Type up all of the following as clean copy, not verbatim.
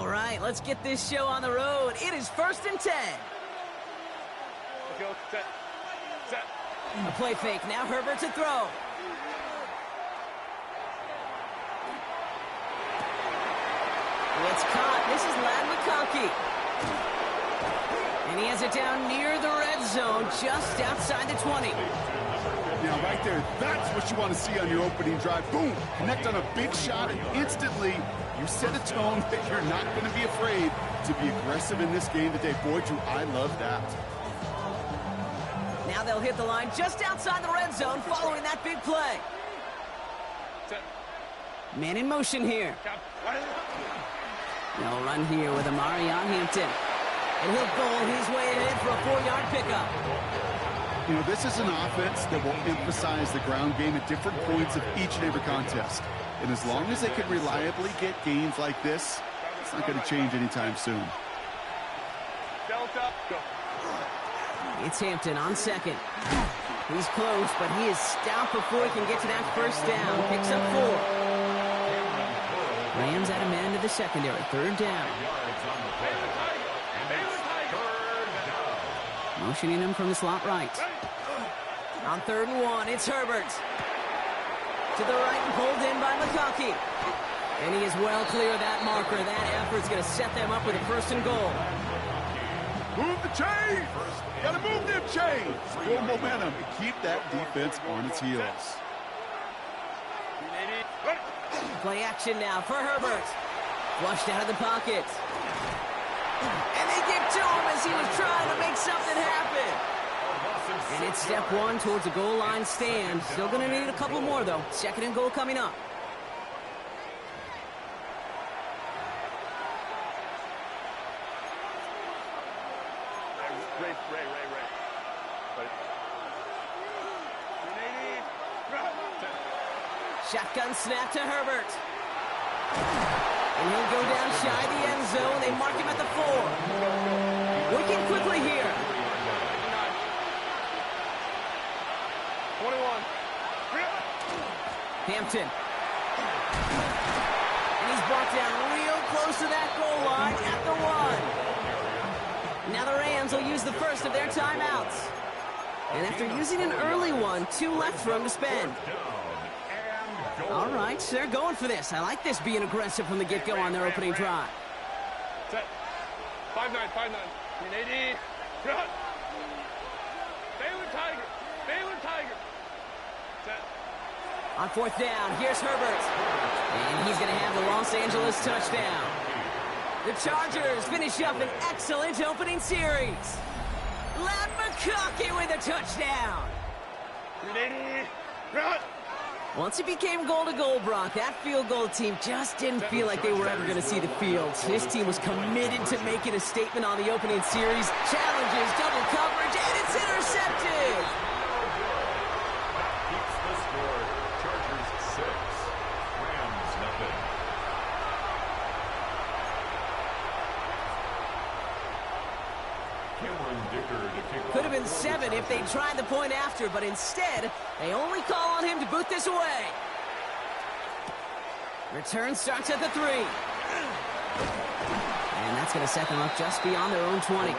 All right, let's get this show on the road. It is 1st and 10. Go, set, set. A play fake. Now Herbert to throw. It's caught. This is Ladd McConkey. And he has it down near the red zone, just outside the 20. Now, right there, that's what you want to see on your opening drive. Boom! Connect on a big shot, and instantly you set a tone that you're not going to be afraid to be aggressive in this game today. Boy, do I love that. Now they'll hit the line just outside the red zone following that big play. Man in motion here. They'll run here with Amari on Hampton. And he'll goal his way ahead for a 4-yard pickup. You know, this is an offense that will emphasize the ground game at different points of each and every contest. And as long as they can reliably get gains like this, it's not going to change anytime soon. Delta, go. It's Hampton on second. He's close, but he is stout before he can get to that first down. Picks up 4. Rams at a man to the secondary. 3rd down. Motioning him from the slot right. On 3rd and 1, it's Herbert. To the right and pulled in by McConkey. And he is well clear of that marker. That effort's going to set them up with a 1st and goal. Move the chains! Gotta move them chains! Build momentum and keep that defense on its heels. Play action now for Herbert. Flushed out of the pocket. And they get to him as he was trying to make something happen. And it's step 1 towards a goal line stand. Still going to need a couple more, though. 2nd and goal coming up. Ray. Shotgun snap to Herbert. And he'll go down shy of the end zone. They mark him at the 4. Working quickly here. 21. Hampton. And he's brought down real close to that goal line at the 1. Now the Rams will use the first of their timeouts. And after using an early one, 2 left for him to spend. All right, so they're going for this. I like this being aggressive from the get-go on their opening drive. Set. 5-9. 380. Run. Baylor Tiger. Set. On 4th down, here's Herbert. And he's going to have the Los Angeles touchdown. The Chargers finish up an excellent opening series. Ladd McConkey with a touchdown. 380. Run. Once it became goal-to-goal, Brock, that field goal team just didn't feel like they were ever going to see the field. This team was committed to making a statement on the opening series. Challenges, double coverage, and it's intercepted. Keeps the score. Chargers 6, Rams nothing. Cameron Dicker to kick off. Could have been 7 if they tried the point after, but instead, they only call on him to boot this away. Return starts at the 3. And that's going to set them up just beyond their own 20.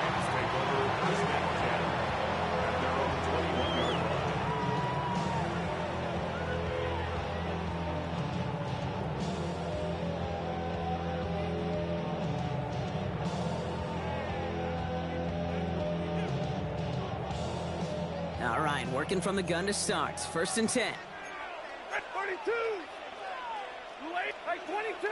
All right, working from the gun to start. 1st and 10. At 42. Late by 22.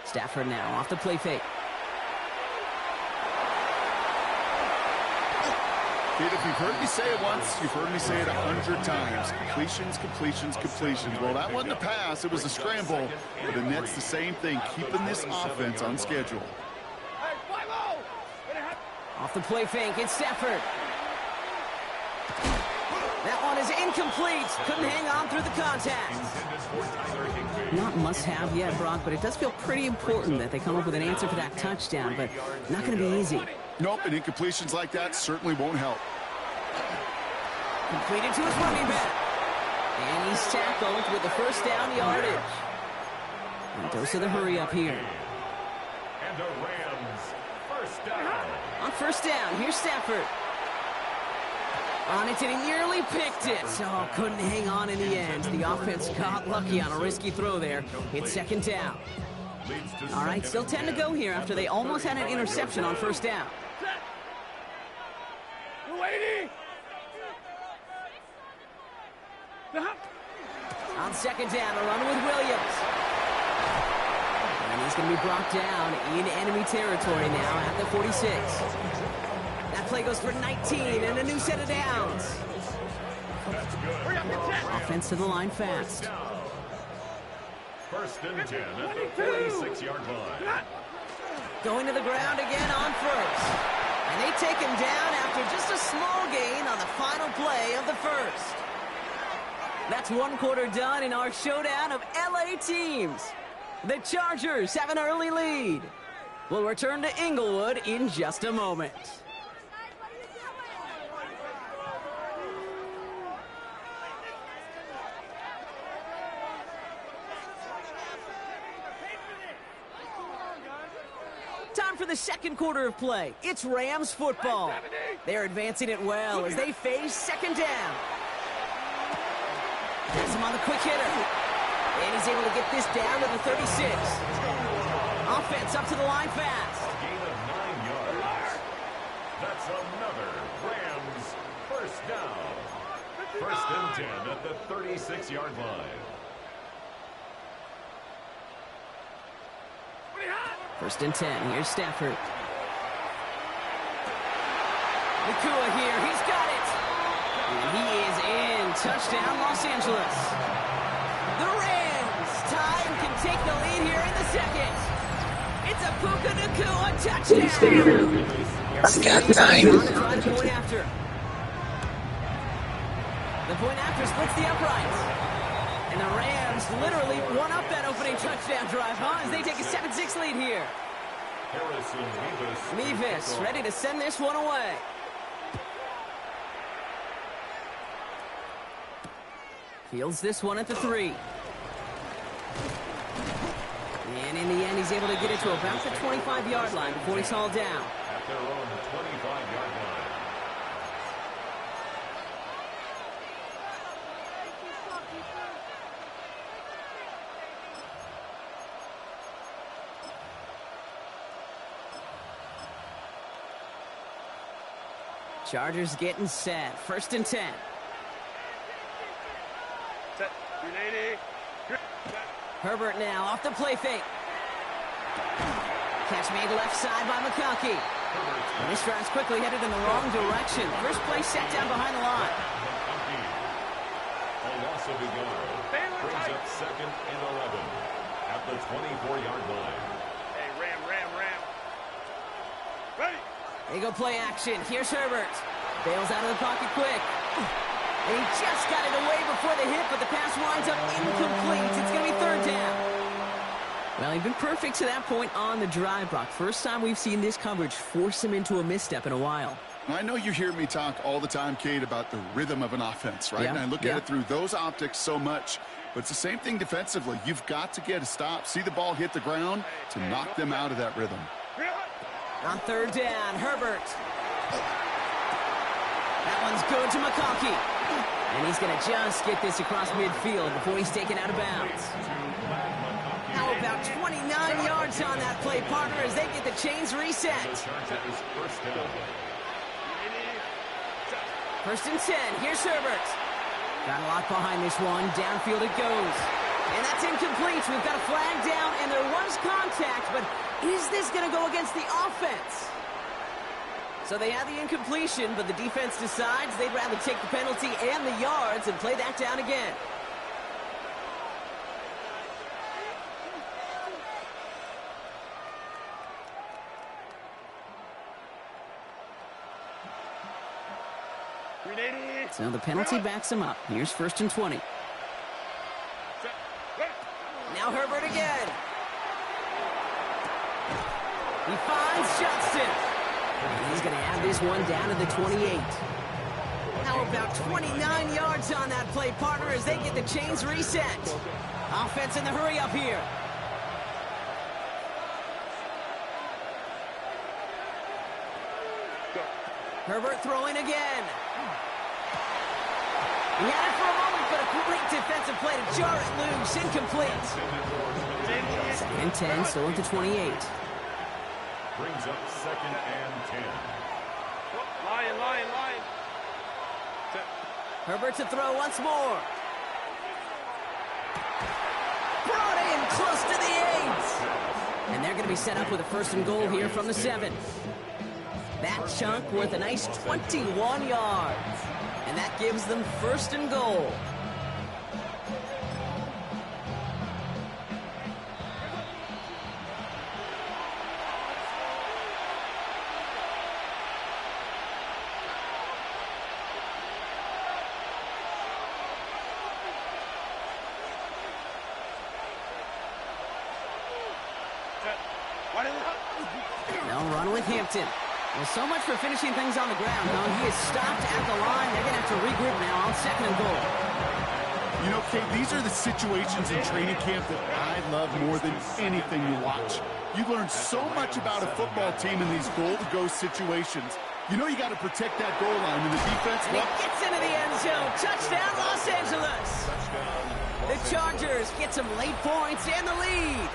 Stafford now off the play fake. Kid, if you've heard me say it once, you've heard me say it 100 times. Completions. Well, that wasn't a pass. It was a scramble. But the Nets the same thing, keeping this offense on schedule. Off the play fake, it's Stafford. That one is incomplete. Couldn't hang on through the contact. Not must-have yet, Brock, but it does feel pretty important that they come up with an answer for that touchdown, but not going to be easy. Nope, and incompletions like that certainly won't help. Completed to his running back. And he's tackled with the first down yardage. And dose of the hurry up here. And the Rams, first down. On first down, here's Stafford. On it, and he nearly picked it. Oh, couldn't hang on in the end. The offense got lucky on a risky throw there. It's second down. All right, still 10 to go here after they almost had an interception on first down. We're waiting. On second down, a run with Williams. And he's going to be brought down in enemy territory now at the 46. That play goes for 19 and a new set of downs. Offense to the line fast. First and 10 at the 46-yard line. Going to the ground again on first. And they take him down after just a small gain on the final play of the first. That's one quarter done in our showdown of LA teams. The Chargers have an early lead. We'll return to Inglewood in just a moment. Time for the second quarter of play. It's Rams football. They're advancing it well as they face second down. Has him on the quick hitter. And he's able to get this down to the 36. Offense up to the line fast. Gain of 9 yards. That's another Rams first down. First and 10 at the 36-yard line. First and 10. Here's Stafford. Nakua here. He's got it. And he is in. Touchdown, Los Angeles. The Rams tie and can take the lead here in the second. It's a Puka Nakua touchdown. Let's get time. The point after. The point after splits the uprights. And the Rams literally won up that opening touchdown drive, huh? As they take a 7-6 lead here. Harrison Mevis ready to send this one away. Fields this one at the 3. And in the end, he's able to get it to about the 25-yard line before he's hauled down. At their own 25-yard line. Chargers getting set. First and 10. Set. 380. Herbert now off the play fake. Catch made left side by McConkey. And this drive's quickly headed in the wrong direction. First play set down behind the line. A loss of a yard. Brings up second and 11 at the 24-yard line. Hey, Ram. Ready. They go play action. Here's Herbert. Bails out of the pocket quick. And he just got it away before the hit, but the pass winds up incomplete. It's going to be third down. Well, he's been perfect to that point on the drive, Brock. First time we've seen this coverage force him into a misstep in a while. I know you hear me talk all the time, Kate, about the rhythm of an offense, right? Yeah, And I look at it through those optics so much. But it's the same thing defensively. You've got to get a stop, see the ball hit the ground to knock them out of that rhythm. On third down, Herbert. That one's good to McConkey. And he's going to just get this across midfield before he's taken out of bounds. How about 29 yards on that play, partner, as they get the chains reset. First and 10. Here's Herbert. Got a lot behind this one. Downfield it goes. And that's incomplete. We've got a flag down, and there was contact, but is this going to go against the offense? So they had the incompletion, but the defense decides they'd rather take the penalty and the yards and play that down again. So the penalty backs him up. Here's first and 20. Now Herbert again. He finds Johnston. And he's going to add this one down to the 28. How about 29 yards on that play, partner, as they get the chains reset? Offense in the hurry up here. Herbert throwing again. He had it for a moment, but a great defensive play to jar it loose. Incomplete. 2nd and 10, still at the 28. Brings up 2nd and 10. Lion. Herbert to throw once more. Brought in close to the 8. And they're going to be set up with a 1st and goal here from the 7. That chunk worth a nice 21 yards. And that gives them 1st and goal. They'll run with Hampton. Well, so much for finishing things on the ground, huh? He is stopped at the line. They're going to have to regroup now on 2nd and goal. You know, Kate, these are the situations in training camp that I love more than anything you watch. You learn so much about a football team in these goal-to-go situations. You know you got to protect that goal line, and the defense... And he gets into the end zone. Touchdown, Los Angeles. The Chargers get some late points and the lead.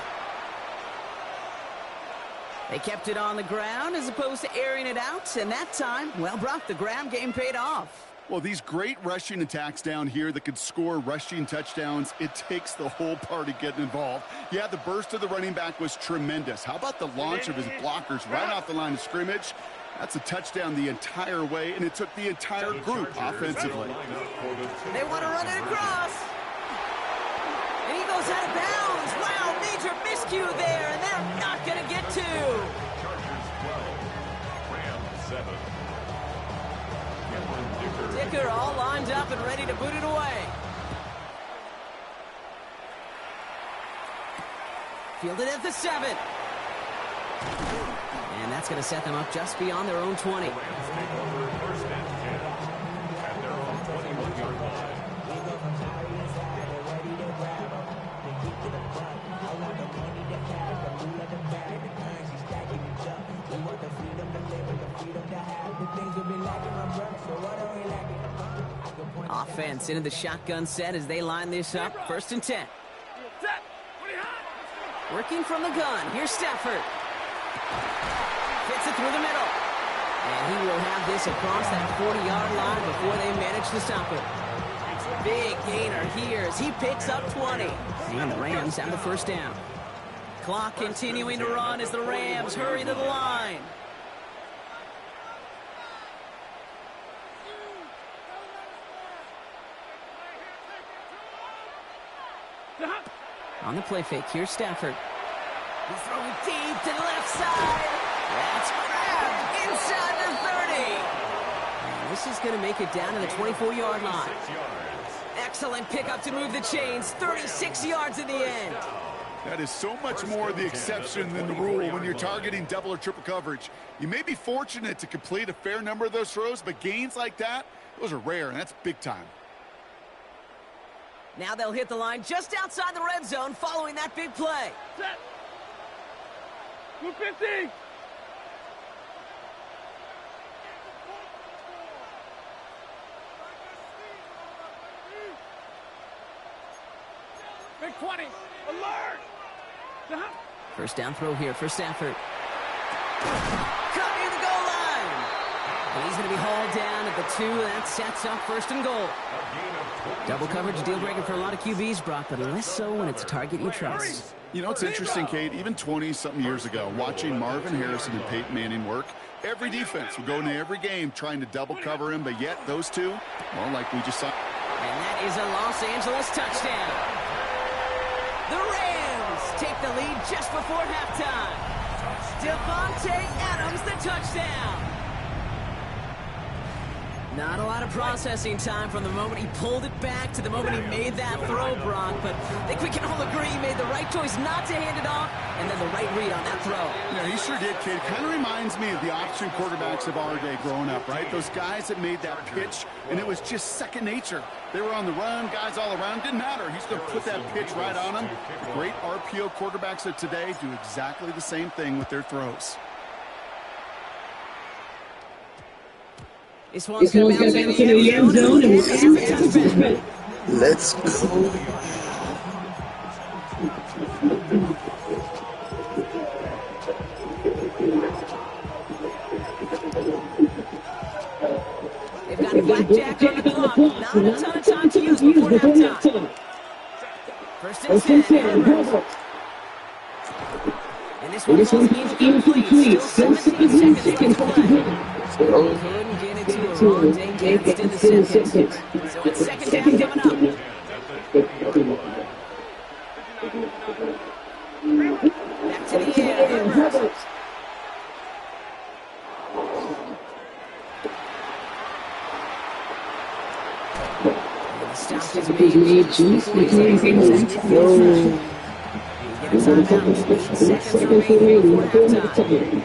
They kept it on the ground as opposed to airing it out, and that time, well, Brock, the ground game paid off. Well, these great rushing attacks down here that could score rushing touchdowns, it takes the whole party getting involved. Yeah, the burst of the running back was tremendous. How about the launch of his blockers right off the line of scrimmage? That's a touchdown the entire way, and it took the entire group offensively. They want to run it across. And he goes out of bounds. Wow, major miscue there, and they're not going to get to. Chargers 12, Rams 7. Dicker all lined up and ready to boot it away. Fielded at the 7. And that's going to set them up just beyond their own 20. Rams take over 1st and 10 at their own 21-yard line. Offense into the shotgun set as they line this up. 1st and 10. Working from the gun. Here's Stafford. Fits it through the middle. And he will have this across that 40-yard line before they manage to stop it. Big gainer here as he picks up 20. And the Rams have the 1st down. Clock continuing to run as the Rams hurry to the line. On the play fake, here's Stafford. He's throwing deep to the left side. That's grabbed inside the 30. And this is going to make it down to the 24-yard line. Excellent pickup to move the chains. 36 yards in the end. That is so much more the exception than the rule when you're targeting double or triple coverage. You may be fortunate to complete a fair number of those throws, but gains like that, those are rare, and that's big time. Now they'll hit the line just outside the red zone following that big play. Set. 250. Big 20. Alert. 1st down throw here for Stafford. Cut near the goal line. And he's going to be hauled down at the 2. That sets up 1st and goal. Double coverage, deal breaker for a lot of QBs, Brock, but less so when it's a target you trust. You know, it's interesting, Kate, even 20-something years ago, watching Marvin Harrison and Peyton Manning work, every defense would go into every game trying to double cover him, but yet those two, well, like we just saw. And that is a Los Angeles touchdown. The Rams take the lead just before halftime. Devontae Adams, the touchdown. Not a lot of processing time from the moment he pulled it back to the moment he made that throw, Brock. But I think we can all agree he made the right choice not to hand it off, and then the right read on that throw. Yeah, he sure did, kid. Kind of reminds me of the option quarterbacks of our day growing up, right? Those guys that made that pitch, and it was just second nature. They were on the run, guys all around. Didn't matter. He's going to put that pitch right on them. The great RPO quarterbacks of today do exactly the same thing with their throws. This one's going to bounce into the end zone and touchback. Let's go. They've got a blackjack on the clock. Not a ton of time to use before halftime. First and 10. And this one's incomplete. Still 17 seconds left to play. Couldn't get it to a wrong day danced in the seconds. So it's second down coming up. Back to the air. Stop his made. Just get a timeout. Seconds remaining before halftime.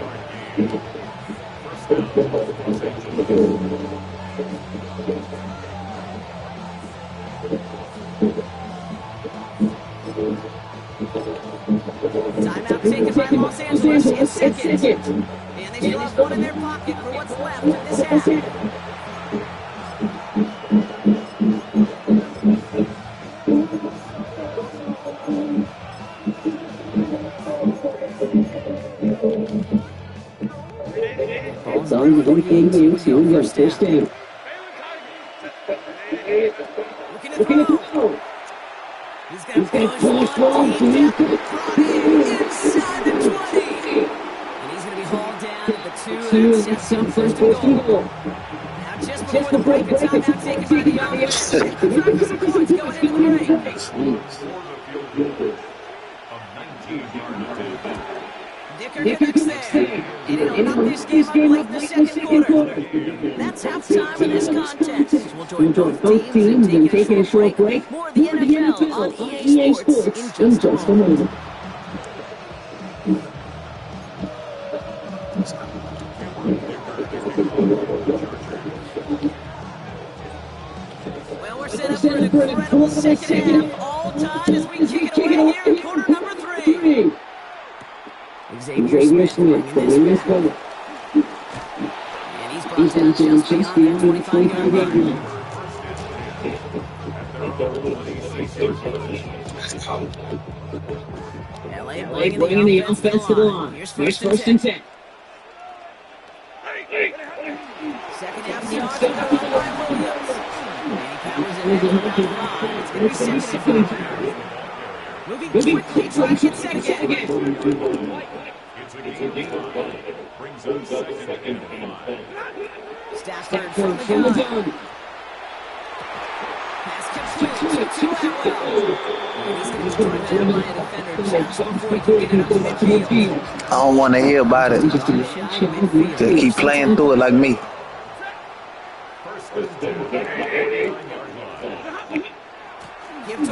Timeout taken by Los Angeles in seconds. And they still have one in their pocket for what's left of this half. Ball's on the 18 first down. Looking at the throw. He's got push one deep. Inside the 20. And he's going to be hauled down at the 2 and set up first and goal. Now just before the break, a timeout taken by the offense. The Falcons are going to go into the break. Dicker there. And it'll knock this game up late in the second quarter. That's halftime in this contest. We'll join both teams in taking a short break. More of the NFL on EA Sports in just a moment. Well, we're set up for an incredible second half. All time as we kick it away here in quarter number 3. Xavier Smith bringing this one. And he's brought down just beyond the 25-yard line. LA bringing the offense to the line. Here's first and 10. Second half yards are going by Williams. And he powers it in. It's going to be 65. Moving quickly, trying to get set again. Stafford from the gun. Pass complete to Atwell. And he's going to be joined there by a defender just before he can get it up to midfield. I don't want to hear about it. Just keep playing through it like me.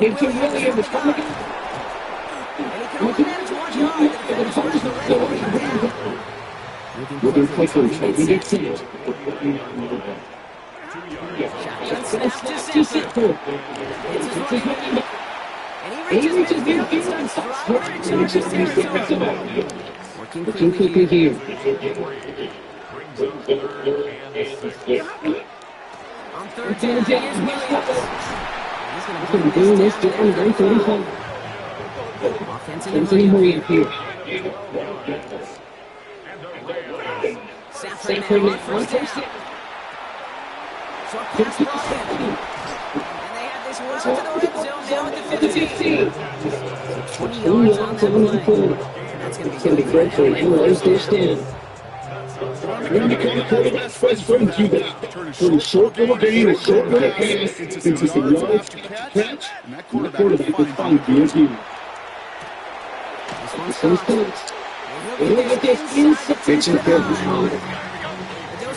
Give to Williams. And he can only manage 1 yard. The defender's right to the red down. Moving quickly, trying to get set. Shotgun snap to Sanford. It's his running. And he reaches midfield and starts driving to charges territory. Working quickly here. On third down, here's Williams. He's going to do this down very 35. Offensively hurry up here. Sanford now on first down. Short pass brought in. And they have this one to the red zone now at the 15. 20 yards on the play. That's going to be great for him. There's this down. When you become a quarterback's best friend, you got turn a short little game, a short little pass into some yards to catch, and that quarterback can find you. This one's close. Look at this inside. It's incredible.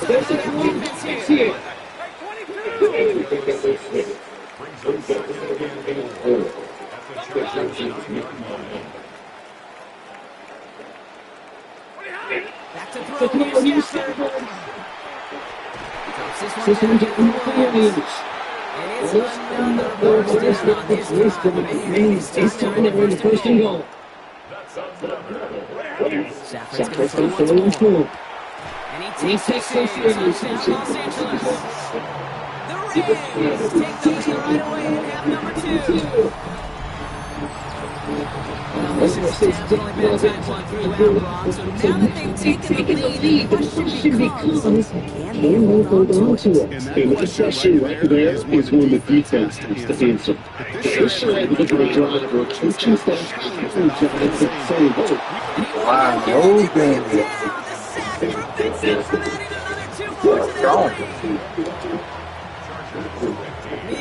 There's a defense here. Brings up second and goal at the Chargers' 9-yard line. Back to throw. Here's Stafford. Drops this one down to Williams. And it's another burst down on his drive. Man, it's time to run the first and goal. That's another. Stafford's going to throw once more. And he takes it. Touchdown, Los Angeles. The Rams take the lead right away in half number 2. Well, this is definitely been a tight one throughout, Ron. So now that they've taken the lead, the question becomes, can they hold on to it? And that question right there is when the defense has to answer. They should have looked at the drive or coaching staff and Giants and say, "Hey, Wow, no game. The sack prevents them from adding another 2 points to their lead.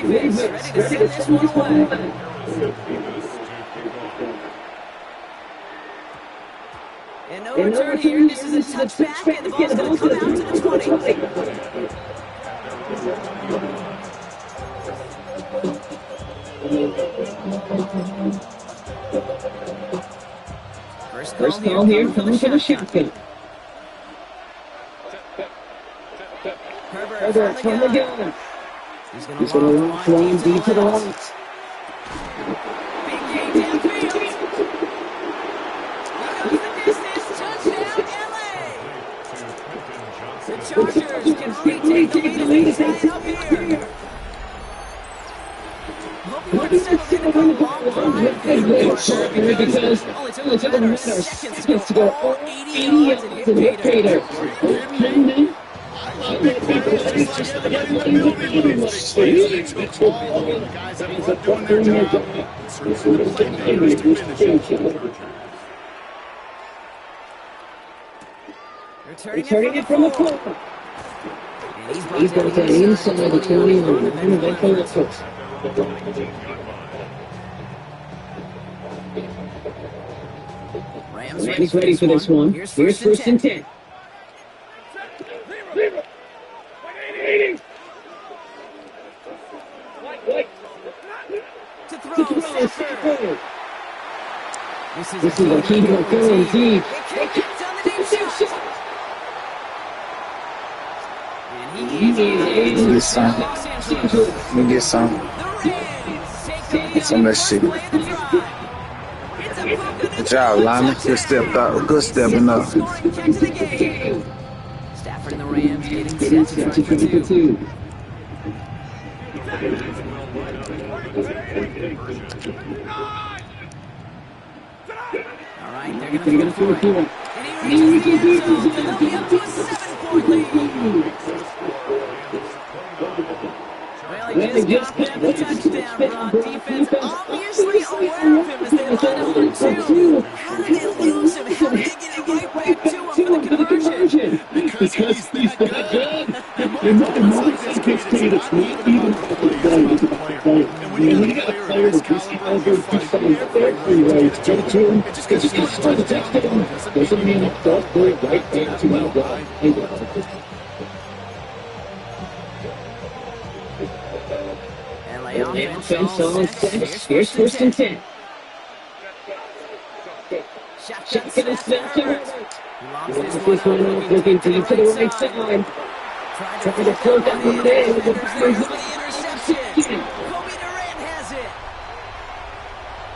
Reeves ready to send this one away. And no return here. This is a touchback, and the ball's going to come out to the 20. First call here coming for the shotgun. Herbert from the gun. He's going to line deep to the right. Big game downfield. The Chargers can retake the lead right up here. Hope you settled in a long drive. Because only took a matter of seconds to go all 80 yards and hit Pater. Returning it from the floor. And he's brought that inside the 20 and then back on the foot. Rams ready for this one. Here's first and 10. To throw. This is a key to go indeed. Get some. Let me get some. Some of that shit. Good job, Lyman. Good step up. Good stepping up. Stafford and the Rams getting set to try for 2. All right, they're going to throw it. And he reaches the end zone, and they'll be up to a 7-point lead. Well, he just got the touchdown, Brock. Defense obviously aware of him as they line up for 2. How did they lose him? How did they get it right back to him for the conversion? Because he's that good. And moments like this gets paid. It's not even about the player. And when you got a player with this caliber, do something very right. Go to him. Just because you score the touchdown doesn't mean it's all good right back to my guy. Offense on 6. Here's first and 10. Shotgun snap to Herbert. This one looking deep to the right side. Trying to float that one in with the interception. Kobe Durant has it.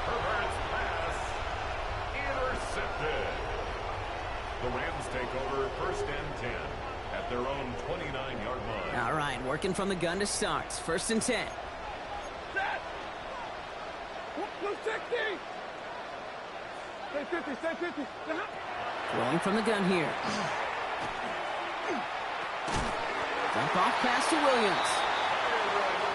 Herbert's pass intercepted. The Rams take over first and 10 at their own 29-yard line. All right, working from the gun to start. First and 10. Rolling from the gun here. Dump off pass to Williams.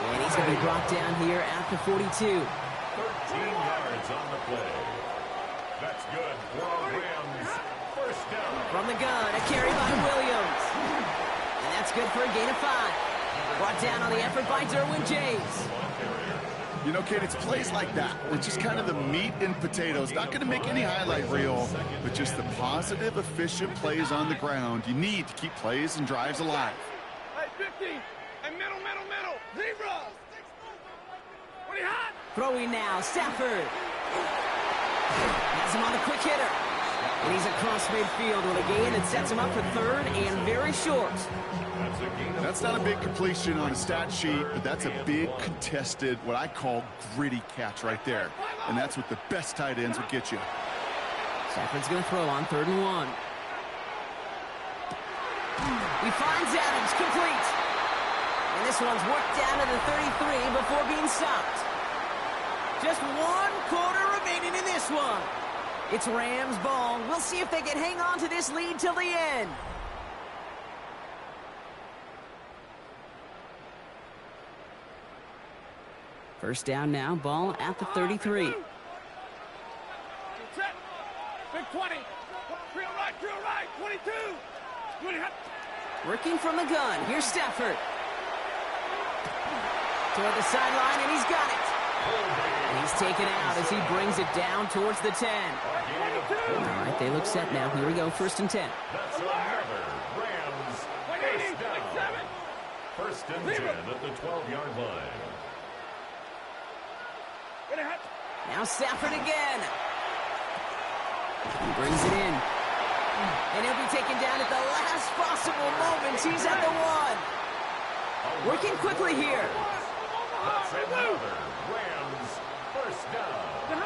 And he's going to be brought down here at the 42. 13 yards on the play. That's good for our Rams. First down. From the gun, a carry by Williams. And that's good for a gain of 5. Brought down on the effort by Derwin James. You know, kid, it's plays like that. It's just kind of the meat and potatoes. Not going to make any highlight reel, but just the positive, efficient plays on the ground. You need to keep plays and drives alive. Hey, 50. Hey, middle. Zebra. What are you hot? Throwing now, Stafford. Has him on the quick hitter. And he's across midfield with a gain that sets him up for third and very short. That's not a big completion on a stat sheet, but that's a big contested, what I call gritty catch right there. And that's what the best tight ends will get you. Stafford's going to throw on 3rd and 1. He finds Adams, complete. And this one's worked down to the 33 before being stopped. Just 1 quarter remaining in this one. It's Rams ball. We'll see if they can hang on to this lead till the end. First down now, ball at the 33. Set. Big 20. Drill right. 22. Working from the gun. Here's Stafford. Toward the sideline, and he's got it. And he's taken out as he brings it down towards the 10. All right, they look set now. Here we go, 1st and 10. That's another Rams first down. 1st and 10 at the 12-yard line. Now Stafford again. He brings it in. And he'll be taken down at the last possible moment. He's at the 1. Working quickly here. That's another Rams first down.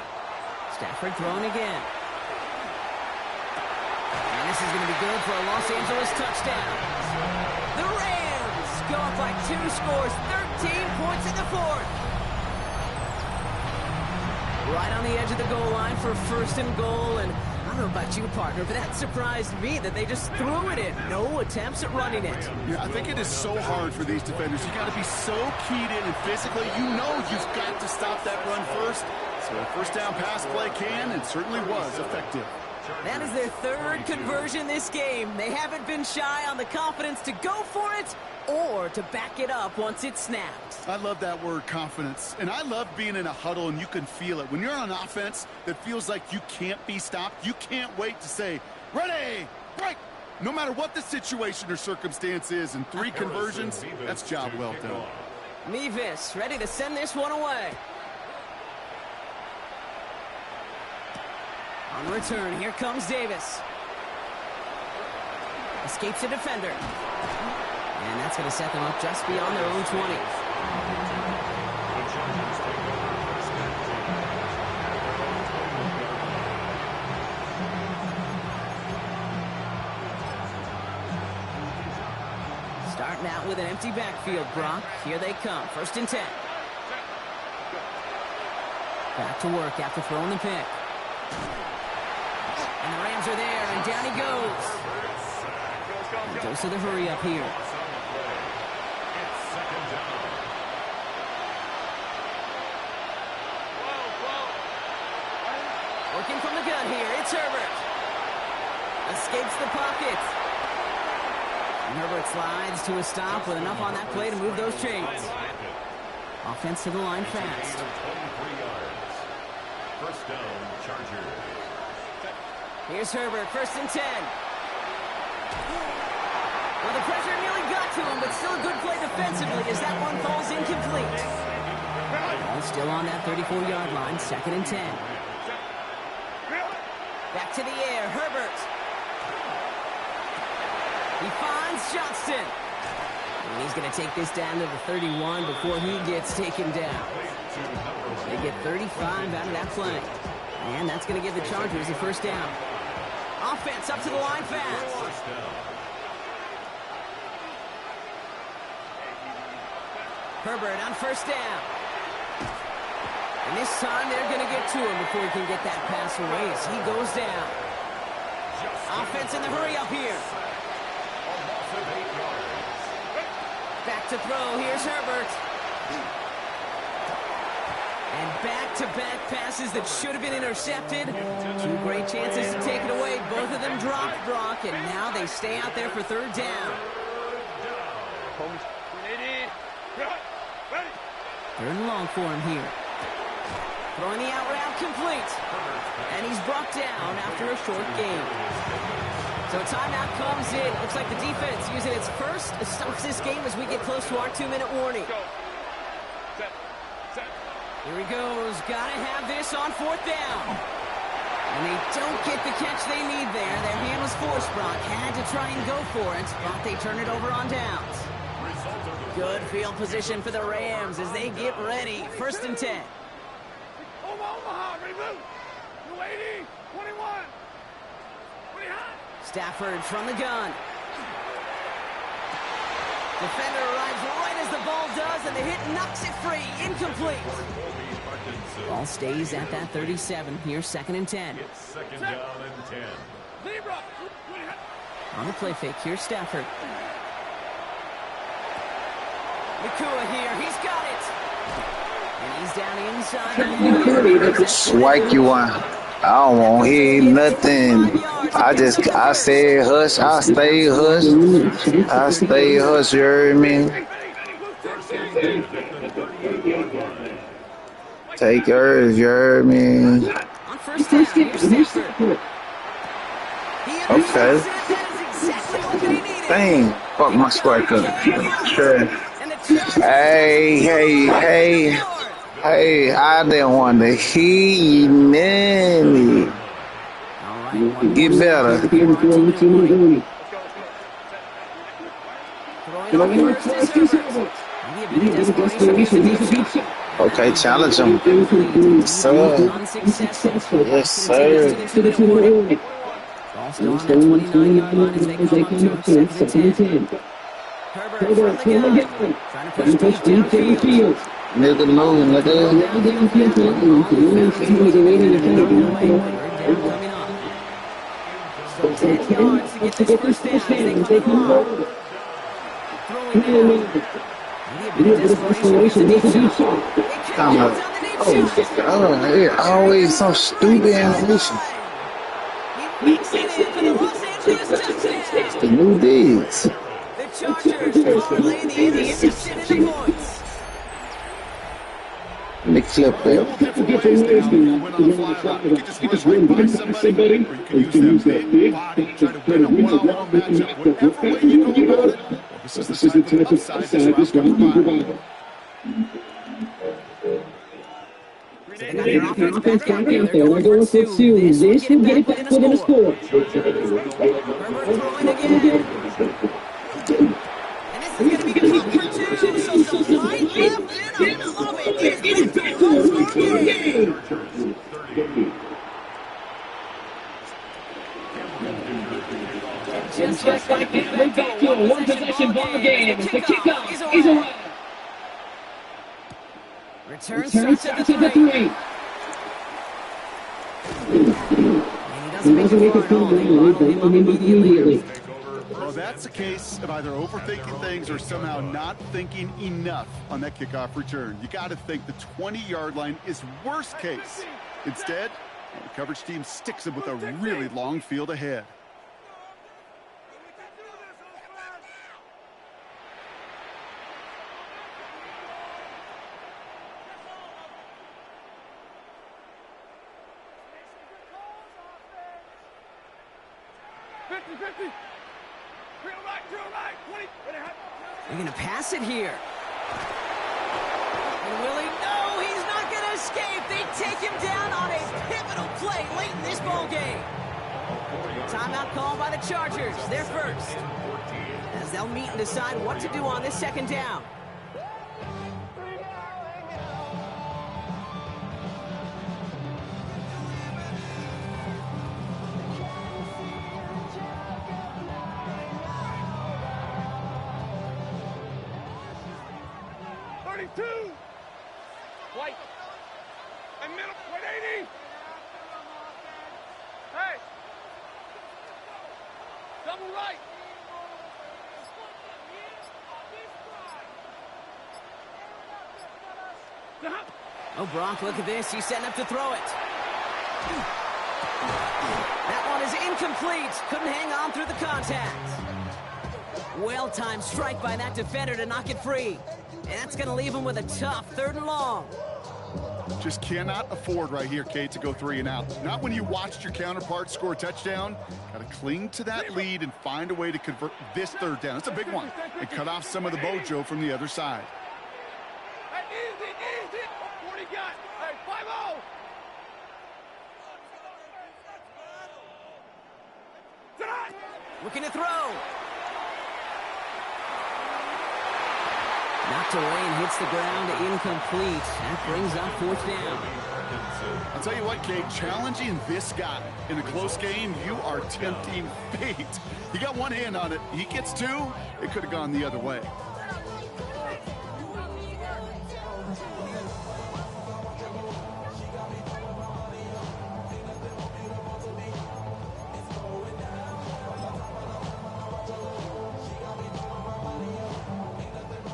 Stafford throwing again. And this is going to be good for a Los Angeles touchdown. The Rams go up by 2 scores, 13 points in the 4th. Right on the edge of the goal line for 1st and goal, and I don't know about you, partner, but that surprised me that they just threw it in. No attempts at running it. Yeah, I think it is so hard for these defenders. You got to be so keyed in and physically, you know you've got to stop that run first. So a 1st down pass play can and certainly was effective. That is their 3rd conversion this game. They haven't been shy on the confidence to go for it or to back it up once it's snapped. I love that word, confidence. And I love being in a huddle and you can feel it. When you're on offense that feels like you can't be stopped, you can't wait to say, ready, break. No matter what the situation or circumstance is, in 3 conversions, that's job well done. Mevis ready to send this one away. On the return, here comes Davis. Escapes a defender. And that's going to set them up just beyond their own 20. Starting out with an empty backfield, Brock. Here they come. 1st and 10. Back to work after throwing the pick. And the Rams are there, and down he goes. He goes to the hurry up here. Working from the gun here, it's Herbert. Escapes the pocket. And Herbert slides to a stop with enough on that play to move those chains. Offense to the line fast. 23 yards. First down, Chargers. Here's Herbert, 1st and 10. Well, the pressure nearly got to him, but still a good play defensively as that one falls incomplete. Ball still on that 34-yard line, 2nd and 10. Back to the air, Herbert. He finds Johnston. And he's going to take this down to the 31 before he gets taken down. They get 35 out of that play. And that's going to give the Chargers a 1st down. Offense up to the line fast. Herbert on 1st down. And this time they're going to get to him before he can get that pass away as he goes down. Offense in the hurry up here. Back to throw. Here's Herbert. And back-to-back passes that should have been intercepted. 2 great chances to take it away. Both of them dropped, Brock, and now they stay out there for 3rd down. 3rd and long for him here. Throwing the out route complete. And he's brought down after a short gain. So a timeout comes in. Looks like the defense using its first stops this game as we get close to our 2-minute warning. Here he goes. Gotta have this on 4th down. And they don't get the catch they need there. Their hand was forced, Brock. Had to try and go for it, but they turn it over on downs. Good field position for the Rams as they get ready. 1st and 10. Omaha, reboot. 280, 21. Stafford from the gun. Defender arrives right as the ball does, and the hit knocks it free. Incomplete. Ball stays at that 37. Here's 2nd and 10. It's 2nd down and 10. On the play fake, here's Stafford. Nakua here. He's got it. And he's down inside. Swipe you one. I don't want to hear nothing. I said hush. I stay hush. I stay hush. You heard me? Take yours. You heard me? On 1st down, here's Stafford. Okay. Dang. Fuck my striker. Sure. Hey. I didn't want to hear nanny. Get better. Okay, challenge him. Yes, sir. Yes, sir. Ball still on that 29-yard line as they come up to it. 2nd and 10. Herbert from the gun. Trying to push deep downfield. Nigga moving, nigga. So 10 yards to get this 1st down as they come along. Throwing down. Maybe a bit of desperation. It Always some stupid animation. He makes it in for the Los Angeles touchdown. The new digs. The Chargers parlay the interception into points. Let me clip that. Went on the fly route. You can just run right by somebody, or you can use that big body, try to win a one-on-one matchup. Whatever way you go about it, this is the type of upside this route can provide. They got their offense back out there. They're going for 2. This will get it back within a score. Herbert throwing again. And this is going to be good for 2. So some right left in. I love it. It is back to a close game. Just like that, we're back to a one-possession ball game. The kickoff is away. Return starts at the 3. And he doesn't make it far at all. They bottle him up immediately. Well, that's a case of either overthinking things or somehow not thinking enough on that kickoff return. You got to think the 20-yard line is worst case. Instead, the coverage team sticks him with a really long field ahead. They're going to pass it here. And Willie, no, he's not going to escape. They take him down on a pivotal play late in this ball game. Timeout called by the Chargers. They're first. As they'll meet and decide what to do on this 2nd down. White. And middle. 180. Hey. Double right. Oh, Brock, look at this. He's setting up to throw it. That one is incomplete. Couldn't hang on through the contact. Well-timed strike by that defender to knock it free. And that's going to leave him with a tough 3rd and long. Just cannot afford right here, Kate, to go 3 and out. Not when you watched your counterpart score a touchdown. Got to cling to that lead and find a way to convert this 3rd down. That's a big one. And cut off some of the mojo from the other side. Hey, easy. What do you got? Hey, 5-0. Looking to throw. Knocked away and hits the ground, incomplete. That brings up 4th down. I'll tell you what, Kate, challenging this guy in a close game, you are tempting fate. He got one hand on it. He gets 2. It could have gone the other way.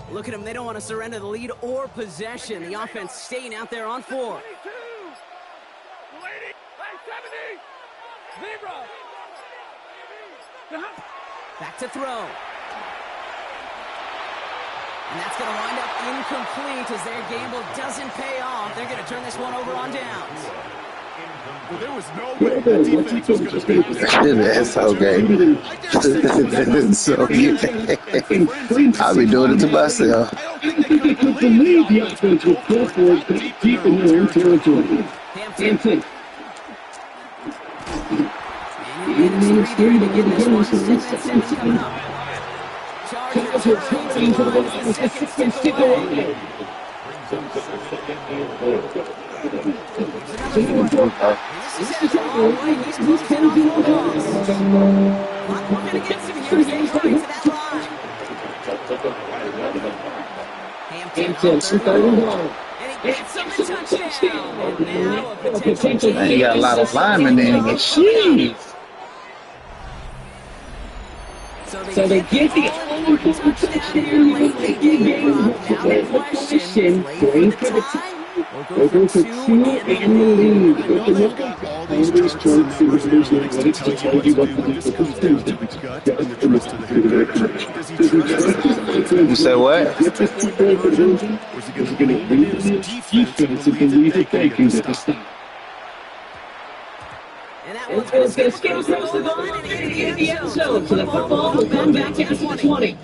Look at them. They don't want to surrender the lead or possession. The offense staying out there on 4. 22. Lady. Hey, 70. Zebra. Back to throw. And that's going to wind up incomplete as their gamble doesn't pay off. They're going to turn this one over on downs. Well, there was no way that defense was going to beat this. That's okay. That's so good. I'll be doing it to myself. I don't think they could believe the offense would go for it deep in their own territory. Hampton. And it's 3 to get this one. 6 to 7 coming up. Chargers hurrying to the line as the second step away. This is a long way. He's closing on 4 balls. Clock working against him here. He's going to that line. Hampton, 3rd and long. And he gets him the touchdown. And now a potential. Man, you got a lot of linemen in it. Jeez. So they get the only touchdown here late in the game. Now the question, play for the tie? We'll go for 2 and the lead. I know they've got all these charts and numbers and analytics to tell you what to do, but this comes down to the gut and the trust of the head coach. Does he trust the offense? You say what? Or is he going to lean his defense and believe that they can get the stop? And that one's going to skip across the goal line and into the end zone. So the football will come back to the 20.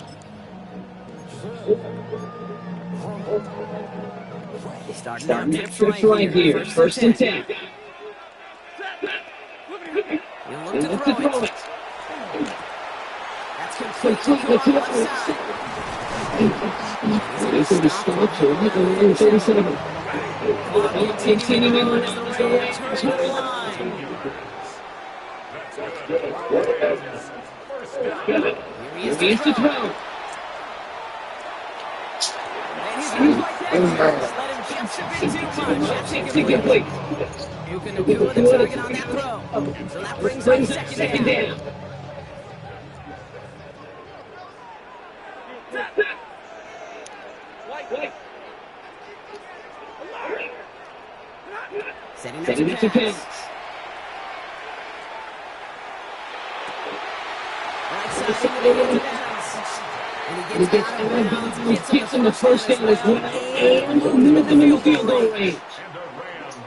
Starting tips right here. 1st and 10. He'll look to throw it. That's complete to the left side. He's going to stop to 37. Continuing on as the Rams hurt the line. Here he is to throw. And he's going to like that. Let him get some big too much. That's incomplete. Nuka with the target on that throw. So that brings up 2nd down. Setting up to pass. Right side to the bounce. And he gets out of bounds. Gets him the 1st down as well. And limit the field goal range.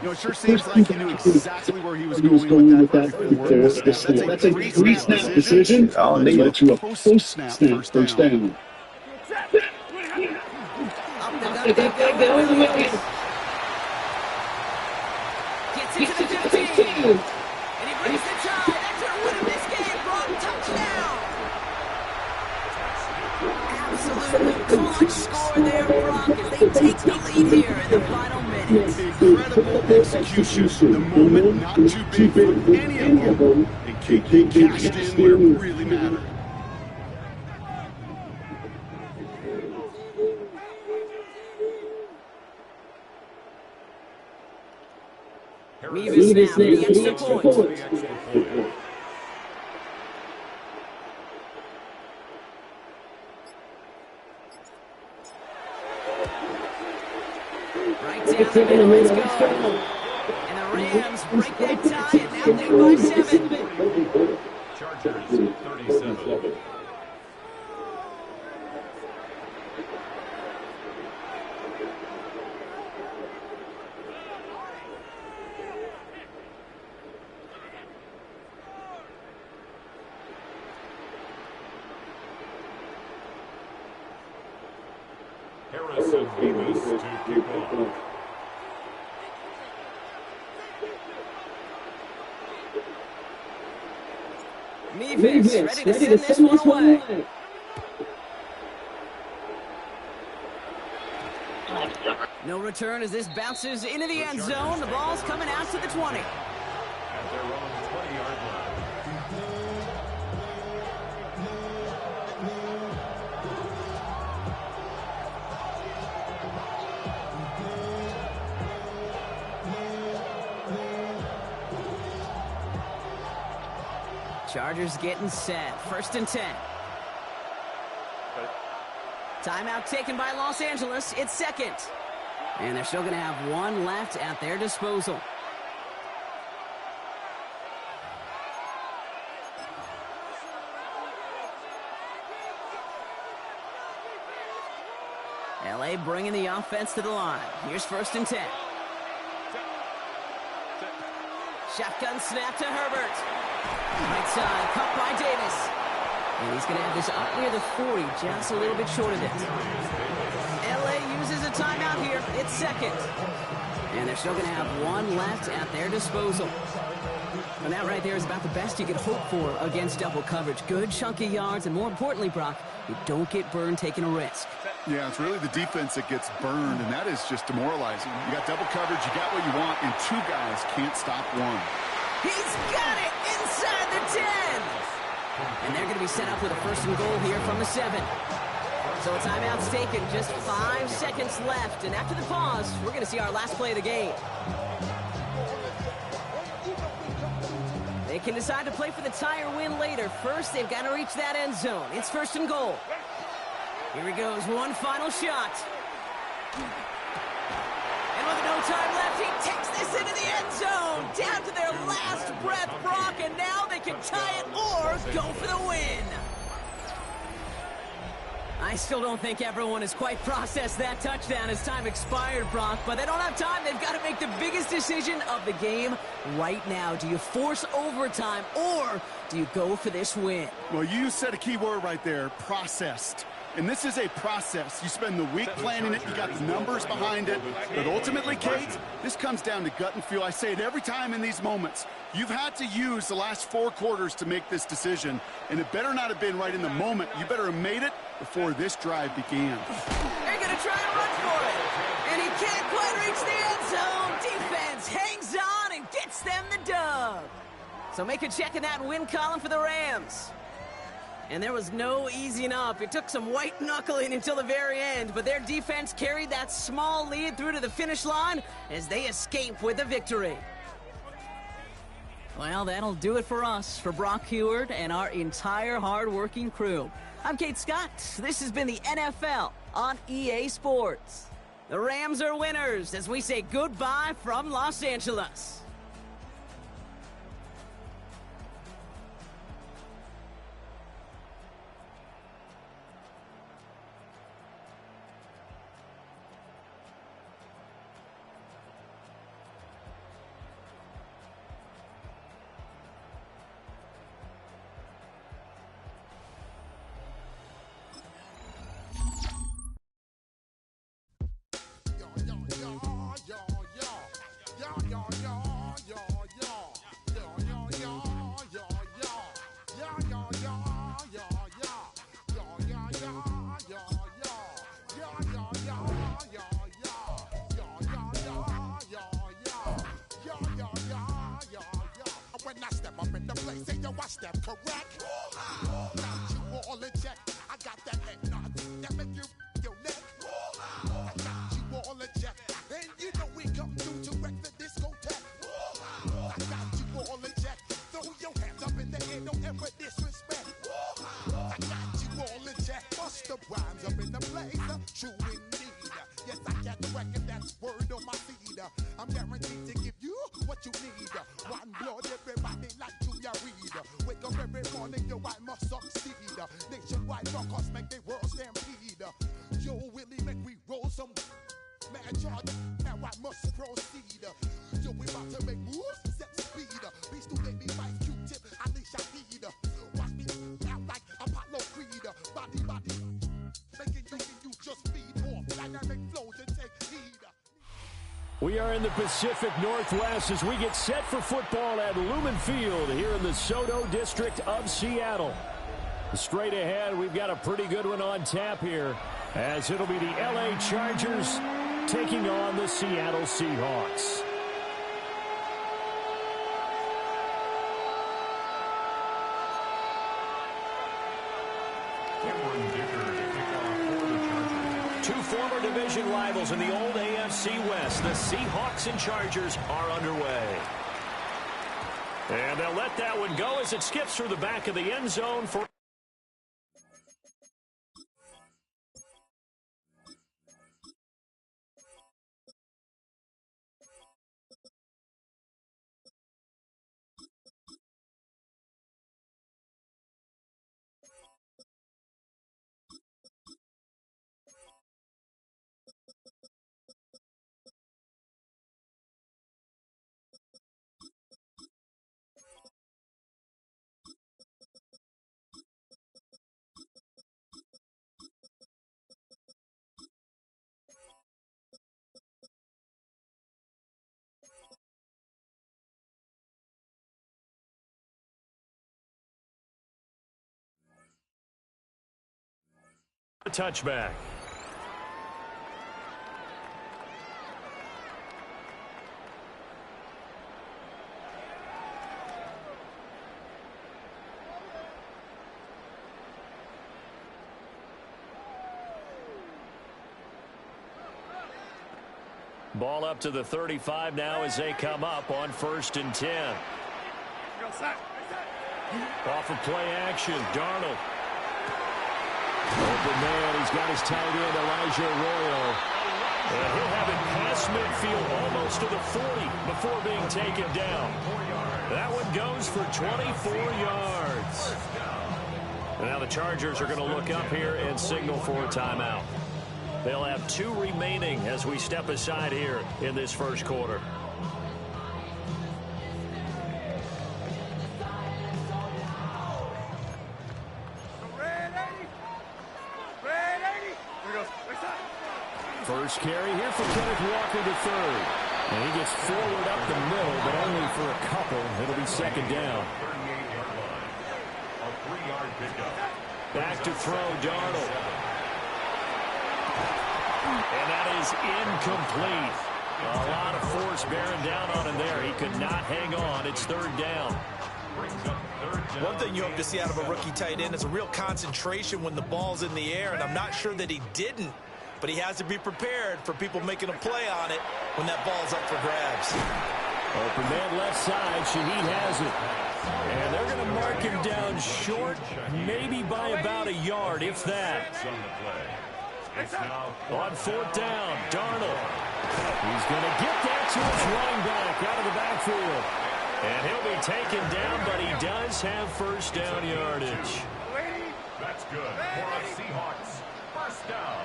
You know, it sure seems like he knew exactly where he was going with that. That's a 3-snap decision. Oh, they let you a post-snap first down. Up the gut, gets into the 15. And he brings the tie. That's going to win him this game. Brock, touchdown. Absolutely clutch score there, Brock, as they take the lead here in the final minutes. Incredible execution. The moment not too big for any of them. And KK cashed in where it really mattered. Mevis now, the extra point. Right down the middle, let's go. And the Rams break that tie, and now they're by 7. Chargers 37. Harrison Bemis to kick off. Mevis ready to send this one away. No return as this bounces into the end zone. The ball's coming out to the 20. At their own 20-yard line. Chargers getting set. 1st and 10. Timeout taken by Los Angeles. It's 2nd. And they're still going to have one left at their disposal. LA bringing the offense to the line. Here's 1st and 10. Shotgun snap to Herbert. Right side, caught by Davis. And he's going to have this up near the 40, just a little bit short of it. LA uses a timeout here. It's 2nd. And they're still going to have one left at their disposal. And that right there is about the best you could hope for against double coverage. Good chunky yards, and more importantly, Brock, you don't get burned taking a risk. Yeah, it's really the defense that gets burned, and that is just demoralizing. You got double coverage, you got what you want, and two guys can't stop one. He's got it inside the 10. And they're going to be set up with a 1st and goal here from the 7. So a timeout's taken, just 5 seconds left. And after the pause, we're going to see our last play of the game. They can decide to play for the tie or win later. First, they've got to reach that end zone. It's 1st and goal. Here he goes, one final shot. And with no time left, he takes this into the end zone. Down to their last breath, Brock, and now they can tie it or go for the win. I still don't think everyone has quite processed that touchdown as time expired, Brock, but they don't have time. They've got to make the biggest decision of the game right now. Do you force overtime or do you go for this win? Well, you said a key word right there, processed. And this is a process. You spend the week planning it, you got the numbers behind it. But ultimately, Kate, this comes down to gut and feel. I say it every time in these moments. You've had to use the last 4 quarters to make this decision, and it better not have been right in the moment. You better have made it before this drive began. They're going to try and run for it. And he can't quite reach the end zone. Defense hangs on and gets them the dub. So make a check in that win column for the Rams. And there was no easing up. It took some white knuckling until the very end, but their defense carried that small lead through to the finish line as they escape with a victory. Well, that'll do it for us, for Brock Huard and our entire hard-working crew. I'm Kate Scott. This has been the NFL on EA Sports. The Rams are winners as we say goodbye from Los Angeles. Step correct. Got you all in check. I got that head nod that make you your neck. I got you all in check. And you know we come through to wreck the discotheque. I got you all in check. Throw your hands up in the air, don't ever disrespect. I got you all in check. Bust the rhymes up in the place. True indeed. Yes, I got the record that's word on my feed. I'm guaranteed to give you what you need. One blood, everybody like Julia Reed. Wake up every morning, yo, I must succeed. Nationwide rockers make the world stampede. Yo, Willie, make we roll some mad charge. Now I must proceed. Yo, we about to make moves, set speed. Beast to make me fight Q-tip, Alicia Heed. Watch me out like Apollo Creed. Body, making you just feed off. We are in the Pacific Northwest as we get set for football at Lumen Field here in the SoDo district of Seattle. Straight ahead, we've got a pretty good one on tap here, as it'll be the LA Chargers taking on the Seattle Seahawks. Two former division rivals in the old AFC West. The Seahawks and Chargers are underway. And they'll let that one go as it skips through the back of the end zone for... a touchback. Ball up to the 35 now as they come up on 1st and 10. Off of play action, Darnold. Open man, he's got his tight end, Elijah Arroyo. And he'll have it past midfield almost to the 40 before being taken down. That one goes for 24 yards. And now the Chargers are going to look up here and signal for a timeout. They'll have 2 remaining as we step aside here in this first quarter. First carry here for Kenneth Walker III. And he gets forward up the middle, but only for a couple. It'll be 2nd down. Back to throw, Darnold. And that is incomplete. A lot of force bearing down on him there. He could not hang on. It's 3rd down. One thing you hope to see out of a rookie tight end is a real concentration when the ball's in the air, and I'm not sure that he didn't. But he has to be prepared for people making a play on it when that ball's up for grabs. Open man left side. Shaheed has it. And they're going to mark him down short, maybe by about a yard, if that. On 4th down, Darnold. He's going to get that to his running back out of the backfield. And he'll be taken down, but he does have 1st down yardage. That's good for our Seahawks. 1st down.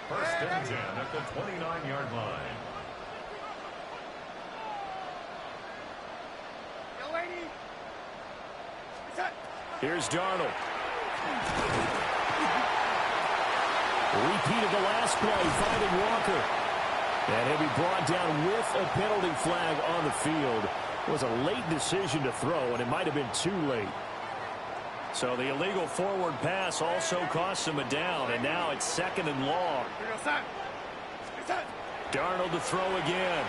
1st and 10 at the 29-yard line. Here's Darnold. Repeat of the last play, finding Walker. And he'll be brought down with a penalty flag on the field. It was a late decision to throw, and it might have been too late. So the illegal forward pass also costs him a down, and now it's 2nd and long. Darnold to throw again.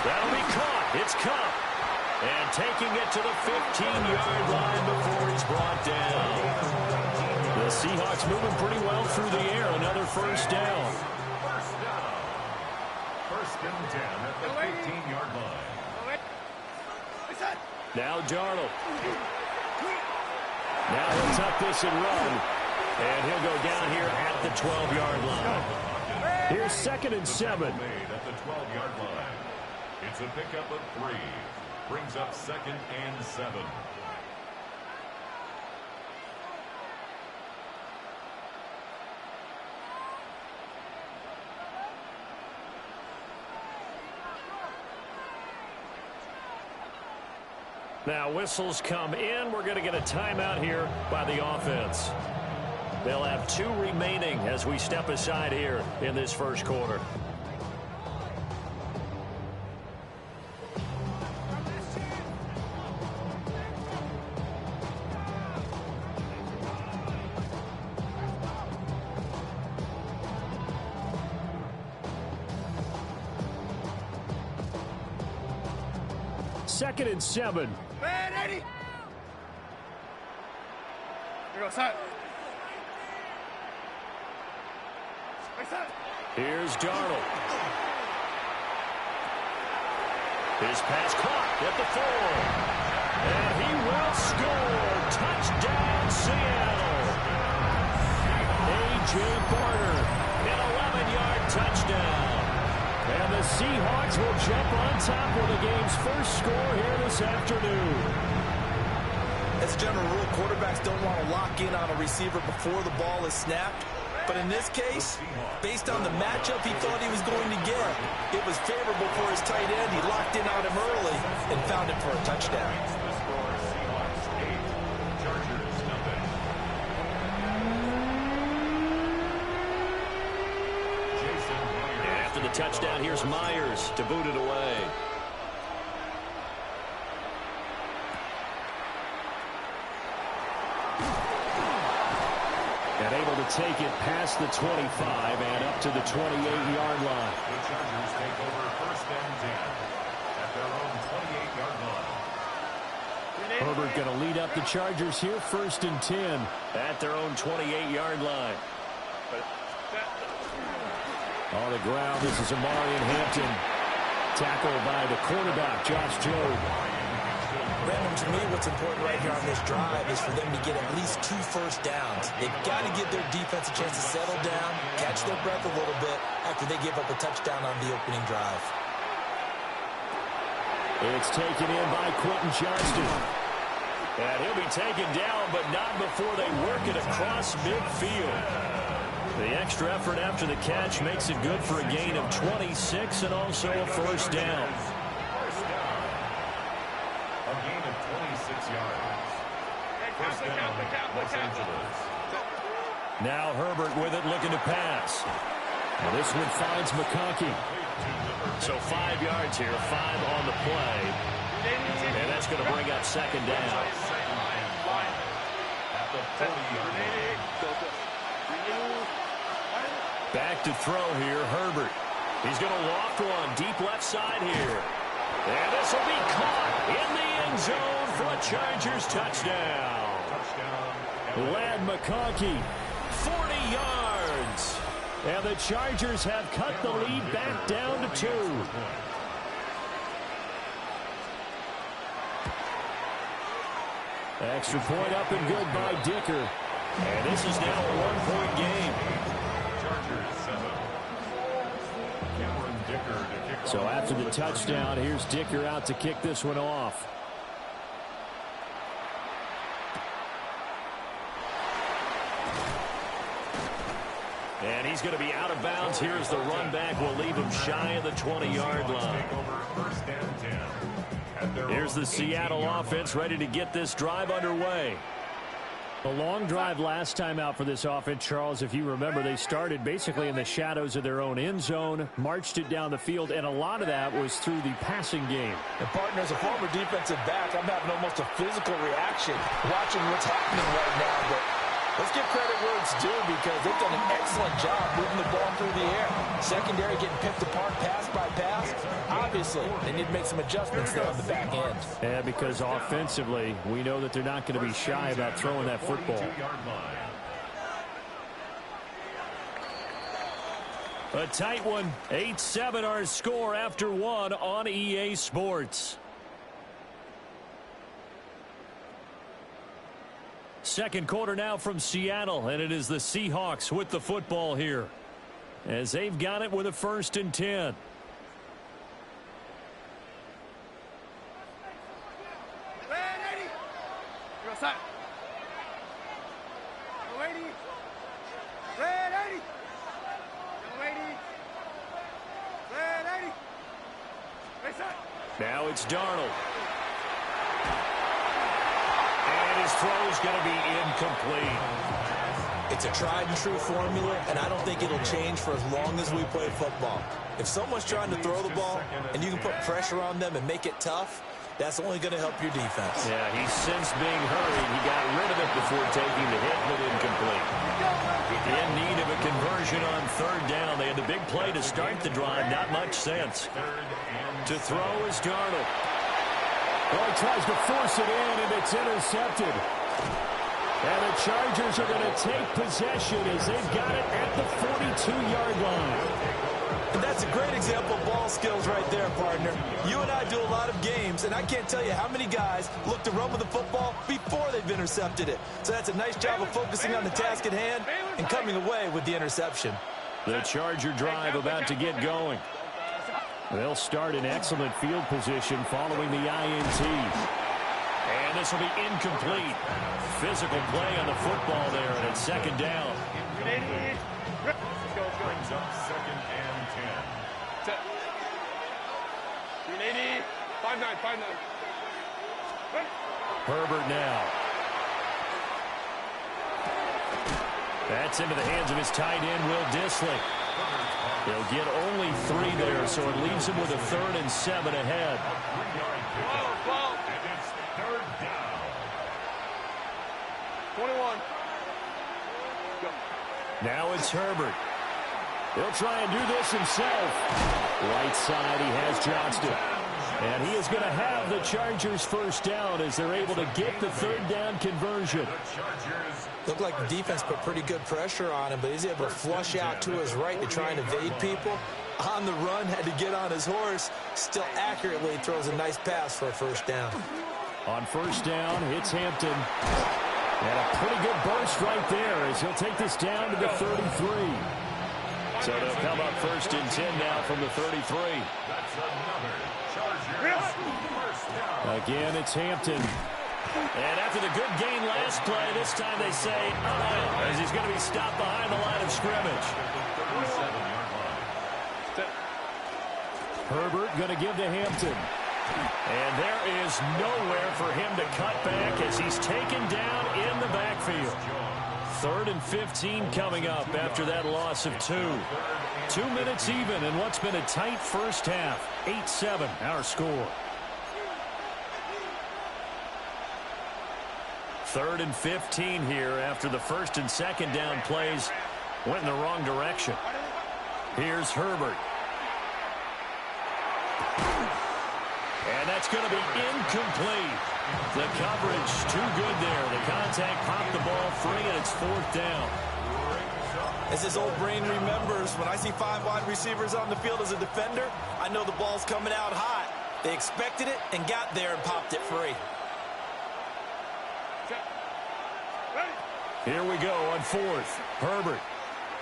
That'll be caught. It's Kupp. And taking it to the 15-yard line before he's brought down. The Seahawks moving pretty well through the air. Another 1st down. 1st and 10 at the 15-yard line. Now Darnold. Now he'll tuck this and run. And he'll go down here at the 12-yard line. Here's 2nd and 7. Made at the 12-yard line. It's a pickup of 3. Brings up 2nd and 7. Now whistles come in. We're going to get a timeout here by the offense. They'll have 2 remaining as we step aside here in this first quarter. Second and 7. Man, Eddie! Here goes, son. Here's Darnold. His pass caught at the 4. And he will score. Touchdown, Seattle. A.J. Barter, an 11-yard touchdown. And the Seahawks will jump on top with the game's first score here this afternoon. As a general rule, quarterbacks don't want to lock in on a receiver before the ball is snapped. But in this case, based on the matchup he thought he was going to get, it was favorable for his tight end. He locked in on him early and found him for a touchdown. After the touchdown, here's Myers to boot it away. And able to take it past the 25 and up to the 28-yard line. The Chargers take over first and 10 at their own 28-yard line. Herbert going to lead up the Chargers here, first and 10 at their own 28-yard line. On the ground, this is Amarian Hampton. Tackled by the quarterback, Josh Jobe. Brandon, to me, what's important right here on this drive is for them to get at least 2 first downs. They've got to give their defense a chance to settle down, catch their breath a little bit after they give up a touchdown on the opening drive. It's taken in by Quentin Johnston. And he'll be taken down, but not before they work it across midfield. The extra effort after the catch makes it good for a gain of 26 and also a first down. A gain of 26 yards. First down, Los Angeles. Now Herbert with it, looking to pass. Well, this one finds McConkey. So 5 yards here, 5 on the play. And that's going to bring up second down. At the 40-yard line. Back to throw here, Herbert. He's going to loft one deep left side here. And this will be caught in the end zone for a Chargers touchdown. Ladd McConkey, 40 yards. And the Chargers have cut the lead back down to 2. Extra point up and good by Dicker. And this is now a 1-point game. So after the touchdown, here's Dicker out to kick this one off. And he's going to be out of bounds. Here's the run back. Will leave him shy of the 20-yard line. Here's the Seattle offense ready to get this drive underway. A long drive last time out for this offense, Charles. If you remember, they started basically in the shadows of their own end zone, marched it down the field, and a lot of that was through the passing game. And, partner, as a former defensive back, I'm having almost a physical reaction watching what's happening right now. But let's give credit where it's due because they've done an excellent job moving the ball through the air. Secondary getting picked apart pass by pass. Obviously, they need to make some adjustments there on the back end. Yeah, because offensively, we know that they're not going to be shy about throwing that football. A tight one. 8-7 our score after 1 on EA Sports. Second quarter now from Seattle, and it is the Seahawks with the football here as they've got it with a first and 10. Now it's Darnold. And his throw is going to be incomplete. It's a tried-and-true formula, and I don't think it'll change for as long as we play football. If someone's trying to throw the ball and you can put pressure on them and make it tough, that's only going to help your defense. Yeah, he sensed being hurried. He got rid of it before taking the hit, but incomplete. In need of a conversion on third down. They had the big play to start the drive. Not much sense. To throw is Darnold. Well, he tries to force it in, and it's intercepted. And the Chargers are going to take possession as they've got it at the 42-yard line. And that's a great example of ball skills right there, partner. You and I do a lot of games, and I can't tell you how many guys look to run with the football before they've intercepted it. So that's a nice job of focusing on the task at hand and coming away with the interception. The Charger drive about to get going. They'll start in excellent field position following the INT. And this will be incomplete. Physical play on the football there, and it's second down. Brings up 2nd and 10. 380. 5-9. Herbert now. That's into the hands of his tight end, Will Dissly. They'll get only 3 there, so it leaves him with a 3rd and 7 ahead. And it's 3rd down. 21. Go. Now it's Herbert. He'll try and do this himself. Right side, he has Johnston. And he is going to have the Chargers first down as they're able to get the 3rd down conversion. Looked like the defense put pretty good pressure on him, but he's able to flush out to his right to try and evade people. On the run, had to get on his horse. Still accurately throws a nice pass for a first down. On first down, it's Hampton. And a pretty good burst right there as he'll take this down to the 33. So they'll come up 1st and 10 now from the 33. That's another Chargers first down. Again, it's Hampton. And after the good gain last play, this time they say, as he's going to be stopped behind the line of scrimmage. Herbert going to give to Hampton. And there is nowhere for him to cut back as he's taken down in the backfield. 3rd and 15 coming up after that loss of 2. 2 minutes even in what's been a tight first half. 8-7 our score. 3rd and 15 here after the 1st and 2nd down plays went in the wrong direction. Here's Herbert. And that's going to be incomplete. The coverage too good there. The contact popped the ball free, and it's 4th down. As his old brain remembers, when I see 5 wide receivers on the field as a defender, I know the ball's coming out hot. They expected it and got there and popped it free. Here we go on 4th. Herbert.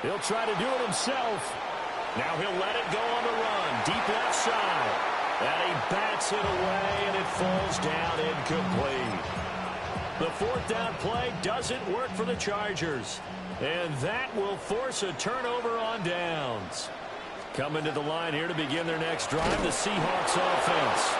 He'll try to do it himself. Now he'll let it go on the run. Deep left side. And he bats it away, and it falls down incomplete. The 4th down play doesn't work for the Chargers. And that will force a turnover on downs. Coming to the line here to begin their next drive, the Seahawks offense.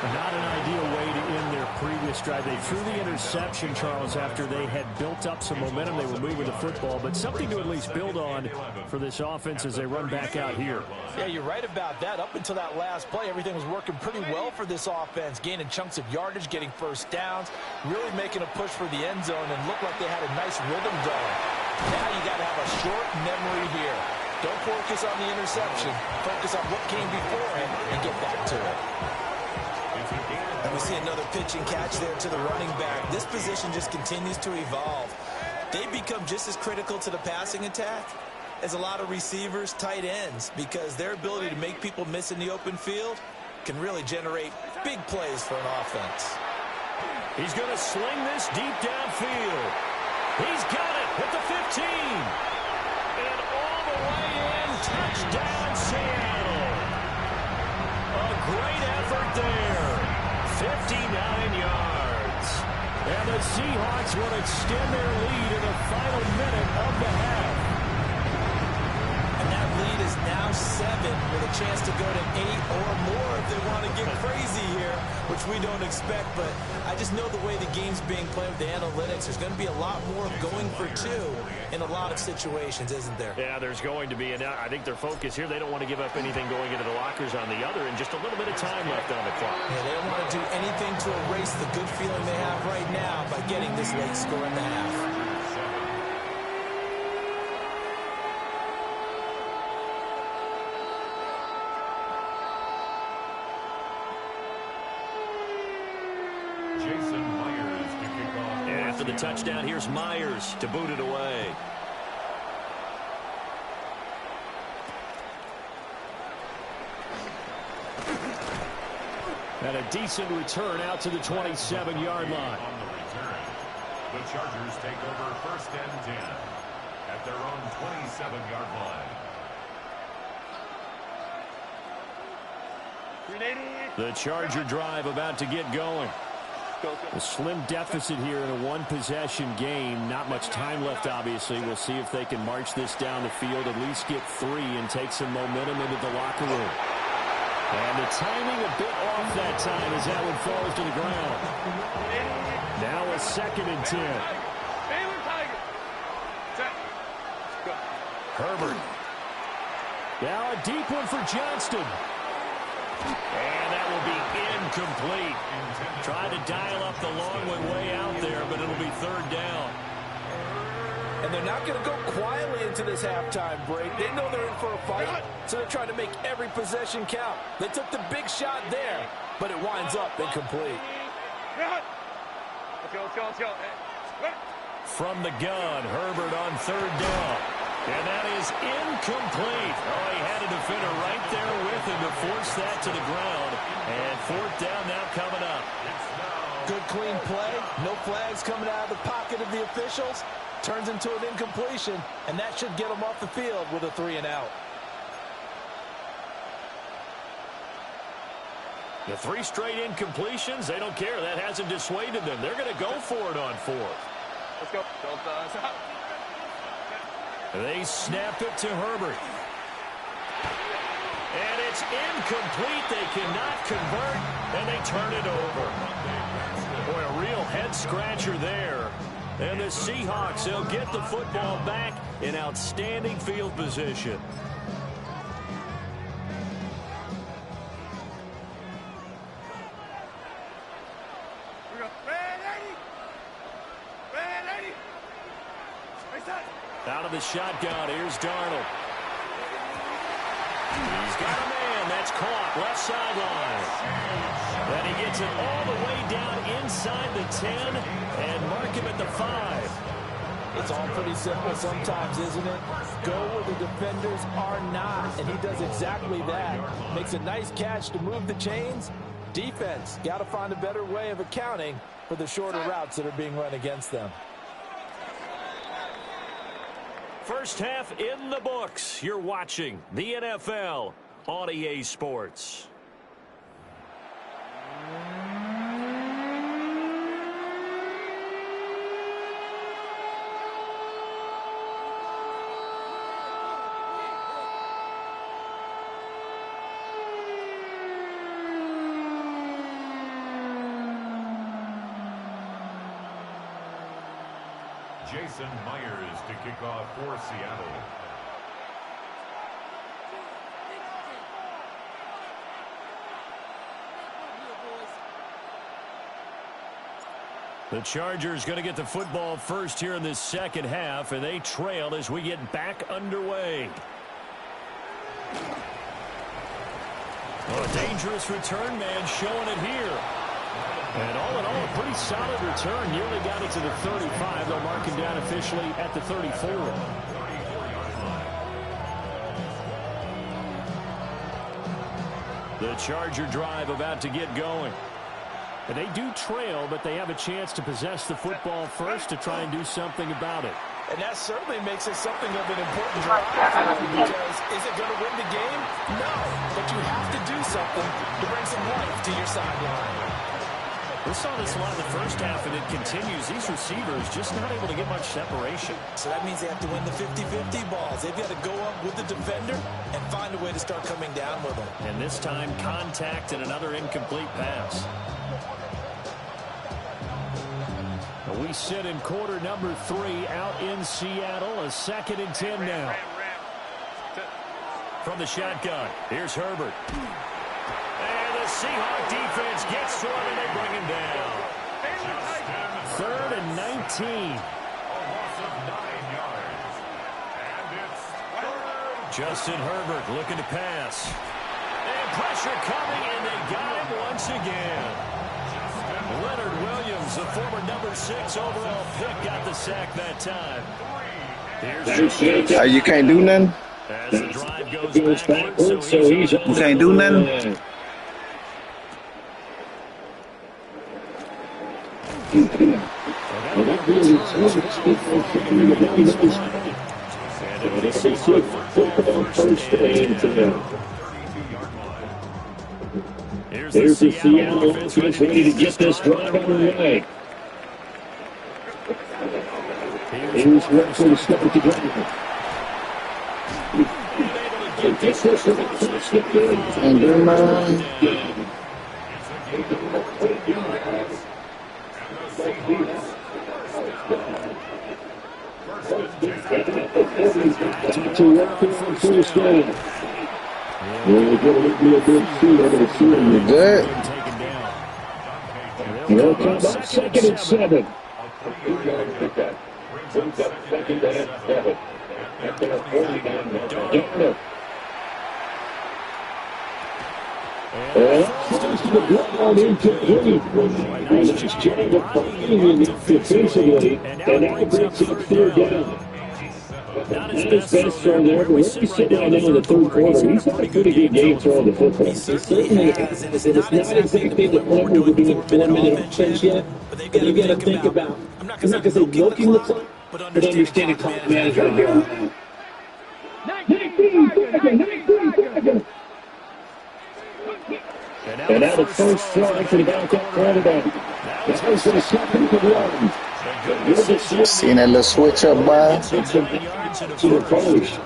Not an ideal way to end their previous drive. They threw the interception, Charles, after they had built up some momentum. They were moving the football, but something to at least build on for this offense as they run back out here. Yeah, you're right about that. Up until that last play, everything was working pretty well for this offense, gaining chunks of yardage, getting first downs, really making a push for the end zone, and looked like they had a nice rhythm going. Now you got to have a short memory here. Don't focus on the interception. Focus on what came before it and get back to it. And we see another pitch and catch there to the running back. This position just continues to evolve. They become just as critical to the passing attack as a lot of receivers, tight ends, because their ability to make people miss in the open field can really generate big plays for an offense. He's going to sling this deep downfield. He's got it at the 15. And all the way in, touchdown Seattle. A great effort there. 59 yards. And the Seahawks will extend their lead in the final minute of the half. And that lead is now now 7 with a chance to go to 8 or more if they want to get crazy here, which we don't expect. But I just know the way the game's being played with the analytics, there's going to be a lot more going for 2 in a lot of situations, isn't there? Yeah, there's going to be. And I think their focus here, they don't want to give up anything going into the lockers on the other, and just a little bit of time left on the clock. Yeah, they don't want to do anything to erase the good feeling they have right now by getting this late score in the half. Jason Myers to kick off. And after the touchdown, here's Myers to boot it away. And a decent return out to the 27-yard line. On the return, the Chargers take over 1st and 10 at their own 27-yard line. The Charger drive about to get going. A slim deficit here in a one-possession game. Not much time left, obviously. We'll see if they can march this down the field, at least get 3 and take some momentum into the locker room. And the timing a bit off that time as that one falls to the ground. Now a 2nd and 10. Herbert. Now a deep one for Johnston. And that will be incomplete. Tried to dial up the long one way out there, but it'll be 3rd down. And they're not going to go quietly into this halftime break. They know they're in for a fight, so they're trying to make every possession count. They took the big shot there, but it winds up incomplete. From the gun, Herbert on 3rd down. And that is incomplete. Oh, he had a defender right there with him to force that to the ground. And 4th down now coming up. Good clean play. No flags coming out of the pocket of the officials. Turns into an incompletion, and that should get them off the field with a 3 and out. The 3 straight incompletions, they don't care. That hasn't dissuaded them. They're going to go for it on 4th. Let's go. They snap it to Herbert. And it's incomplete. They cannot convert, and they turn it over. Boy, a real head-scratcher there. And the Seahawks, they'll get the football back in outstanding field position. Out of the shotgun, here's Darnold. He's got a man. That's caught. Left sideline. And he gets it all the way down inside the 10 and mark him at the 5. It's all pretty simple sometimes, isn't it? Go where the defenders are not, and he does exactly that. Makes a nice catch to move the chains. Defense, got to find a better way of accounting for the shorter routes that are being run against them. First half in the books. You're watching the NFL on EA Sports. Jason Myers to kick off for Seattle. The Chargers going to get the football first here in this second half, and they trail as we get back underway. Oh, a dangerous return man showing it here. And all in all, a pretty solid return. Nearly got it to the 35. They'll mark him down officially at the 34. The Charger drive about to get going. And they do trail, but they have a chance to possess the football first to try and do something about it. And that certainly makes it something of an important drive because is it going to win the game? No, but you have to do something to bring some life to your sideline. We saw this a lot in the first half, and it continues. These receivers just not able to get much separation. So that means they have to win the 50-50 balls. They've got to go up with the defender and find a way to start coming down with them. And this time, contact and another incomplete pass. We sit in quarter number 3 out in Seattle. A 2nd and 10 now. From the shotgun, here's Herbert. And the Seahawk defense gets to him, and they bring him down. 3rd and 19. A loss of 9 yards. And it's Justin Herbert looking to pass. And pressure coming, and they got him once again. Leonard Williams, the former number 6 overall pick, got the sack that time. You can't do nothing? As the drive goes backwards, so he's You can't do nothing? There's the Seattle offense ready to get this drive underway. Here's Redford to step it together. And do nothing. To work on first down. We're going to be a good shoot over the ceiling. Good. Here comes 2nd and 7. Starts to the ground incomplete. Nice job of finding it defensively, and now brings up 3rd down. Not his best throw there, but once he's sitting down in the 3rd quarter, he's had a pretty good game throwing the football. He certainly has. It's not exactly the point where we're doing 4-minute offense yet, but they've got to think about, I'm not going to say milking the clock, but understanding clock management here. 19 seconds. And now the first strike for the backup quarterback. That was the 2nd and 1. Seen that little switch up, boy? To the post.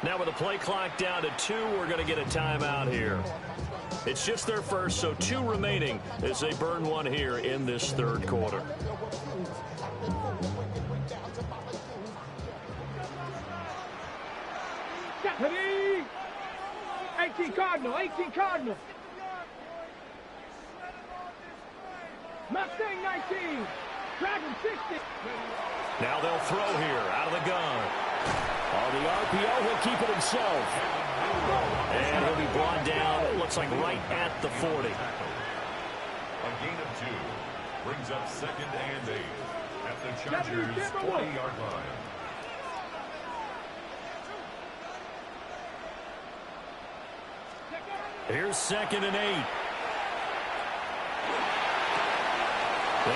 Now with the play clock down to 2, we're going to get a timeout here. It's just their first, so 2 remaining as they burn one here in this 3rd quarter. Ready? 18 Cardinal. Mustang 19. Dragon 60. Now they'll throw here out of the gun. On the RPO, he'll keep it himself. And he'll be brought down, it looks like right at the 40. a gain of 2. Brings up 2nd and 8 at the Chargers' 20-yard line. Here's 2nd and 8.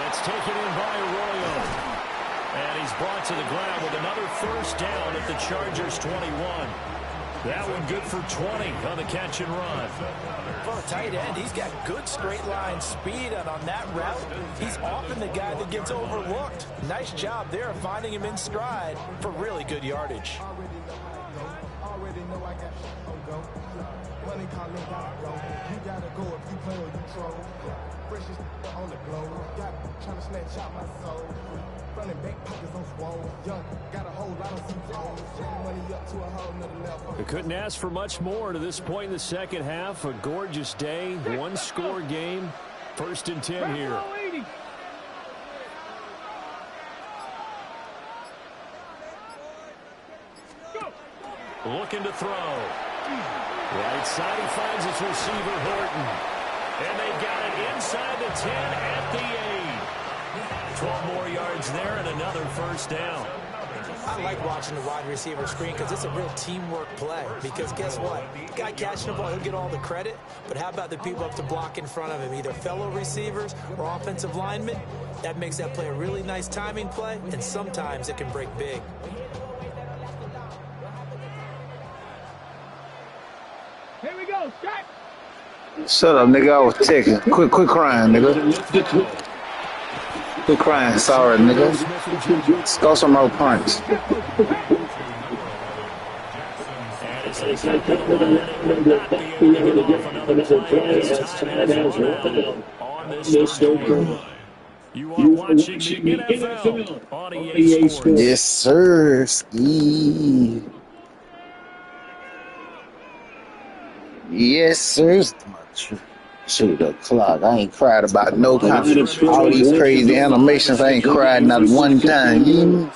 It's taken in by Arroyo. And he's brought to the ground with another first down at the Chargers' 21. That one good for 20 on the catch and run. For a tight end, he's got good straight line speed, and on that route, he's often the guy that gets overlooked. Nice job there of finding him in stride for really good yardage. Already know I got on go. Money calling out, go. You gotta go if you play or you troll. Freshest on the globe. Got trying to snatch out my soul. Running back pockets on swole. Young, got a whole lot of some flows. Money up to a whole nother level. We couldn't ask for much more to this point in the second half. A gorgeous day, one-score game. 1st and 10 here. Looking to throw. Right side, he finds his receiver, Horton. And they got it inside the 10 at the 8. 12 more yards there and another first down. I like watching the wide receiver screen because it's a real teamwork play. Because guess what? The guy catching the ball, he'll get all the credit. But how about the people up to block in front of him, either fellow receivers or offensive linemen? That makes that play a really nice timing play, and sometimes it can break big. Here we go, strike. Shut up, nigga. I was checking. Quit crying, nigga. Quit crying. Sorry, nigga. Let's go some more punch. You are watching the NFL on EA Sports. Yes, sir. Ski. Yes, sir. Shoot the clock. I ain't cried about no kind of all these crazy animations. I ain't cried not one time. You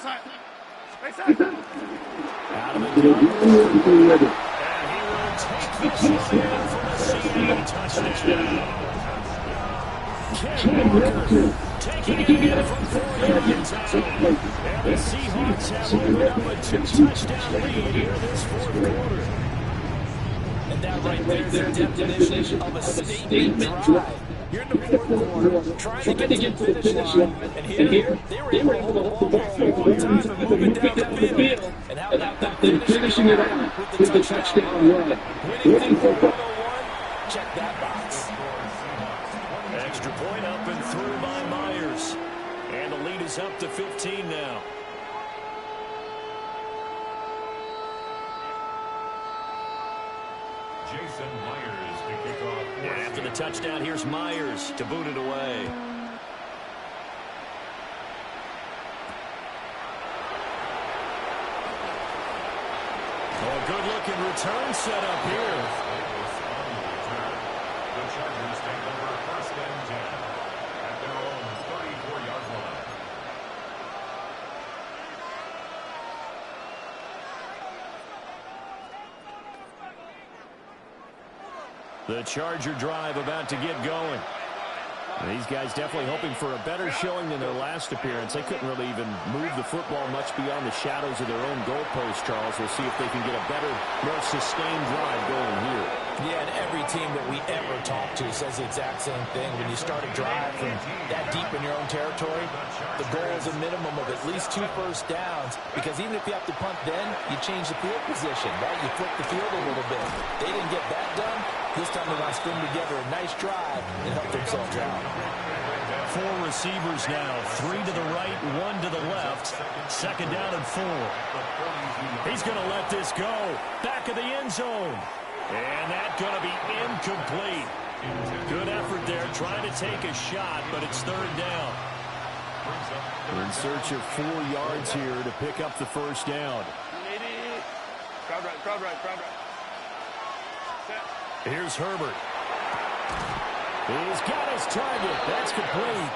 taking it in from 4 yards out. And the Seahawks have opened up a 2-touchdown lead here this fourth quarter. And that right there is the definition of a statement drive. You're in the fourth quarter, trying to get to the finish line, and here, they were able to hold the ball for one time and move it down the field. And how about them finishing it off with the touchdown run? Winning for 101, check that box. Extra point up and through by Myers. And the lead is up to 15 now. Jason Myers to kick off. And after the touchdown, here's Myers to boot it away. Oh, good-looking return set up here. The Chargers take over first and 10 at their own 34-yard line. The Charger drive about to get going. These guys definitely hoping for a better showing than their last appearance. They couldn't really even move the football much beyond the shadows of their own goalpost, Charles. We'll see if they can get a better, more sustained drive going here. Yeah, and every team that we ever talk to says the exact same thing. When you start a drive from that deep in your own territory, the goal is a minimum of at least 2 first downs, because even if you have to punt then, you change the field position, right? You flip the field a little bit. They didn't get that done. This time they want to string together a nice drive and help themselves out. 4 receivers now, 3 to the right, 1 to the left. Second down and 4. He's going to let this go. Back of the end zone. And that's going to be incomplete. Good effort there, trying to take a shot, but it's third down. We're in search of 4 yards here to pick up the first down. Crowd right. Here's Herbert. He's got his target. That's complete.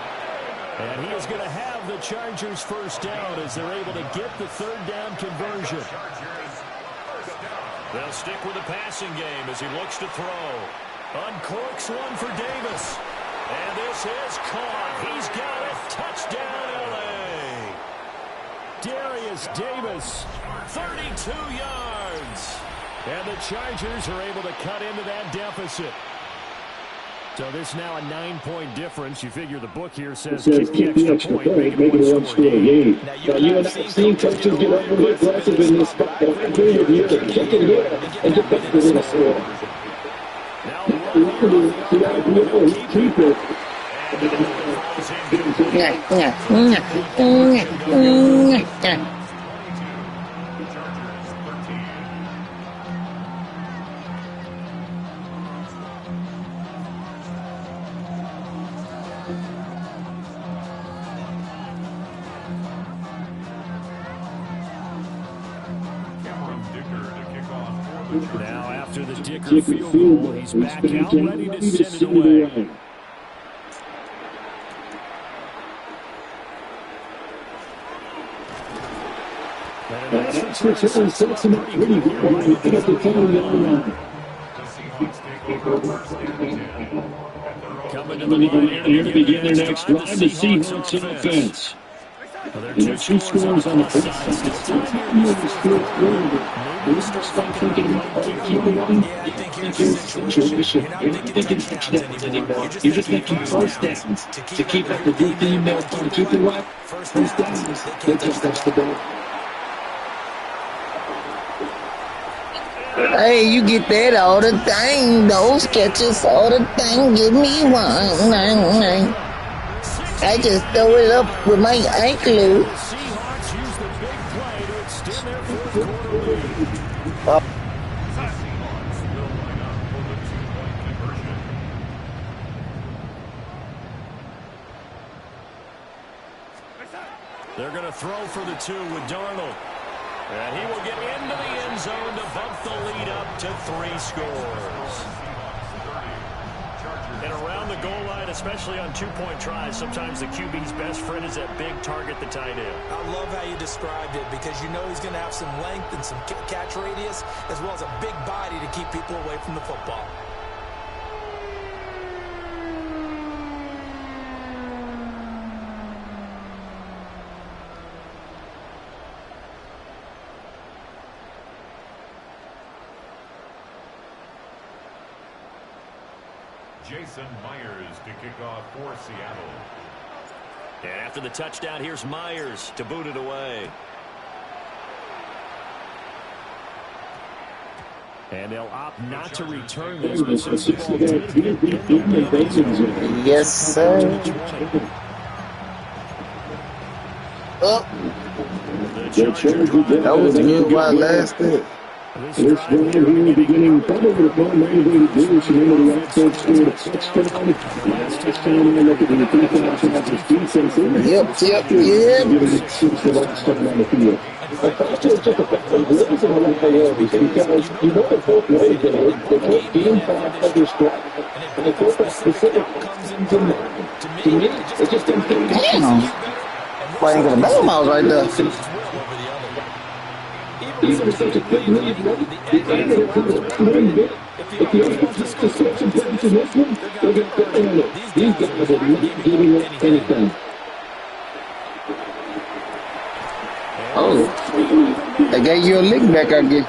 And he is going to have the Chargers first down as they're able to get the third down conversion. They'll stick with the passing game as he looks to throw. Uncorks one for Davis. And this is caught. He's got it. Touchdown, L.A. Darius Davis, 32 yards. And the Chargers are able to cut into that deficit. So this now a 9-point difference. You figure the book here says kick the extra point, make it a one-score game. Now you and I have seen coaches get overly aggressive in this spot. But I agree with you to kick it here and get back to the score. Now keep it. Now after the Dicker field goal, he's back out, ready to send it away. That's for sure. Sets him up pretty good. Right at the 10-yard line. Coming to the line Here to begin their next drive, the Seahawks offense. There are two scores on the front side. It's time here in this fourth quarter. Maybe start thinking about keeping on. Yeah, I think here's the situation. You're not thinking touchdowns anymore. You're just making first downs to keep up the good team that's going to keep it right. First downs, they can't touch the ball. Hey, you get that all the time. Those catches all the time. Give me one. I just throw it up with my ankle. The Seahawks use the big play to extend their fourth quarter lead. Seahawks will line up for the 2-point conversion. They're going to throw for the 2 with Darnold. And he will get into the end zone to bump the lead up to 3 scores. And around the goal line, especially on 2-point tries, sometimes the QB's best friend is that big target, the tight end. I love how you described it because you know he's going to have some length and some catch radius as well as a big body to keep people away from the football. Jason Myers to kick off for Seattle. And after the touchdown, here's Myers to boot it away. And they'll opt not to return this, but since the ball did Yes, sir. Oh, that was good while it lasted. This drive here beginning probably the ball motivated Bruce and into the outside scored a touchdown. Last touchdown, they look at the defense and have this defense in there. Yep. Given it since the last time on the field. I thought it was just a bad because you know the both ways they both game plan for this drive. And the quarterback specific comes into mind. To me, it just didn't think Damn. Why ain't gonna bell mouse right there? even if there's a big lead, the end of the if the offense is successful points in this one, they're going to put on it. These guys are not giving up anything. Oh, they gave you a lick back, I guess.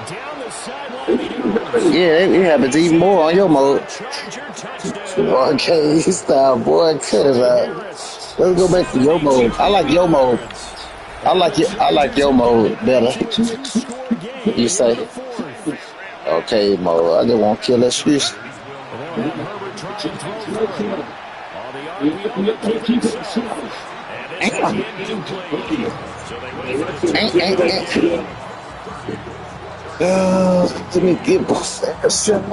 down the sideline. Yeah, it happens even more on your mode. Boy, okay, style, boy, cut it out. Let's go back to your mode. I like your mode. I like your mode better. You say, okay, Mo. I just want to kill that fish. Let me get possession.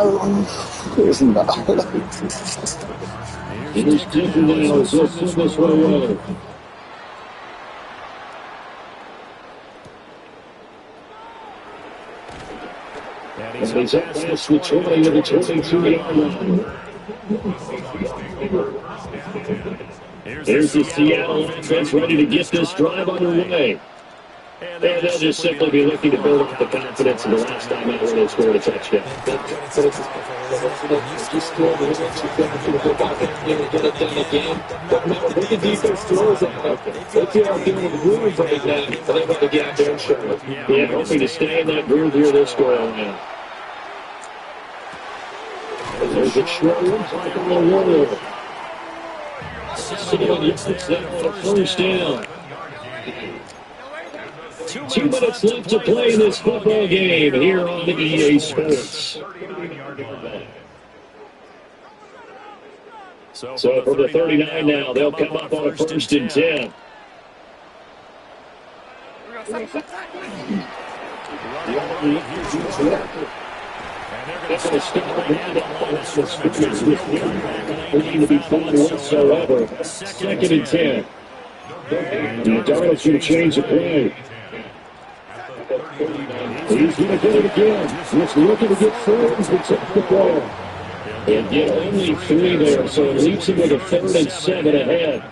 It's not. It is different now. Let's move this one away. And he's up past the 20 to the 22-yard line. There's the Seattle offense ready to get this drive underway. And they'll just simply be looking to build up the confidence of the last time out when they scored a touchdown. What the defense throws at them. They feel like they're in the groove right now. They want to get out there and show it. Yeah, hoping to stay in that groove here this go around. There's a short one on the wall. Seattle gets the first down. 2 minutes left to play in this football game here on the EA Sports. So from the 39 now, they'll come up on a 1st and 10. They're going to stop the offense with scrimmage with no to be fun whatsoever. 2nd and 10. Now Darnold's going to change the play. He's going to do it again. He's looking to get Forbes to take the ball. And get only 3 there, so it leaves him with a 3rd and 7 ahead.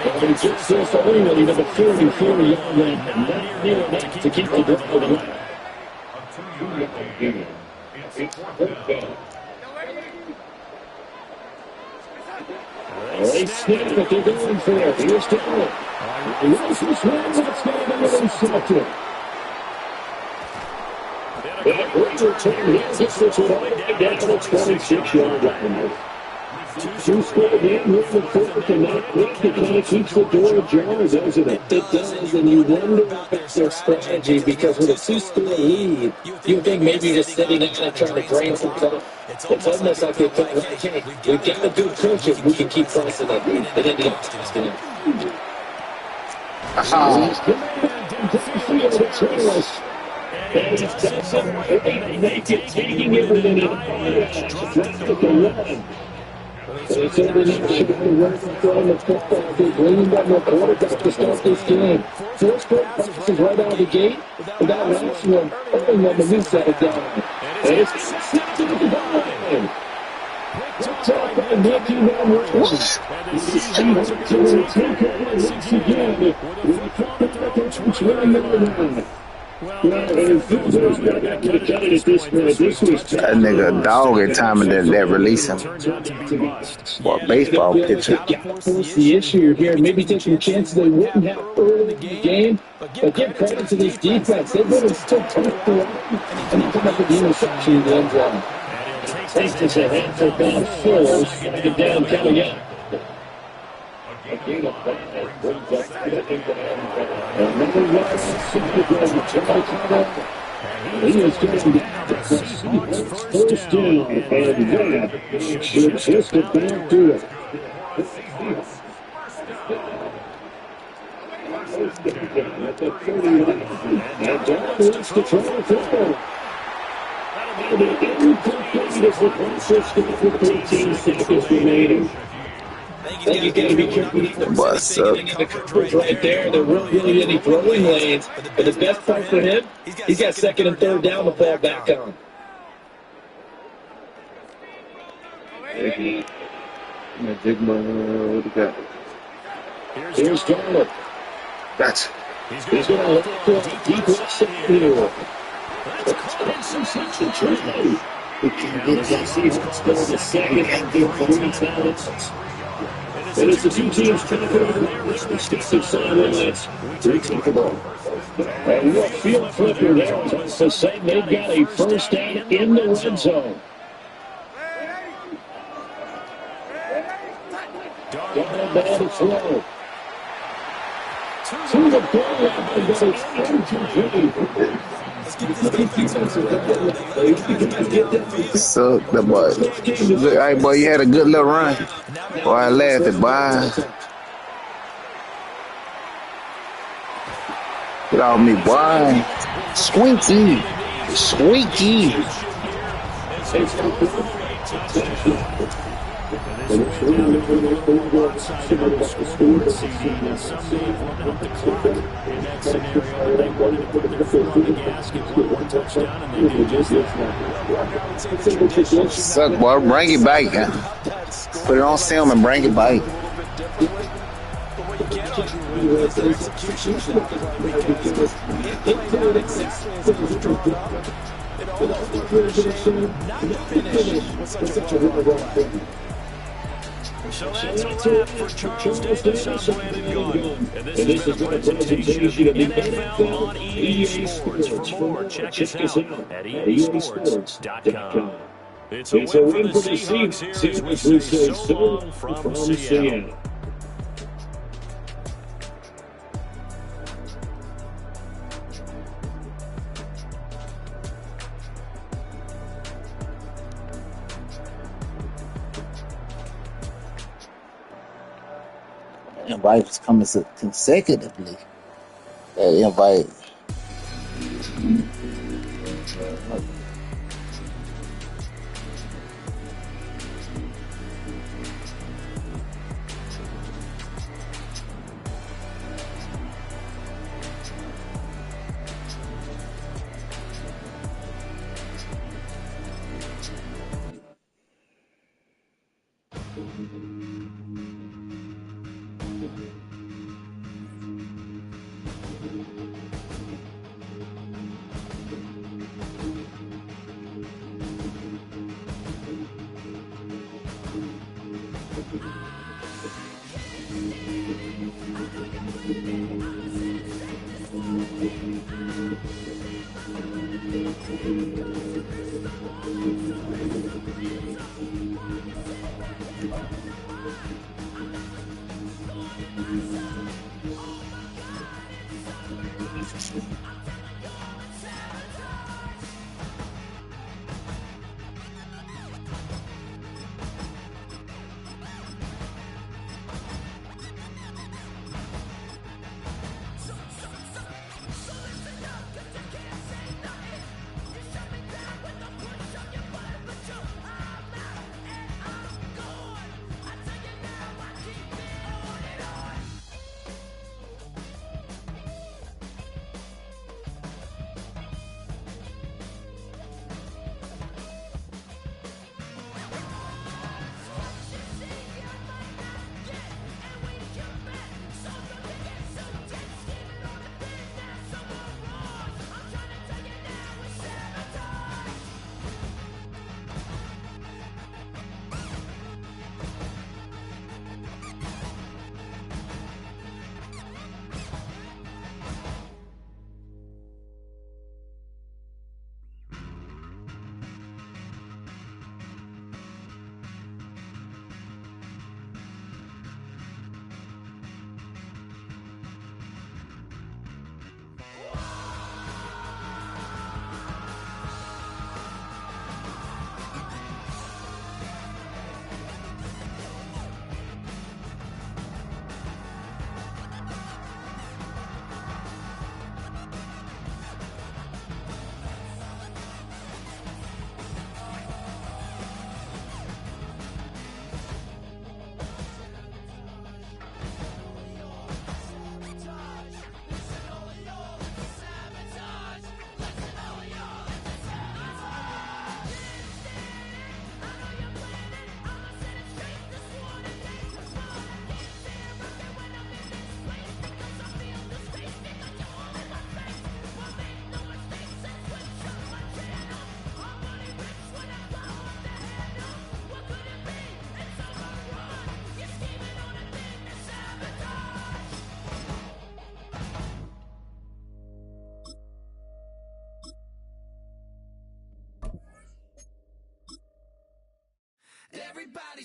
And he gets this only to the 44-yard line. Not near enough to keep the drive alive. They snap it. They're going for it. Here's Taylor. Wilson's runs. That's going to be intercepted. That return gets the 20 down to the 26-yard line. Two square game with the fourth, and that kind of keeps the door ajar, doesn't it? It does, and you wonder if it's their strategy, because with a two-score lead, you think maybe you're just sitting there and trying to drain some time. It's almost like they thought, okay, we've got a good coach if we can keep pressing it, and then they have to test it. Taking everything in it's over the throwing the football. They're bringing down the quarterback to start this game. First great passes right out of the gate. And that last one, hurting them to miss that down. And it's snapped to the line. It's out by Nicky Van Rose. To the take over once again. With a quarterback from 20 yards. That nigga a dog at time and that release him. Boy, baseball pitcher. That's the issue you're hearing. Maybe taking chances they wouldn't have early in the game. But give credit to this defense. They've been still tough to run. And he come up with the interception in the end zone. Takes us ahead for about 4. Second it down coming up. Another he is getting first down, and that should just get back to it. At the 39, and Down wants to try to throw. And the incomplete as the process goes with 13 seconds remaining. I think you got to be careful with the What's up? coverage right there. There weren't really any throwing lanes. But the best part for him, he's got second and third down to fall back on. What we got? Here's Garland. Gotcha. He's going to look for a deep left side here. We can get that season. It's still the second and the 3 times. And it's the two teams trying to put on their respective sidelines. Very comfortable. And what field flipper there is to say they've got a first down in the red zone. Down ball to throw. To the goal line, but it's incomplete. So the boy, hey boy, you had a good little run. Boy, I laughed at boy. Get off me, boy. Squeaky, squeaky. Suck, boy. Bring it back. Huh? Put it on film and bring it back. So that's a wrap for Charles Davis. I'm Brandon Gaudin. And this has been a presentation of the NFL on EA Sports. For more, check us out at easports.com. It's a win for the Seahawks here as we say so long from Seattle. Invite was coming consecutively. That invite.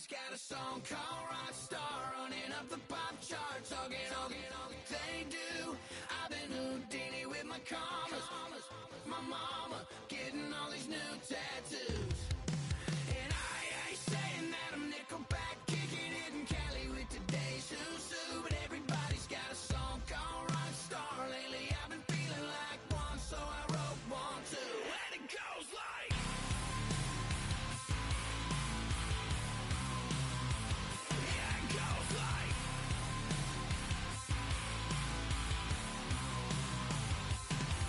everybody's got a song called Rockstar, running up the pop charts, all they do. I've been Houdini with my commas, my mama getting all these new tattoos. And I ain't saying that I'm Nickelback, kicking it in Cali with today's Susu, but everybody's got a song called Rockstar. Lately I've been feeling like one, so I wrote one too. And it goes like, yeah, it goes like,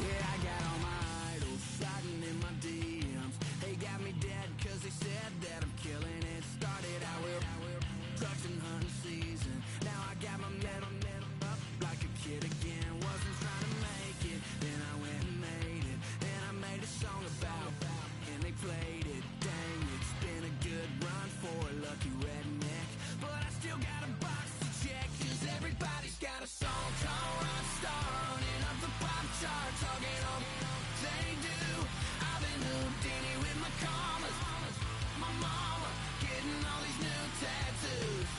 yeah, I got all my idols sliding in my DMs. They got me dead cause they said that I'm killing it. Started out with trucks and hunting season. Now I got my metal up like a kid again. Wasn't trying to make it, then I went and made it. Then I made a song about and they played it. Dang, it's been a good run for a lucky redneck, but I still got a box to check, cause everybody's got a song called Rockstar, running up the pop charts, all they do. I've been Houdini with my commas, my mama getting all these new tattoos.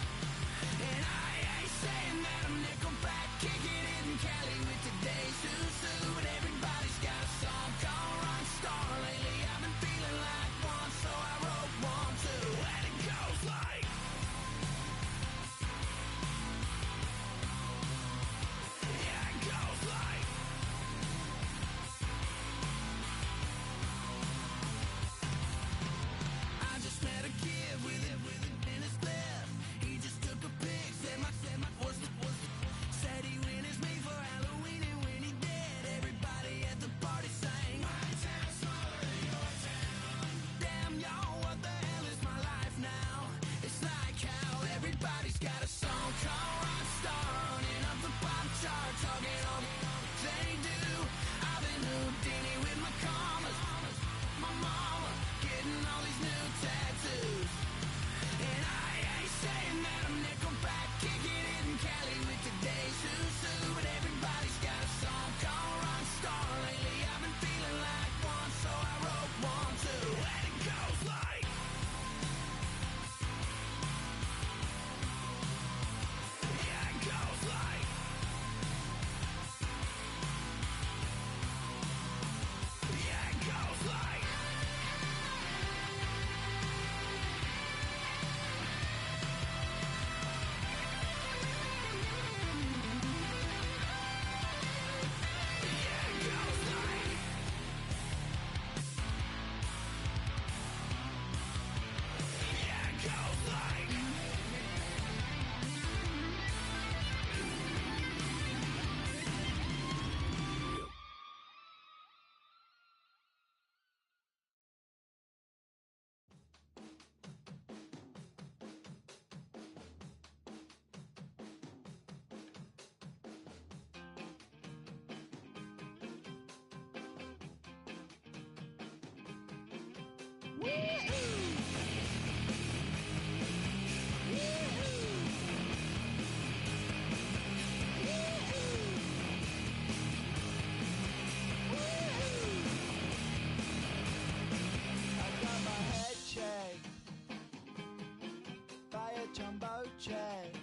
And I ain't saying that I'm Nickelback, kicking it in Cali with today's Susu, but everybody's got a song called Rockstar. Lately I've been feeling like one, so I wrote one too. And it goes like, yeah, it goes like, I just met a kid with it in his left. He just took a pic, said my was said he witnessed me for Halloween, and when he did, everybody at the party sang, my town smaller than your town. Damn, y'all, what the hell is my life now? It's like how everybody's got a song called Rockstar, running up the pop charts, all they do. I've been Houdini with my commas, my mama getting all these new tattoos. And I ain't saying that I'm Nickelback, kicking it in Cali with today's Susu, but everybody's got a song called Rockstar. Lately I've been feeling like one, so I wrote one too. And it goes like, yeah, it goes like, yeah, it goes like, yeah, it goes like, yeah, it goes like. I got my head checked by a jumbo jet.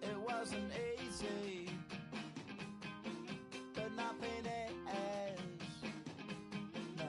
It wasn't easy, but nothing is. No.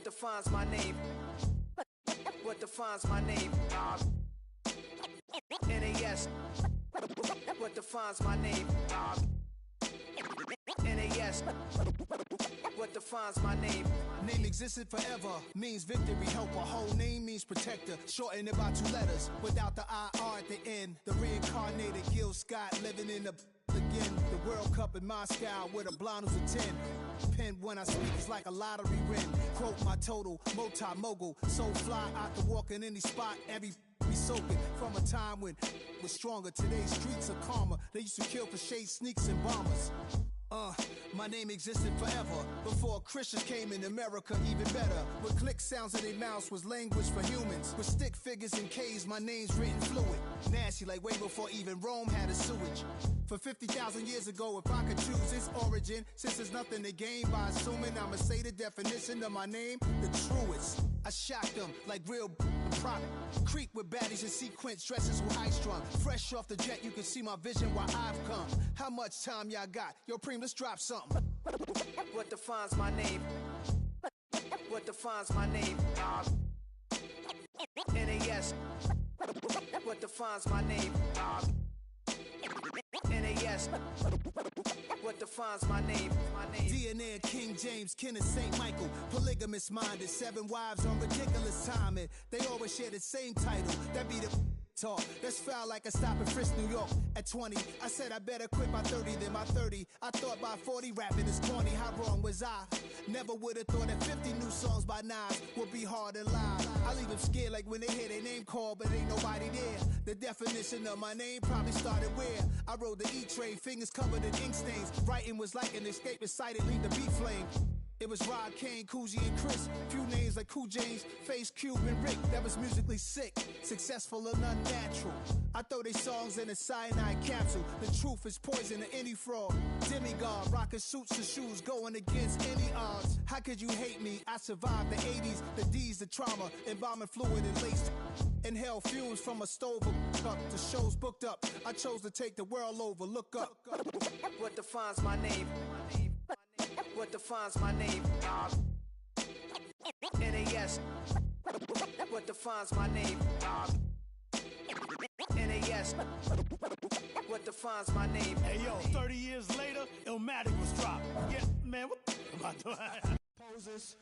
What defines my name? What defines my name? NAS. What defines my name? NAS. What defines my name? Name existed forever, means victory, helper. Whole name means protector, shortened it by 2 letters, without the IR at the end. The reincarnated Gil Scott, living in the again. The World Cup in Moscow, with a blind who's a 10. Pen when I speak is like a lottery win. Quote my total, multi-mogul, so fly I can walk in any spot, every be soaking from a time when was stronger. Today's streets are calmer. They used to kill for shade sneaks and bombers. My name existed forever before Christians came in America, even better. With click sounds in their mouths was language for humans. With stick figures and K's, my name's written fluid. Nasty like way before even Rome had a sewage. For 50,000 years ago, if I could choose its origin, since there's nothing to gain by assuming, I'ma say the definition of my name, the truest. I shocked them like real product. Creep with baddies in sequence, dresses with high strung. Fresh off the jet, you can see my vision while I've come. How much time y'all got? Yo, Preem, let's drop something. What defines my name? What defines my name? NAS. What defines my name? NAS. What defines my name? DNA of King James, kin of St. Michael. Polygamous minded, 7 wives on ridiculous timing. They always share the same title. That be the talk. That's foul like a stop in Frisk, New York. At 20, I said I better quit by 30 than my 30. I thought by 40 rapping is corny. How wrong was I? Never would have thought that 50 new songs by Nas would be hard to lie. I leave them scared like when they hear their name called, but ain't nobody there. The definition of my name probably started where I rode the E-train, fingers covered in ink stains. Writing was like an escape inside it, leave the beat flame. It was Rod Kane, Coogee, and Chris. Few names like Cool James, Face, Cube, and Rick. That was musically sick, successful and unnatural. I throw they songs in a cyanide capsule. The truth is poison to any fraud. Demigod, rocking suits and shoes, going against any odds. How could you hate me? I survived the 80s, the D's, the trauma, embalming fluid and laced. Inhale fumes from a stove up. The show's booked up. I chose to take the world over. Look up. What defines my name? What defines my name? NAS. What defines my name? NAS. What defines my name? Hey yo, 30 years later, Illmatic was dropped. Yeah, man, what am I doing? Poses.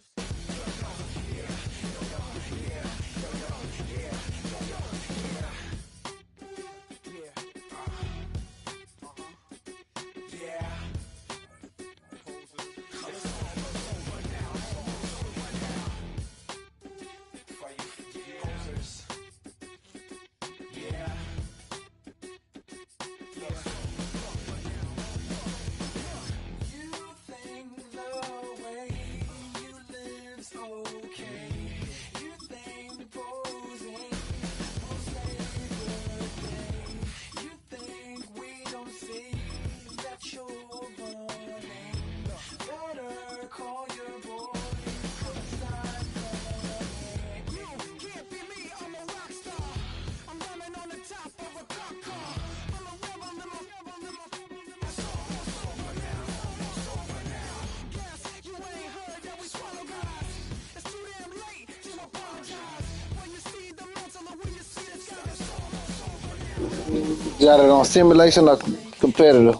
Got it on simulation or competitive?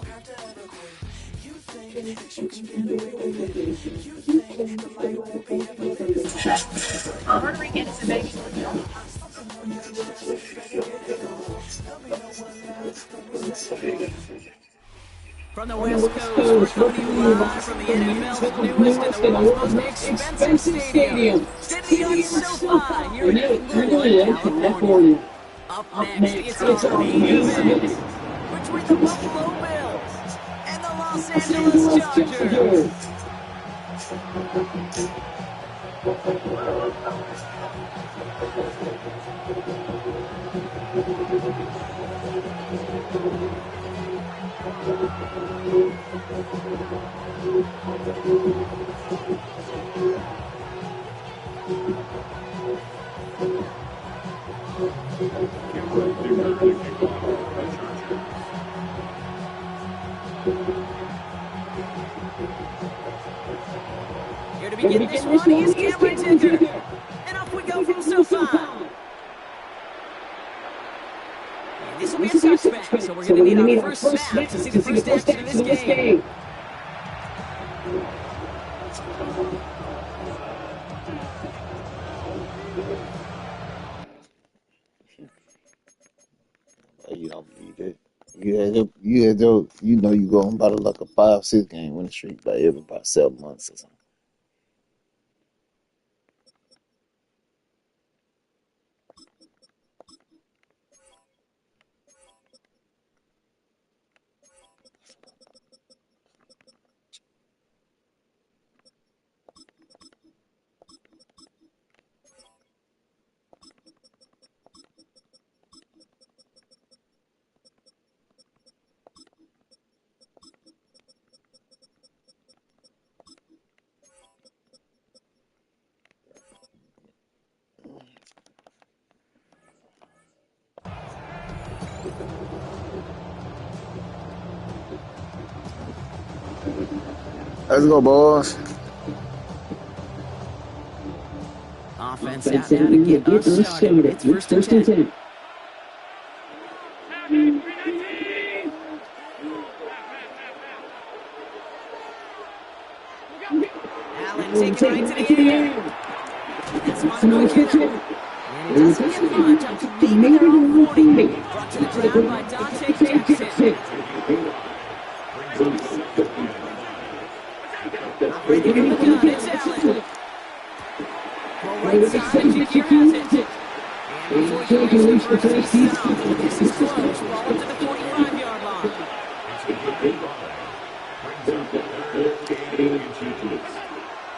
From the West Coast, we're coming live from the NFL's newest and the world's most expensive stadium, City on SoFi, here in Inglewood, California. Up next, it's our main event between the Buffalo Bills and the Los Angeles Chargers. Here to begin this one is Cameron ticker. And off we go from SoFi. This will be a touchback, so we're going to need our first snap to see the first action of this game. You don't believe it. You know you going about like a 5-6 game winning streak by about 7 months or something. Let's go, boys. Offense out now to get us started. It's first and 10. Allen takes right to the air. That's Montgomery Kitchen. And he doesn't get much. Up to maybe their own 40. Brought to the ground by Dante Jackson. Operating in the gun, it's Allen. Right side, Jakir has it. And before he reaches the first, he's stopped. This is close. Ball up to the 45-yard line.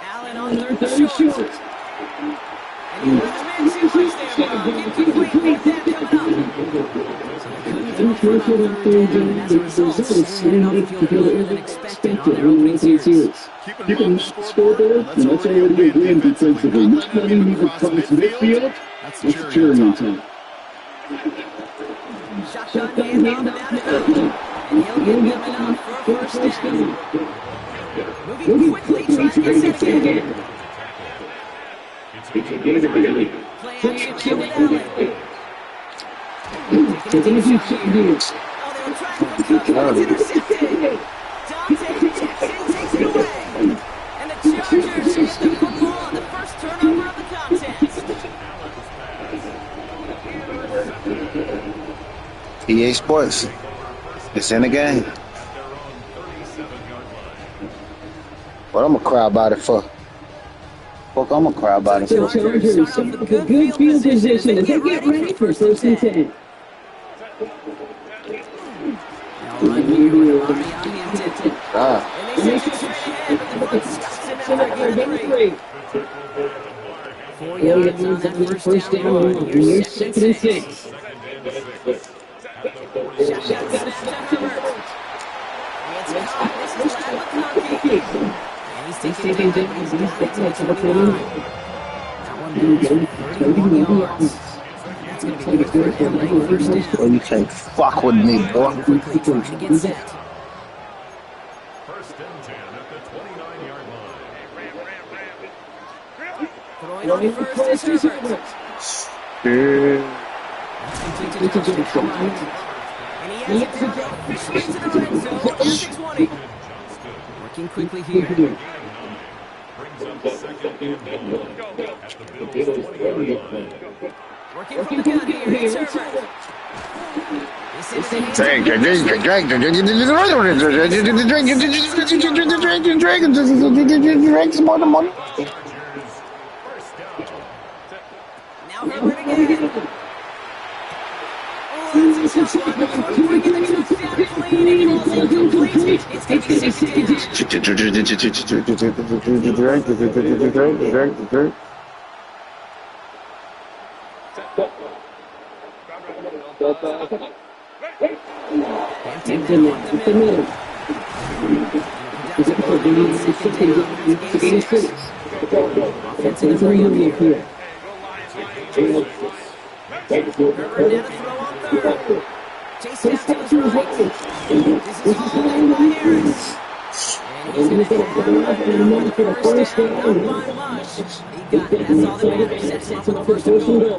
Allen on third and short. And he was the man sequence there, Bob. Incomplete. Fourth down coming up. So they couldn't throw for about third down, and as a result, sending off the field earlier than expected on their opening series. You can scoreboard, and let's already win defensively. Not letting you cross midfield, that's cherry on top. Shotgun handoff down to Allen. And he'll get coming up for a first down. Moving quickly, trying to get set again. Play action here with Allen. Taking a deep shot here. Oh, they were trying to cut, but it's intercepted. Dante Jackson takes it away. And the Chargers get the football on the first turnover of the contest. EA Sports. It's in the game. What I'm gonna cry about it for? Fuck, I'm gonna cry about it for. The Chargers start off with a good field position as they get ready for first and 10. Run here with Ariane Tintin. And they say straight ahead, but the front stops him at number 3. 4 yards on that first down run. Here's 2nd and 6. Shotgun snap to Herbert. It's caught. This is Brad McConkey. And he's taking down. He's down to the 29. That one goes 31 yards. That's going to be good for a first down. Oh, you can't fuck with me, boy. Quickly trying to get set. First and 10 at the 29-yard line. Throwing on first is Herbert. That's completed to Josh Allen. And he has it down officially to the red zone at the 20. Working quickly here. Brings up second and 1 at the Bills' 20-yard line. Working from the gun here, it's Herbert. Now Herbert again. Oh, that's a tough one. Before we get the touchdown clean, and it falls incomplete. It's going to be 6 down. Offensive three here. Herbert now to throw on third. Chase out to his right. This is hauled in by Harris. And he's going First down, not by much. He got it. That's all that matters. Sets him up with the first and goal.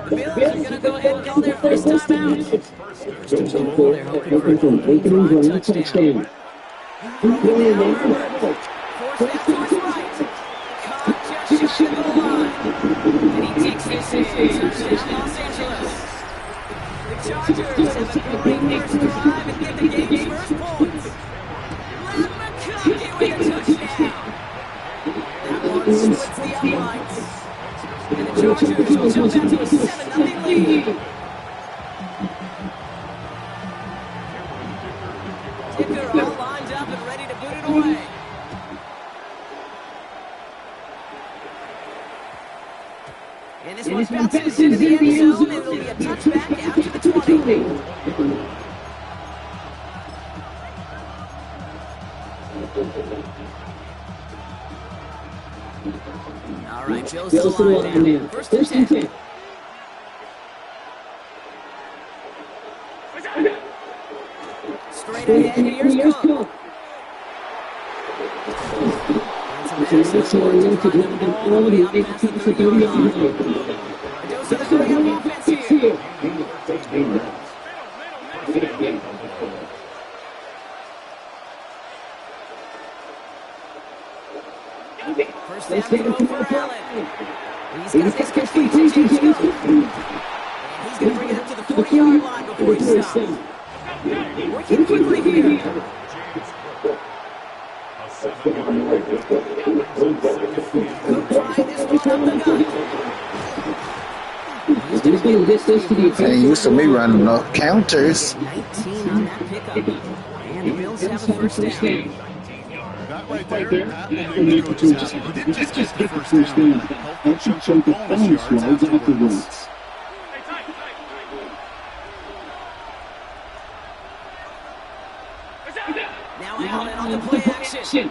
The Bills are going to go ahead and call their first timeout. First and goal. They're hoping for a drive touchdown. Forced down to his right. Caught just shy of the goal line. And he takes this in. Touchdown, Los Angeles. The Chargers have a great first drive and get the game's first points. Let McConkey with a touchdown. That one splits the uprights. And the Chargers will jump out to a 7-0 lead. Ticker all lined up and ready to boot it away. And this one bounces into the end zone, and it'll be a touchback out to the 20. All right, Joe's still lying down. First and 10. Straight ahead, here's Cook. Dose of the offense here. First down to throw for Allen. He's got this complete to James Cook. And he's going to bring it up to the 40-yard line before he stops. Working quickly here. Ain't used to me running no counters. 19 on that pickup. And the Bills have a first down. That right there, that will make the coaches happy. He didn't just get the first down, helped chunk the bonus yards afterwards. Now Allen on the play action.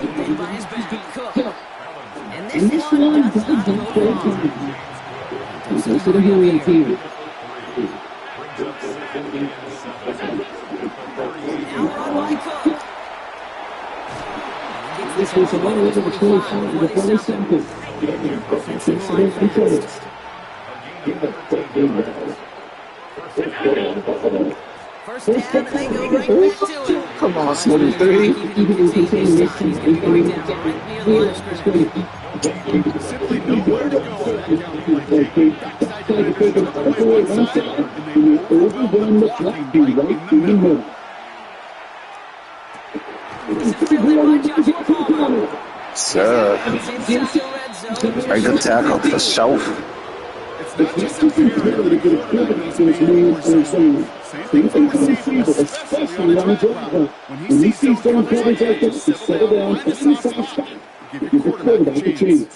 In by his back, Cook. And this one does not go wrong. Now run by Cook. This was a long way to the 25 with a 20-second. Offensive line fast. First down, and they go right back to it. Come on, 23. Simply nowhere to go on that counting like that. Backside defenders took away one side, and they overwhelmed the blocking right in the middle. This is fielded by Joshua Palmer. Sir. He's inside the red zone. Make a tackle for sure. It's not just a fair to get a quarterback who's made more sense. Same thing for receivers, especially on the route. When he sees zone coverage like this, settle down, find the soft spot, give your quarterback a chance.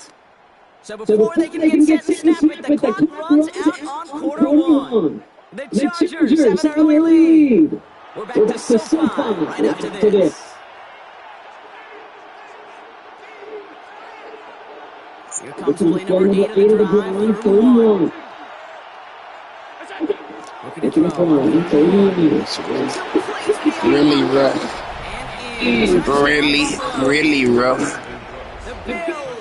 So before they can get set and snap it, the clock runs out on quarter one. The Chargers have an early lead. We're back to SoFi right after this. Here comes play number 8 of the drive, third and 1. Looking to throw. Really rough. Really rough. The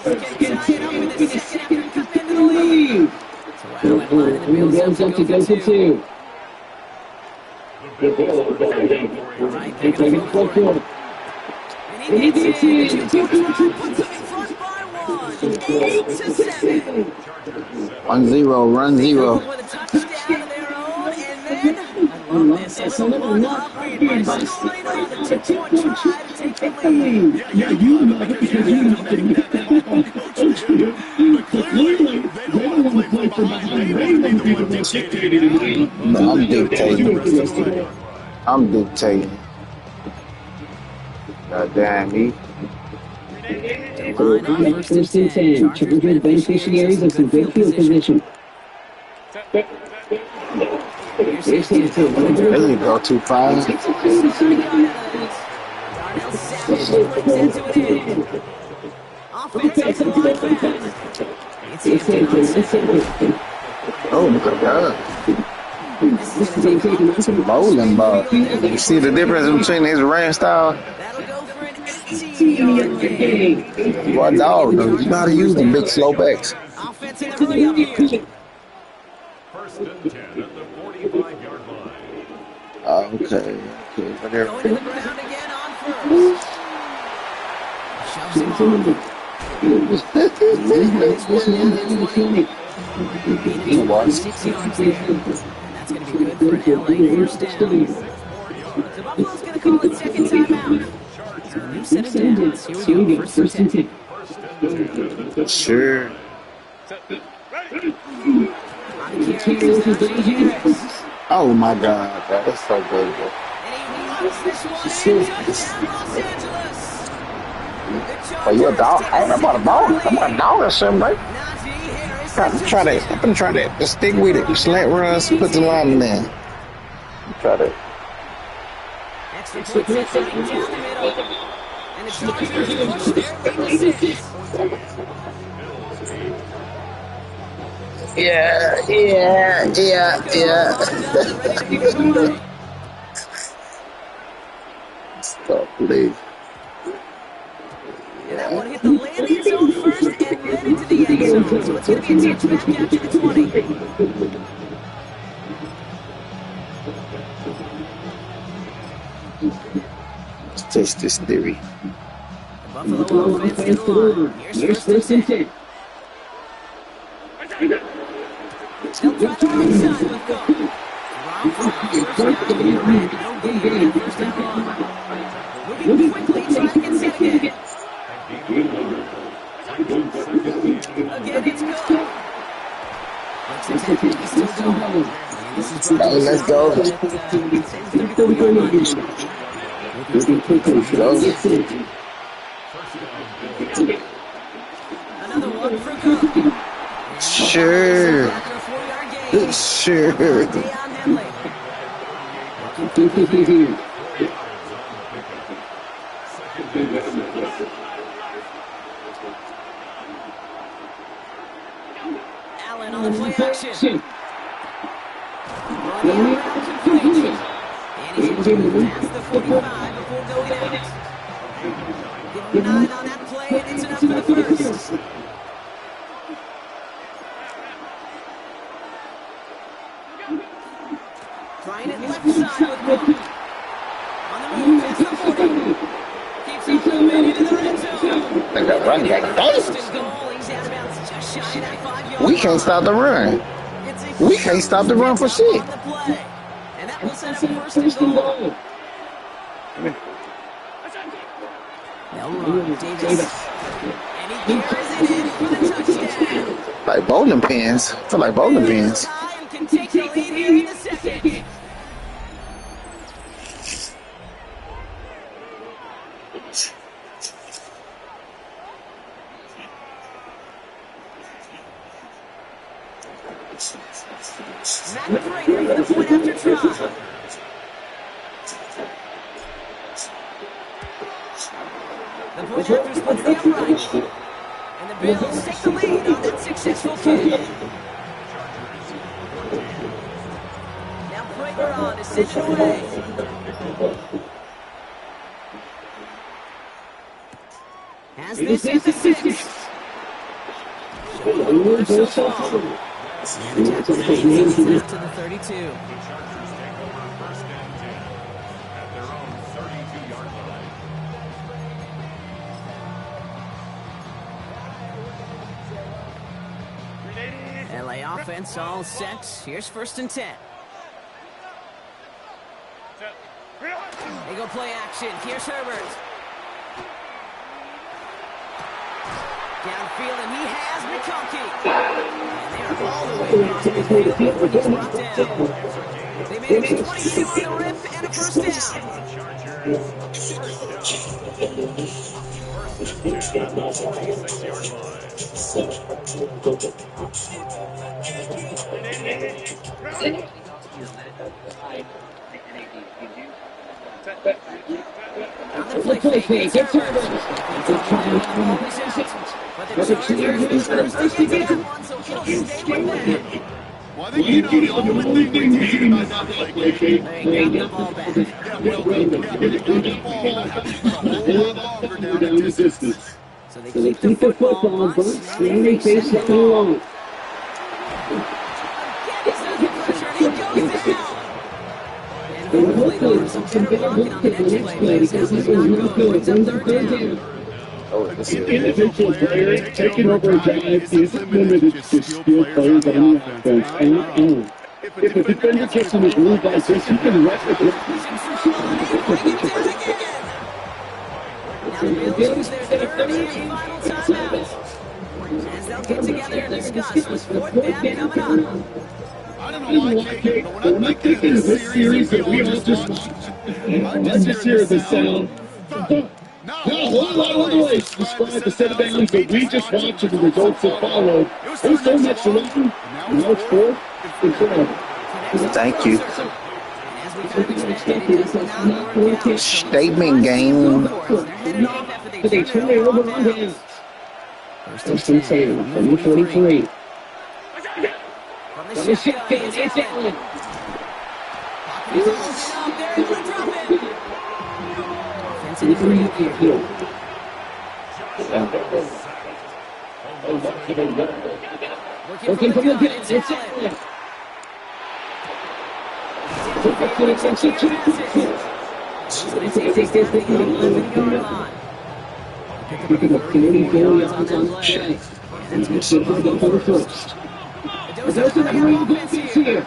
Bills can tie it up in the second after cutting into the lead. So Allen line and the Bills have to go for 2. Right, they're going to go for it. And he hits it. Puts him in front by 1. 8-7. 1-0, run 0. With a touchdown of their own, and then, I love this, a little one-up lead by Stalino on the 2-point try to take the lead. Yeah, you know that because you know that coaches do. But clearly, they don't want to play from behind. They want to be the one dictating it. I'm dictating. Goddamn me. First and 10. Chargers beneficiaries of some good field position. There you go, 2-5. Darnell Savage brings that to an end. Offensive line fast. Oh my God. This is going to take off. It's a bowling ball. You see the difference between his range style? That'll go for an 18-yard gain. Boy, dog, though. You know how to use the big slow backs. Offense in a hurry up here. First and 10 at the 45-yard line. Okay. Whatever. Going to the ground again on first. Shoves him off. He was. 6 yards there. And that's going to be good for an LA first down. So Buffalo's going to call it second timeout. So a new set of downs. Here we go. First and 10. Sure. Oh my God, bro. That's so good, bro. Oh, you a dog? I ain't about a dog. I'm about a dog or something, right? Try that. I'm gonna try that. Just stick with it. Slant runs, put the line in there. Try that. Extra point set down the middle. And the Chargers push their lead to 6. Yeah. Stop, please. And that one hit the landing zone first and then into the end zone. So it's going to be a touchback after the 20. Let's test this theory. The Buffalo offense in the line. Here's first and 10. They'll try the right side with go. No gain. First and long. Moving quickly, trying to get set again. Again, it's good. He's still going. Let's go. Another one for Cook. Sure. Allen on the play action. Running around complete. And he's able to pass the 45 before going out. Give him 9 on that play, and it's enough for the first. Trying it left side with Cook. On the move, past the 40. Keeps on moving into the red zone. Like a run back. We can't stop the run. We can't stop the run for shit. And that will set up first and goal. They'll run. Davis. And he carries it in for the touchdown. Like bowling pins. I feel like bowling pins. Can take the lead here in the second. Matt Prater for the point after try. The point after splits the upright. And the Bills take the lead on that successful kick. Now Prater on to send it away. Has this at the 6. So far. And the tackle takes it out to the 32. LA offense all set. Here's first and 10. They go play action. Here's Herbert. Downfield, and he has McConkey. And they're all the way across midfield when he's brought down. They made it 22 on the rip and a first on the play fake, it's Herbert. But the Chargers first to get that one, so he'll stay with them. Well, I think, you know, the only thing we did about that play, They got the ball back. yeah, well, they got the ball back, but a whole lot longer down the distance. So they keep the football, but now they face second and long. Again, he's under pressure, and he goes down. And hopefully they'll have some better blocking on the next play, because this is not good. It's up third down. Individual player taking over a drive isn't limited to skilled players on the offense. If a defender gets in a groove like this, you can rush with it. Now the Bills use their third and final timeout. As they'll get together and discuss what's fourth down coming up. I don't know why, Kate, but when I'm thinking of this series that we all just watched, I just hear the sound. Now, a whole lot of noise to describe the set of downs that we just watched and the results that followed. There's so much to learn. Now it's fourth and 12. Thank you. Statement game. They turn it over on him. First and 10 from the 43. From the shotgun, it's Allen. Offensive three up here. Looking from the pit, it's Allen. Picking up 34 yards on the play. And it's going to go for the first. Those are the real offense here.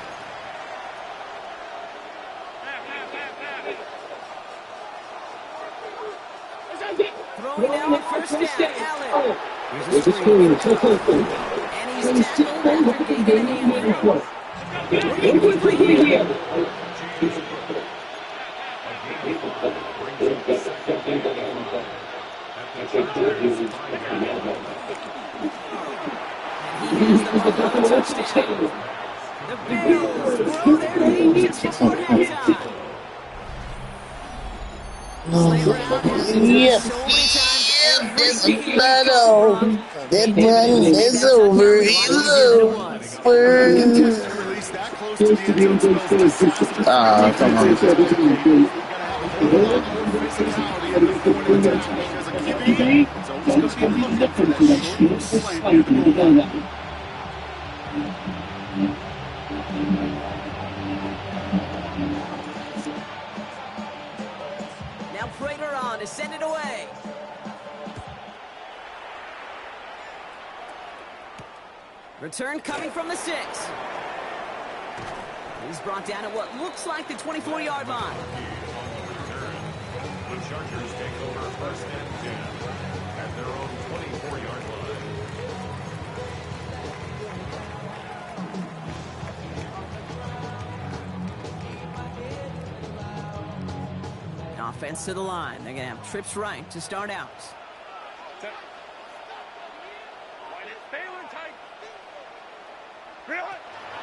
Throwing down first down, Allen. There's a screen, it's a full point. And he's tackled after gaining a foot. Good for here. The Bills grow their lead just before halftime. Yep. This battle. That one is over. It's over. Come on. Now Prater on to send it away. Return coming from the 6. He's brought down at what looks like the 24-yard line. The Chargers take over first and 10 at their own 24-yard line. Offense to the line. They're going to have trips right to start out.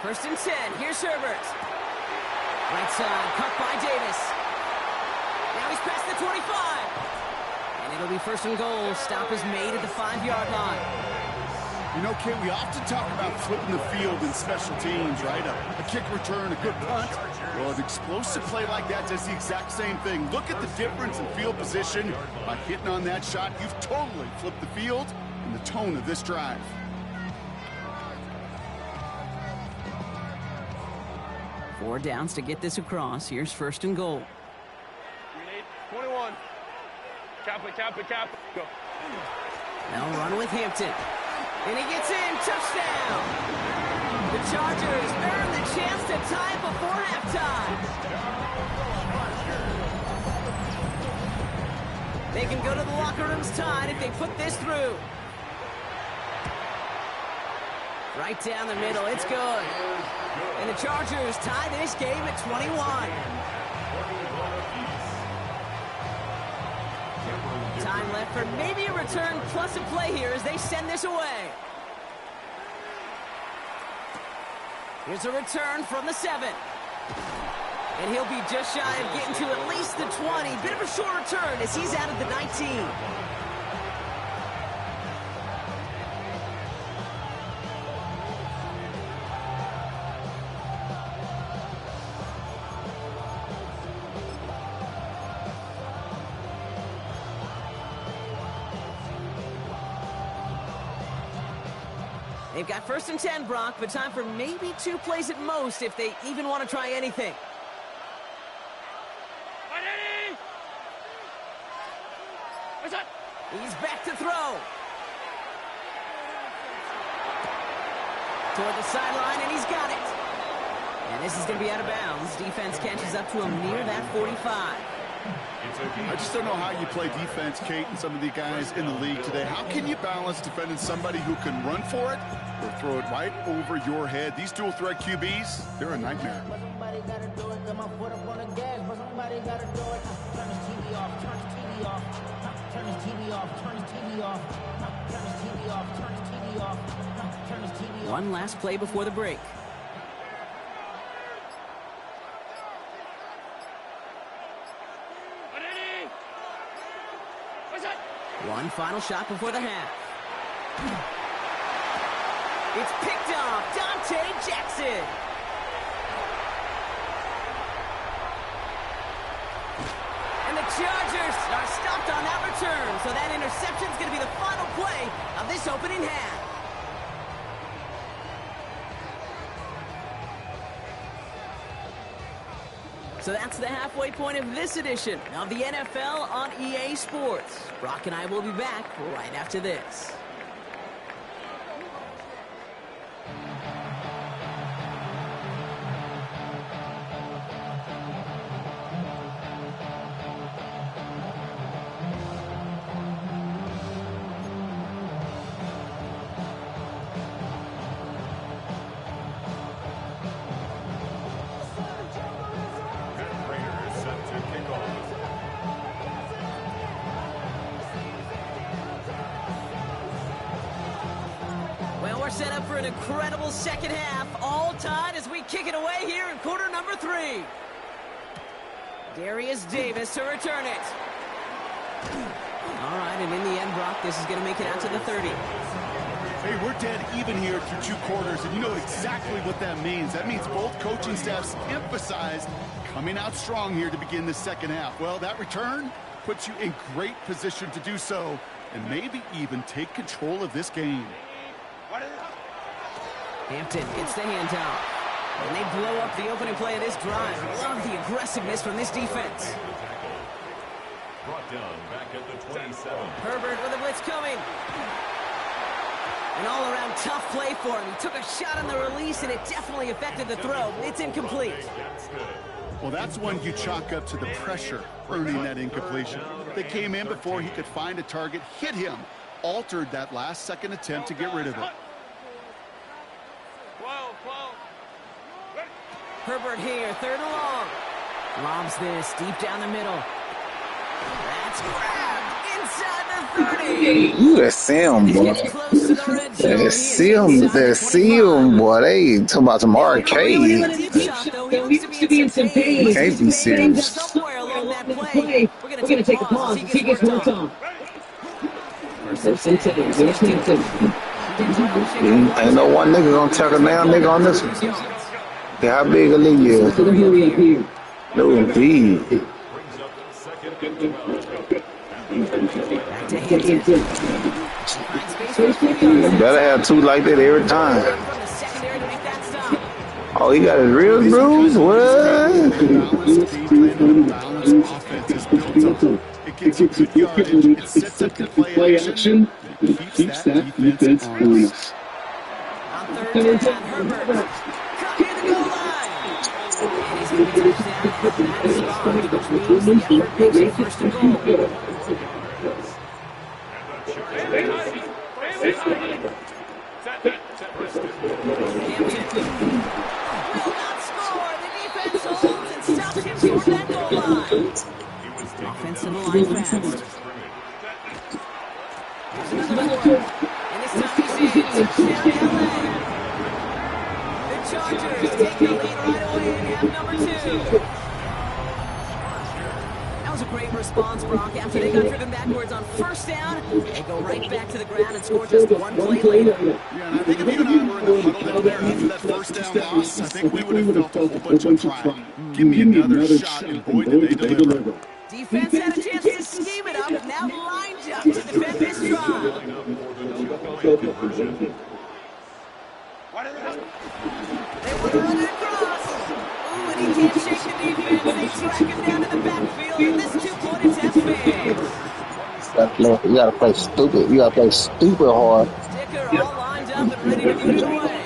First and 10. Here's Herbert. Right side, cut by Davis. Now he's past the 25. And it'll be first and goal. Stop is made at the 5-yard line. You know, Kate, we often talk about flipping the field in special teams, right? A kick return, a good punt. Well, an explosive play like that does the exact same thing. Look at the difference in field position. By hitting on that shot, you've totally flipped the field and the tone of this drive. Four downs to get this across. Here's first and goal. 21. Cap it. Go. They'll run with Hampton. And he gets in. Touchdown. The Chargers earn the chance to tie before halftime. They can go to the locker rooms tied if they put this through. Right down the middle. It's good. And the Chargers tie this game at 21. Time left for maybe a return plus a play here as they send this away. Here's a return from the 7. And he'll be just shy of getting to at least the 20. Bit of a short return as he's out of the 19. They've got 1st and 10, Brock, but time for maybe 2 plays at most if they even want to try anything. He's back to throw. Toward the sideline, and he's got it. And this is going to be out of bounds. Defense catches up to him near that 45. I just don't know how you play defense, Kate, and some of the guys in the league today. How can you balance defending somebody who can run for it or throw it right over your head? These dual threat QBs, they're a nightmare. Somebody gotta do it, got my foot up on the gas, but somebody gotta do it. Turn his TV off, turn his TV off, turn his TV off, turn his TV off, turn his TV off, turn his TV off, turn his TV off. One last play before the break. One final shot before the half. It's picked off. Dante Jackson. And the Chargers are stopped on that return. So that interception is going to be the final play of this opening half. So that's the halfway point of this edition of the NFL on EA Sports. Brock and I will be back right after this. Set up for an incredible second half, all tied as we kick it away here in quarter number 3. Darius Davis to return it. All right, and in the end, Brock, this is going to make it out to the 30. Hey, we're dead even here through 2 quarters, and you know exactly what that means. That means both coaching staffs emphasized coming out strong here to begin the second half. Well, that return puts you in great position to do so, and maybe even take control of this game. Hampton gets the handout. And they blow up the opening play of this drive. Love the aggressiveness from this defense. Brought down back at the 27. Herbert with a blitz coming. An all-around tough play for him. He took a shot on the release, and it definitely affected the throw. It's incomplete. Well, that's one you chalk up to the pressure, earning that incompletion. They came in before he could find a target, hit him, altered that last-second attempt to get rid of it. Herbert here, 3rd and long. Lobs this deep down the middle. That's grabbed inside the 30. Ooh, that Sam, boy. That Sam, boy. They talking about some arcade. He needs to be in some pain. Can't be serious. Somewhere along that play. We're going to take a pause. He gets worked on. First and 10. Ain't no one nigga gonna tackle now, nigga, on this one. Yeah, how big a league is? No, indeed. You better have 2 like that every time. Oh, he got his real bruise? What? It gets you good yardage, it sets up the play action, and keeps that defense honest. On 3rd down, Herbert. Cut near the goal line. And he's going to be touchdown at that spot, which means the effort makes it 1st and goal. Will not score. The defense holds and stops him toward that goal line. Offensive line fast. Here's another one. And this time he's in. Touchdown LA. The Chargers take the lead right away in half number 2. That was a great response, Brock. After they got driven backwards on 1st down, they go right back to the ground and score just 1 play later. Yeah, and I think if you and I were in the huddle down there after that 1st down loss, I think we would have felt a whole bunch of pride. Give me another shot, and boy, did they deliver. Defense had a chance to scheme it up, now lined up to defend this drive. Throwing it across. Ooh, and he can't shake the defense. They track him down to the backfield, and this 2-point attempt fails. You gotta play stupid. You gotta play stupid hard. Sticker all lined up and ready to put it away.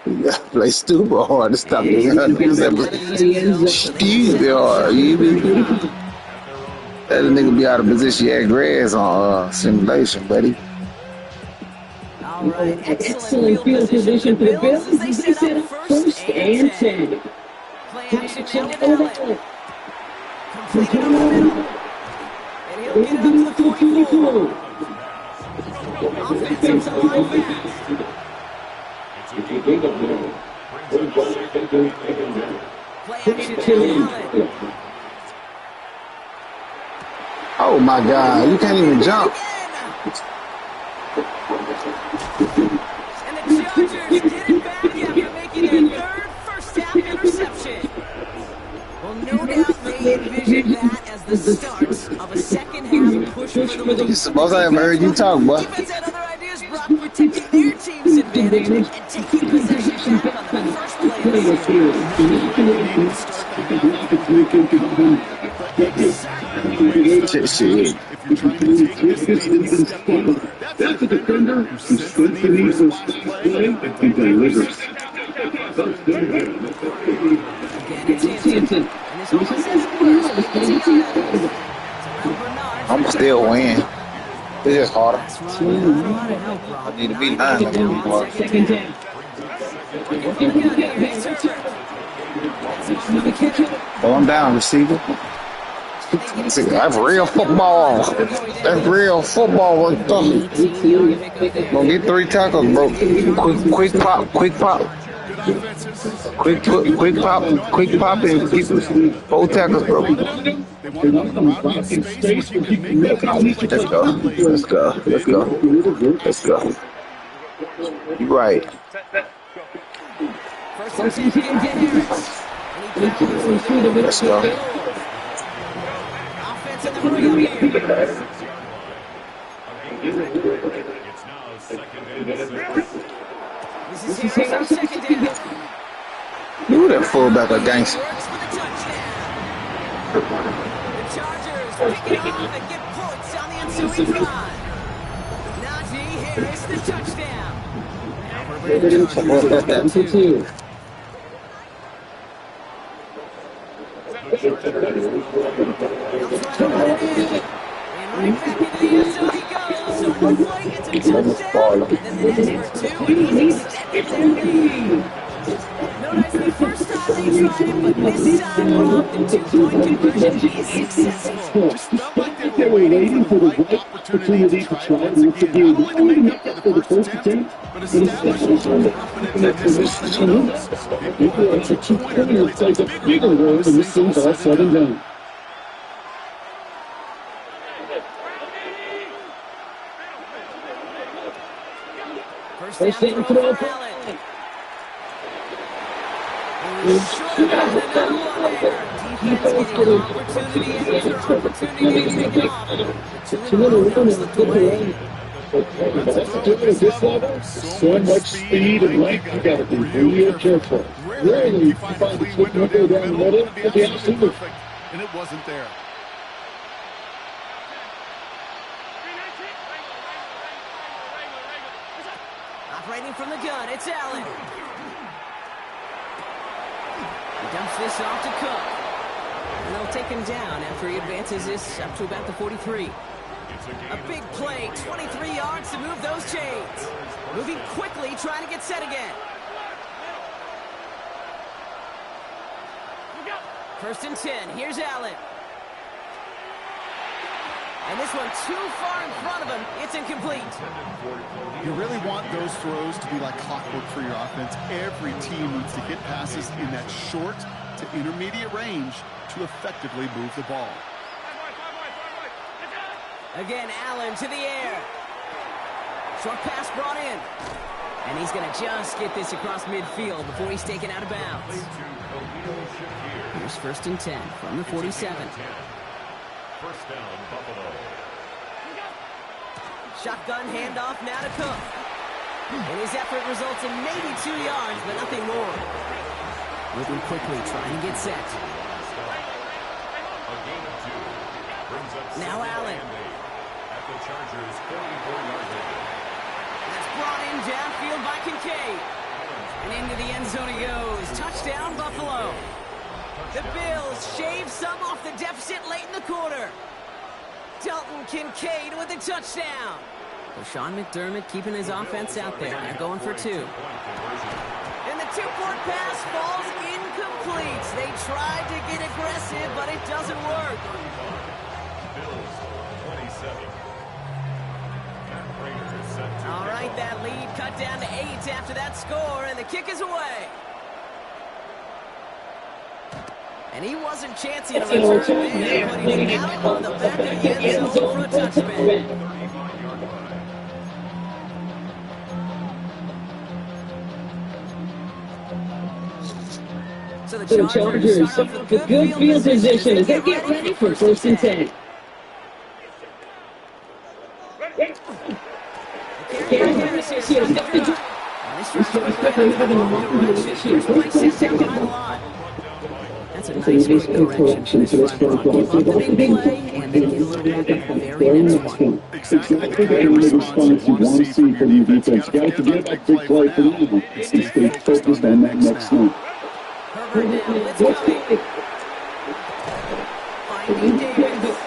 You gotta play stupid hard to stop the run. Stupid hard. That nigga be out of position. Yeah, grass on simulation, buddy. All right, excellent field position for the Bills as they set up first and 10. Play action now with Allen. Completed over the middle. And he'll get it up to the 44. Offense up to the line fast. Play action now, Allen. Oh my God, you can't even jump. And the Chargers get it back after making their third first-half interception. Well, no doubt they envisioned that as the start of a second-half push for the lead. Suppose I haven't heard you talk, boy. Defense had other ideas, Brock, protecting their team's advantage and taking possession back on the first play of the Shit. That's a defender who sets the need for play and delivers. I'm still win. It's just harder. I need to be 9. I'm gonna be hard. Throw him down, receiver. That's real football. That's real football right there. Gonna get 3 tackles, bro. Quick pop. Quick pop, and get 4 tackles, bro. Let's go. You right. Let's go. Offense in the hurry up here. This is Harris on second down. Who that fullback a gangster? The Chargers pick it off and get points on the ensuing drive. Najee Harris, the touchdown. Now we're ready to running back into the end zone he goes. So one play gets a touchdown, then the next for 2, and he's extended their lead. Notice the first time they tried it, but this time Brock, the 2-point conversion is successful. Just felt like they were waiting for the right opportunity to try once again. Not only to make up for the first attempt, but establish some confidence in this position. It's a 2-pointer plays a bigger role when this thing's all said and done. First down throw for Allen. Defense getting opportunity after opportunity to take it off. The 2-1 comes the way. So much speed and length, you gotta be real careful. Rarely you find a quick window down the middle, but the absolute. And it wasn't there. Operating from the gun, it's Allen. He dumps this off to Cook. And they'll take him down after he advances this up to about the 43. A big play, 23 yards to move those chains. Moving quickly, trying to get set again. First and 10, here's Allen. And this one too far in front of him, it's incomplete. You really want those throws to be like clockwork for your offense. Every team needs to hit passes in that short to intermediate range to effectively move the ball. Again, Allen to the air. Short pass brought in. And he's going to just get this across midfield before he's taken out of bounds. Here's first and 10 from the 47. First down, Buffalo. Shotgun handoff now to Cook. And his effort results in maybe 2 yards, but nothing more. Moving quickly, trying to get set. Now Allen. At the Chargers' 44-yard line. That's brought in downfield by Kincaid. And into the end zone he goes. Touchdown, Buffalo. The Bills shave some off the deficit late in the quarter. Dalton Kincaid with a touchdown. So Sean McDermott keeping his offense out there. They're going for 2. And the two-point pass falls incomplete. They tried to get aggressive, but it doesn't work. Bills 27. All right, that lead cut down to 8 after that score, and the kick is away. And he wasn't chancing a return there, but he's out on the back of the end zone for a touchback. So the Chargers start off with good field position as they get ready for 1st and 10. Harris is on the drive. This drive's quickly heading in the wrong direction. Here's the play set down behind the line. That's a nice quick correction to this front line. Give up the big play, and they get a little bit of the very next one. Exactly the kind of response you want to see from your defense. You got to forget about big play for now and stay focused on that next one. Herbert now, let's go. Finding Davis.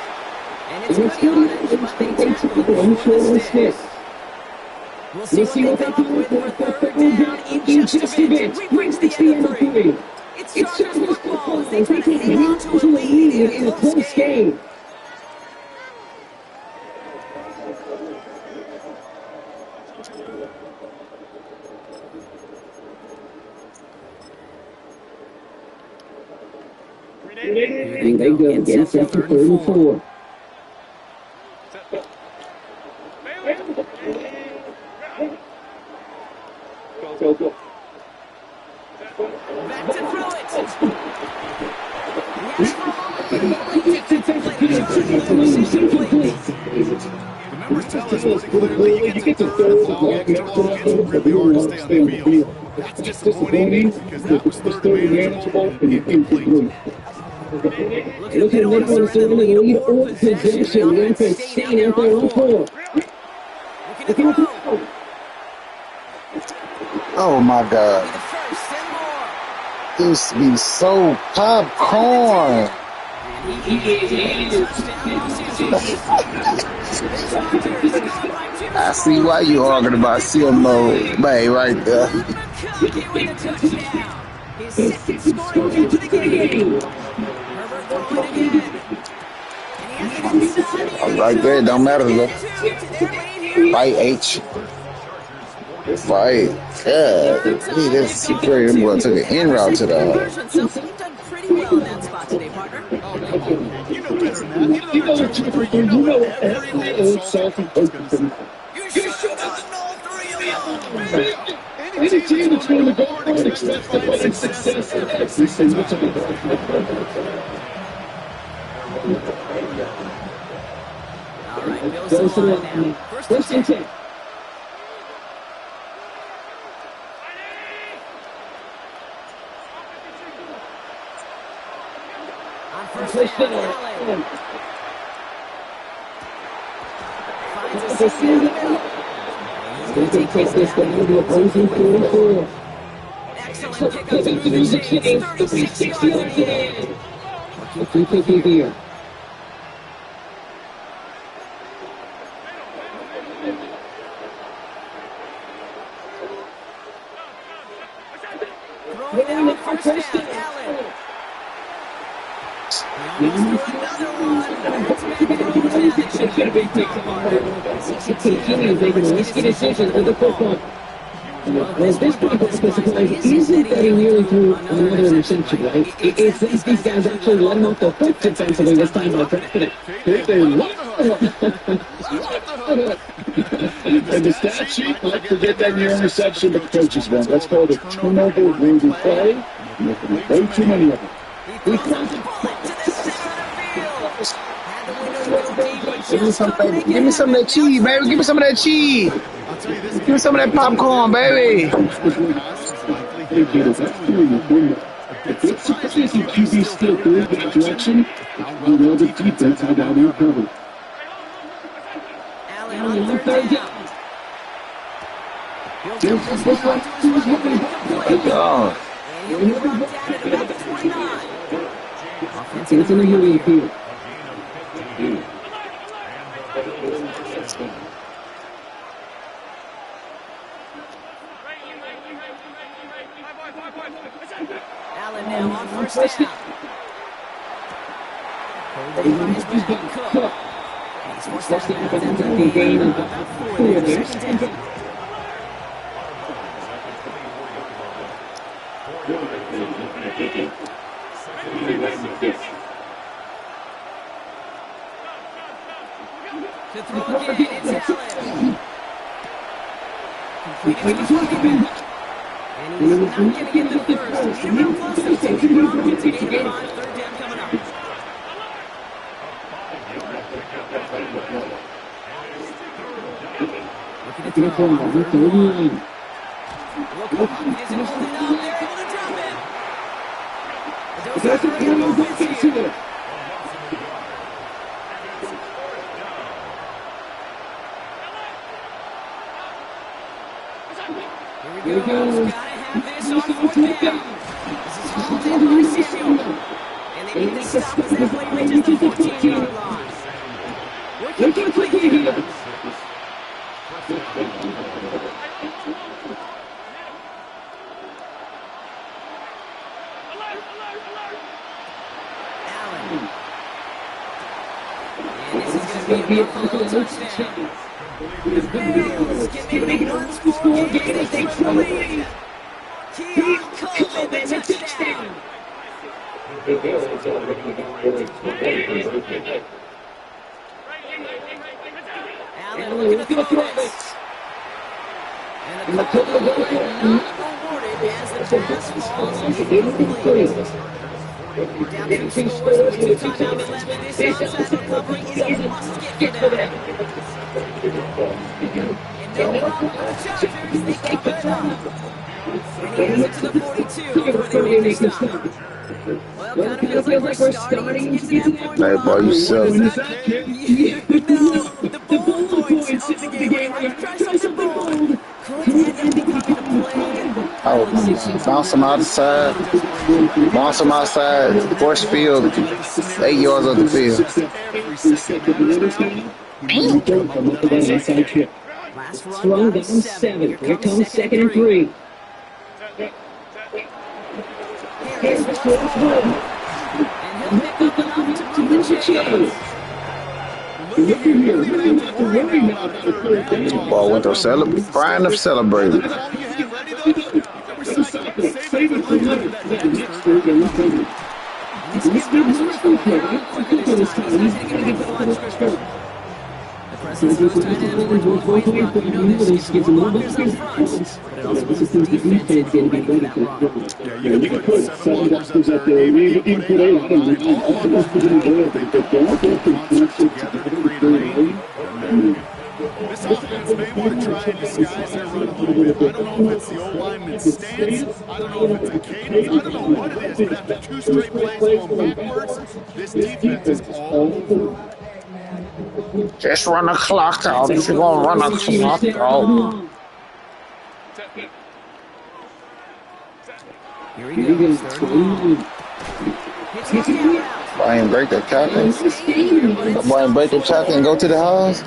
And it's good yardage, but they tackle him for the sticks. We'll see what they come up with for 3rd down in just a bit. We reach the end of 3. It's Chargers football as they try to hang on to a lead in a close game. Here they go against after 3rd and 4. Go. Back to throw it. The numbers tell us pretty clearly you get to 3rd and long, extra long, it's really hard to stay on the field. That's disappointing because that was 3rd and manageable and incomplete. Look at Nick on serving the lead or possession. The offense staying out there on 4. Oh my God. This be so popcorn. I see why you arguing about CMO, babe, right there. Right there, don't matter though. Fight H. Fight. Yeah. He just superior boy took an in route to the You've done pretty well in that spot today, partner. Oh, come on. You know better than that. You know what you're doing. You know every little selfie open. You should have done all 3 of them. Any team that's going to go for it expects to find success in every single time. All right, Bills on now. 1st and 10. On 1st down, Allen. Finds a seam in the middle. They can take this down to opposing 44. Excellent kick up to the 36-yard gain. Looking quickly here. Throwing down on 1st down, Allen. He almost threw another one. It's back and throws now. They should get a big take from Martin. Continues making risky decisions with the football. Well, at this point, the surprise isn't that he nearly threw another interception, right? It's that these guys actually let him off the hook defensively this time by drafting it. They love And the stat sheet might forget that near interception, but the coaches won't. That's called a turnover-worthy play. Making way too many of them. He throws the bullet to the center of the field. Had the window to go deep, but Give me some of that cheese, baby. Give me some of that cheese. I'll tell you this, Give me some of that popcorn, baby. It's surprising QB still threw that direction. How well the defense had out in cover. Allen on third down. He'll get this one to his right. Oh. And he'll be brought down at about the 29. It's in the movie here. Allen now on first down. Holding by his back, Cook. And he's forced out of bounds after a gain of about 4 there. Second down. To throw again, it's Allen. Completed to Hawkins. And he's not going to get the first. He's real close to taking it on. It's a gain of 5. Third down coming up. Looking at throw. Wilcox isn't holding up. They're able to drop him. Here. Here we go. Gotta have this on fourth down. This is hauled in by Samuel. And they need to stop as that play reaches the 14-yard line. Working quickly here. Allen. And this is going to be a Buffalo touchdown. The Bills can make it a one-score game as they take the lead. Keon Coleman, the touchdown. Allen looking to throw this. And the call not rewarded as the pass falls incomplete. Down 2 scores with 2 timeouts left. This onside recovery is a must-get for them. And no problem with the Chargers. They keep it up. And he has it to the 42 before they make the stop. Well, kind of feels like we're starting to get to that point. Hey, boy, you suck. No, the ball points of the game. Try something bold. Could end up becoming a play. Oh, bounce him outside. Bounce him outside. Force field. 8 yards of the field. Last Run down 7. Here comes 2nd and 3. Here's the fourth one. And he'll pick up enough to move the chains. Ball went to Brian of celebrating. The presence of those tight ends works both ways. You know, this gives them more blockers up front, but it also gives the defense to get ready for that run. Yeah, you can put 7 blockers up there. Even put 8 on them. All of them together to create a lane. This offense may want to try and disguise their run a little bit. I don't know if it's the O-lineman's stance. I don't know if it's the cadence. I don't know what it is. But after 2 straight plays going backwards, this defense is all over. Just run the clock out. If you're going to run the clock out. Here he goes. Boy, ain't break the tackle. Boy, ain't break the tackle and go to the house.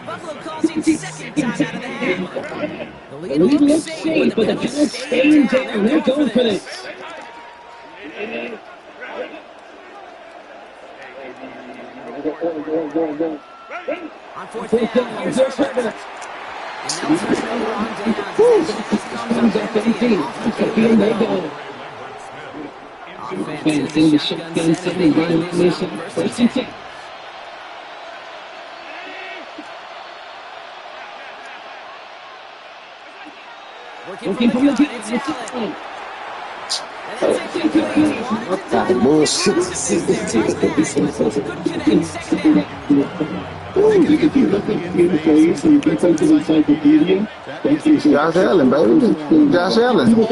Buffalo calls it second time out of the half. The The lead looks safe, but the Bills staying down. They're going for this. On fourth down, here's Herbert. And they'll turn it over on downs. This comes up empty. Offense in the shotgun setting. First and 10. Working from the gun, it's Allen. And that's incomplete. Kind of bullshit. Josh Allen, baby. Josh Allen. Not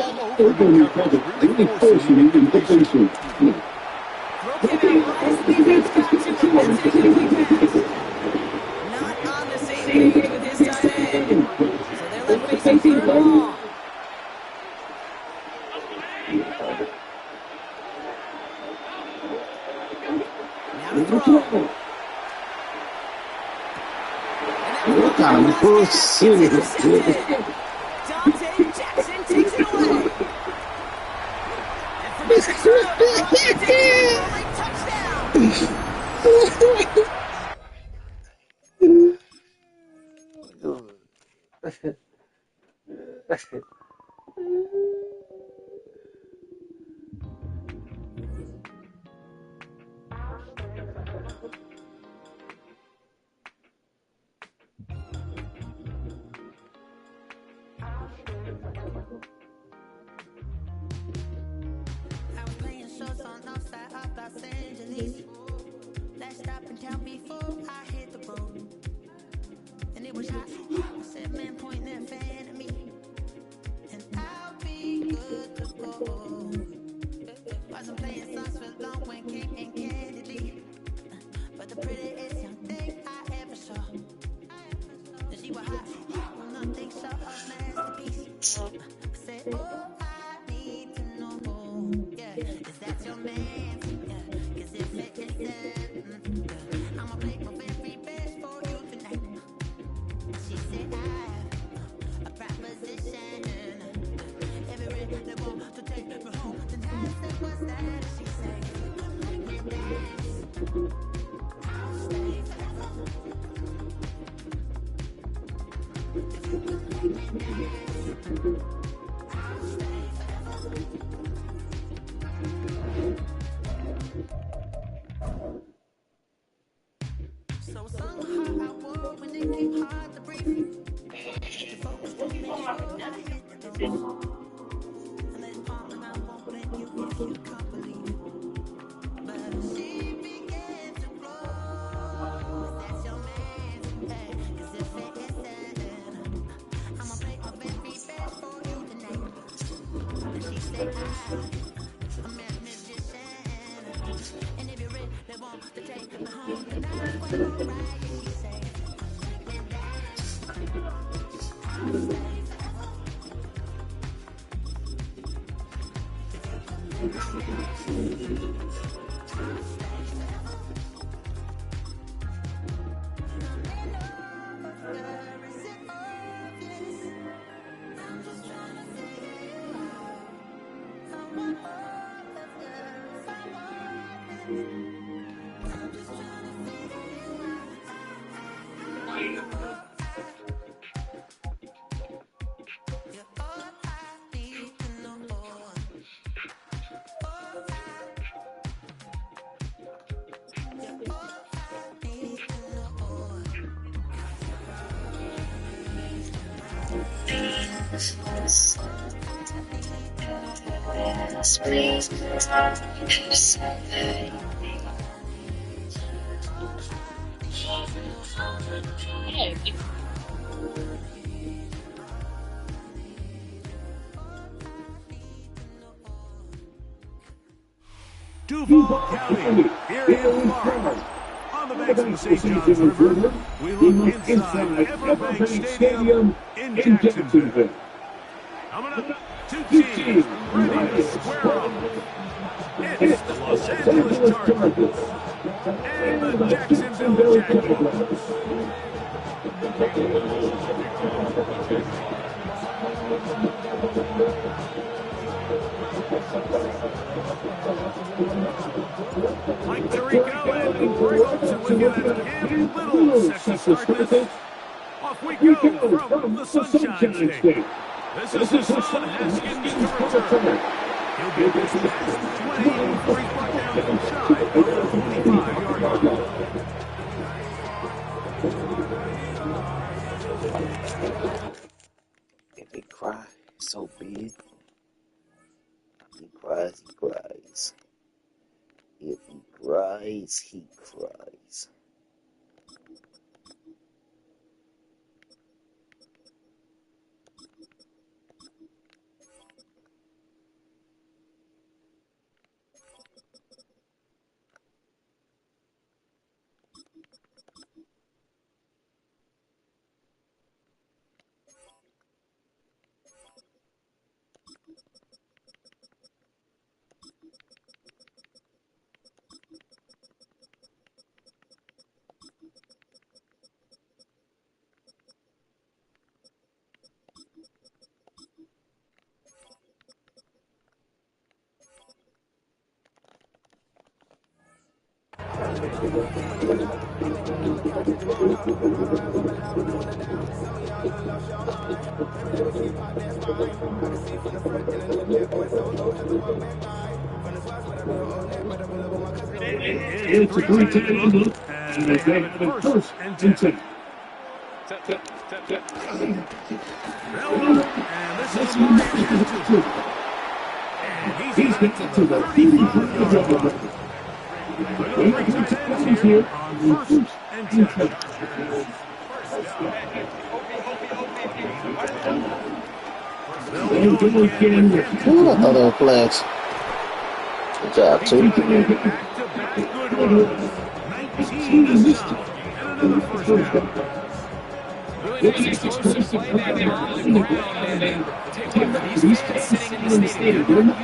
on the same page with his tight end. So they're left facing third and long. Now to throw. What kind of bullshit is this? Dante Jackson takes it away. And for the touchdown. I was playing shows on outside of Los Angeles. Last stop in town before I hit the road. And it was hot. I said, man, point that fan at me. And I'll be good to go. Wasn't playing songs for long when came in candidly. But the prettiest young thing I ever saw. And she was hot. Nothing short of masterpiece. I said, oh, I need to know. Yeah, is that your man? Yeah, 'cause if it isn't, I'ma play my very best for you tonight. She said, I have a proposition. Every they want to take me home tonight. I said, what's that? She said, let me dance. I'll stay forever. If you could let me dance, I'll stay forever. So somehow I wore when it came hard to breathe. The focus to make sure that I hit the door. And then fall and I won't blame you if you can't believe. But she began to flow. That's your man, hey, 'cause if it isn't, I'ma play my very best for you tonight. And she said, I'm a magician. And if you're ready, they want to take me home tonight. Well, alright, she said, let me dance. I'll stay forever. Please, someday. Duval County, here in Florida. On the banks of the St. Johns River, we look inside Everbank Stadium in Jacksonville. Coming up, two teams ready to square off. It's the Los Angeles Chargers and the Jacksonville Jaguars. Mike Tirico and Greg Olsen with you as Cam Little set to start this. Off we go from the Sunshine State. This is his son, Haskins, to return. He'll get this past 20 before he's brought down inside of the 25-yard line. If he cries so big, he cries. cries. He cries. It's a 3-10 envelope, and they have the first and 10. This one is 2. And he's got to the 35-yard line. Here on first and 10. Ooh, I thought they were flags. Good job, too.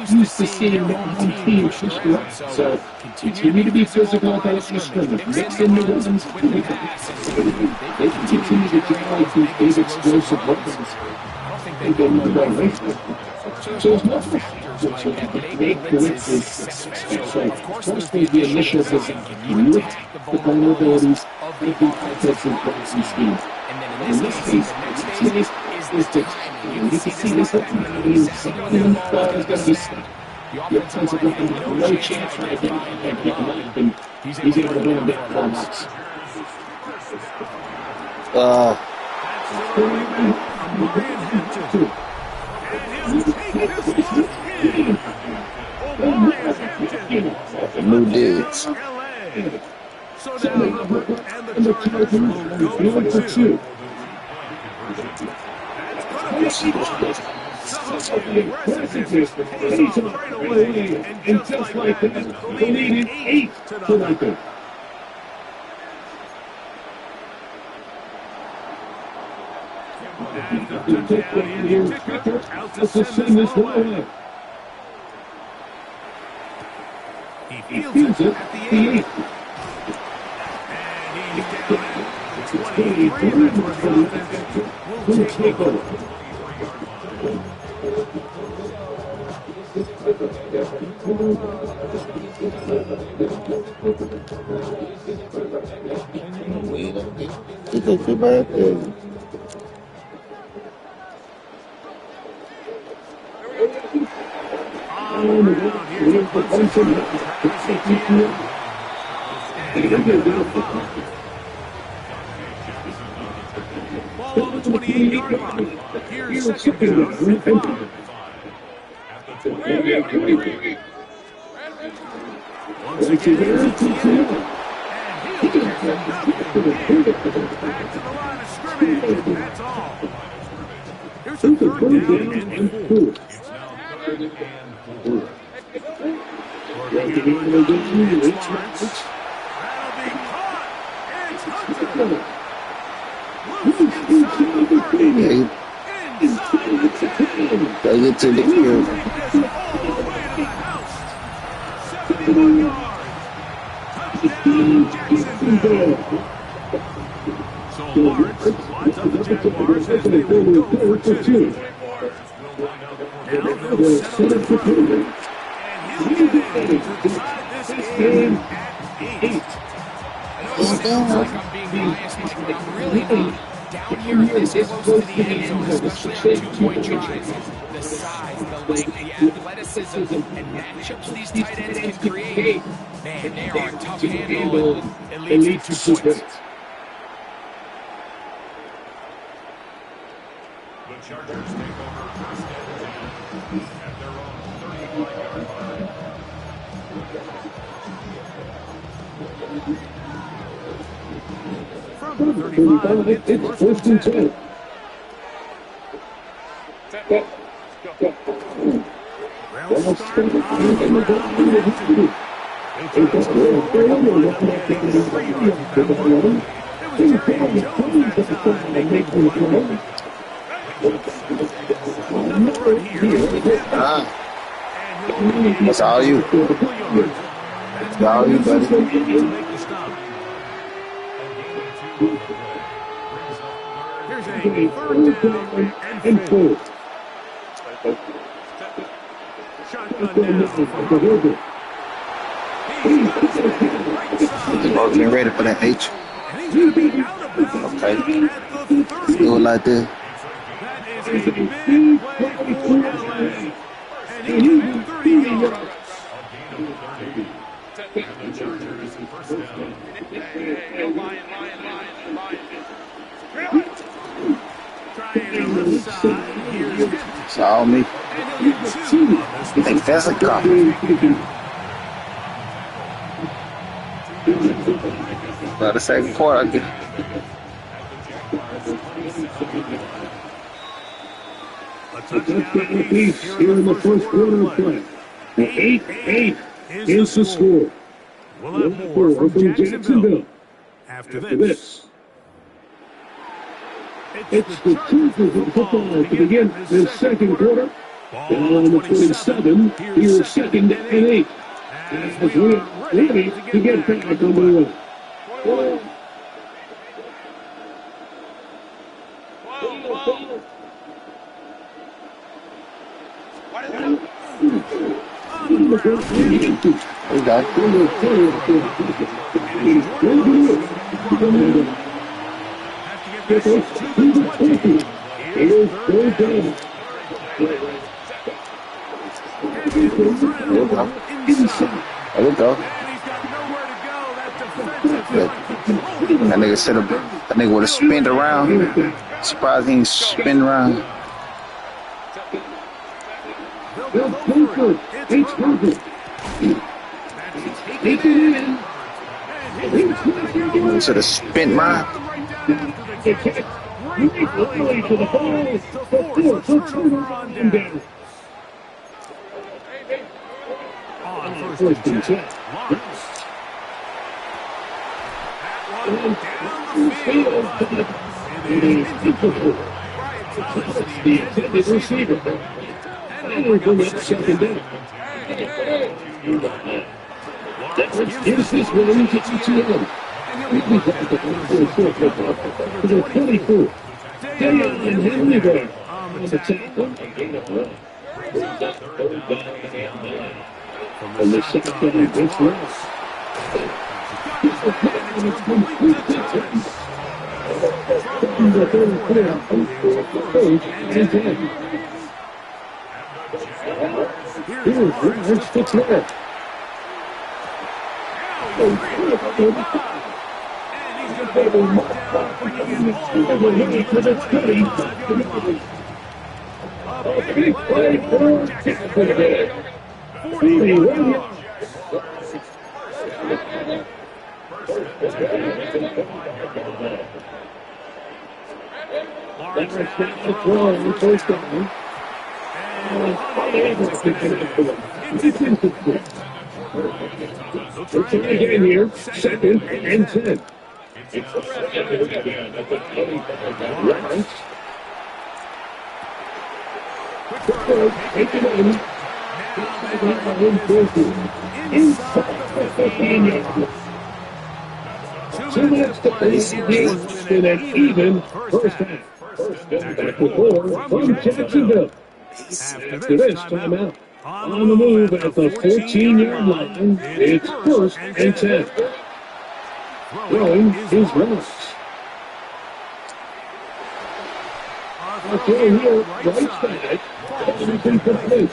Used to seeing one team push you up, so continue to be physical at the scrimmage. Mix in the runs. They continue to generate these explosive weapons. They get more right. So it's not make coincidence. So of course the initial vision, with the vulnerabilities, they do offensive plays and schemes. And in this case, the next phase is the timing. You can see this something in the ball is going to be stuck. The offensive line has no chance right now at getting up, and he's able to win a big box. New dudes. So now, and the Chargers will go for 2. And just like that, the lead is 8-0. Let's just send this one away. He fields it at the 8. And he's down at 23. That's where the offense will take over. Ball on the 28-yard line. Here's second down and 5. At the 28. Once again, here's Etienne. And he'll get nothing. Back to the line of scrimmage. That's all. Here's a 3rd down and 4. It's now 3rd and 4. That'll be caught. It's Hunter. Loose inside the 30. Inside the 10. They get to the field. All the way to the house. 71 yards. Touchdown, Jacksonville. So Lawrence lines up the Jaguars as they will go for 2. Now they'll set up the run. And he'll get in to decide this game at 8. I know it sounds like I'm being biased, but I'm really not. Down here, this close to the end zone, especially on 2-point drives, the size, the length, the athleticism, and matchups these tight ends can create, man, they are a tough handle, and it leads to 2 points. The Chargers take over 1st and 10 at their own 35-yard line. 35. It's first and 10. That's all you. That's all you, buddy. Here's a third down and 4. Shotgun now. Oh, getting ready for that H. Okay. Do it like this. That is a big play for LA. And he can get 30 yards. The Chargers first down. Trying on the side. Here's 50. It's all me. And he'll get 2 on this You think that's a cop? By the second quarter, I get. A touchdown apiece Here in the first quarter of play. 8-8 is the score. We'll have more from Jacksonville after this. It's the Chargers of football to begin the second quarter. Ball on the 27. Here's second and 8. As we are ready to get back on the road. There we go. That nigga said that nigga would have spinned around. Surprised he didn't spin around. He should have spin mine. First and 10. The intended receiver. And we'll bring up second down. Here's this one to ETN. To the 24. Deion Henry there. On the tackle. And the second down, it's Ross. The third quarter, third and 10. Here's Ross to 12. A big play for Jacksonville. 41 yards. First down. It's again here, second and 10. Lawrence. Take it in. Inside the 15 yards. 2 minutes to play the game in an even first half. Back to 4 from Jacksonville. After this timeout, on the move at the 14-yard line, it's first and 10. Throwing is Ross. A throw here, right side, everything complete.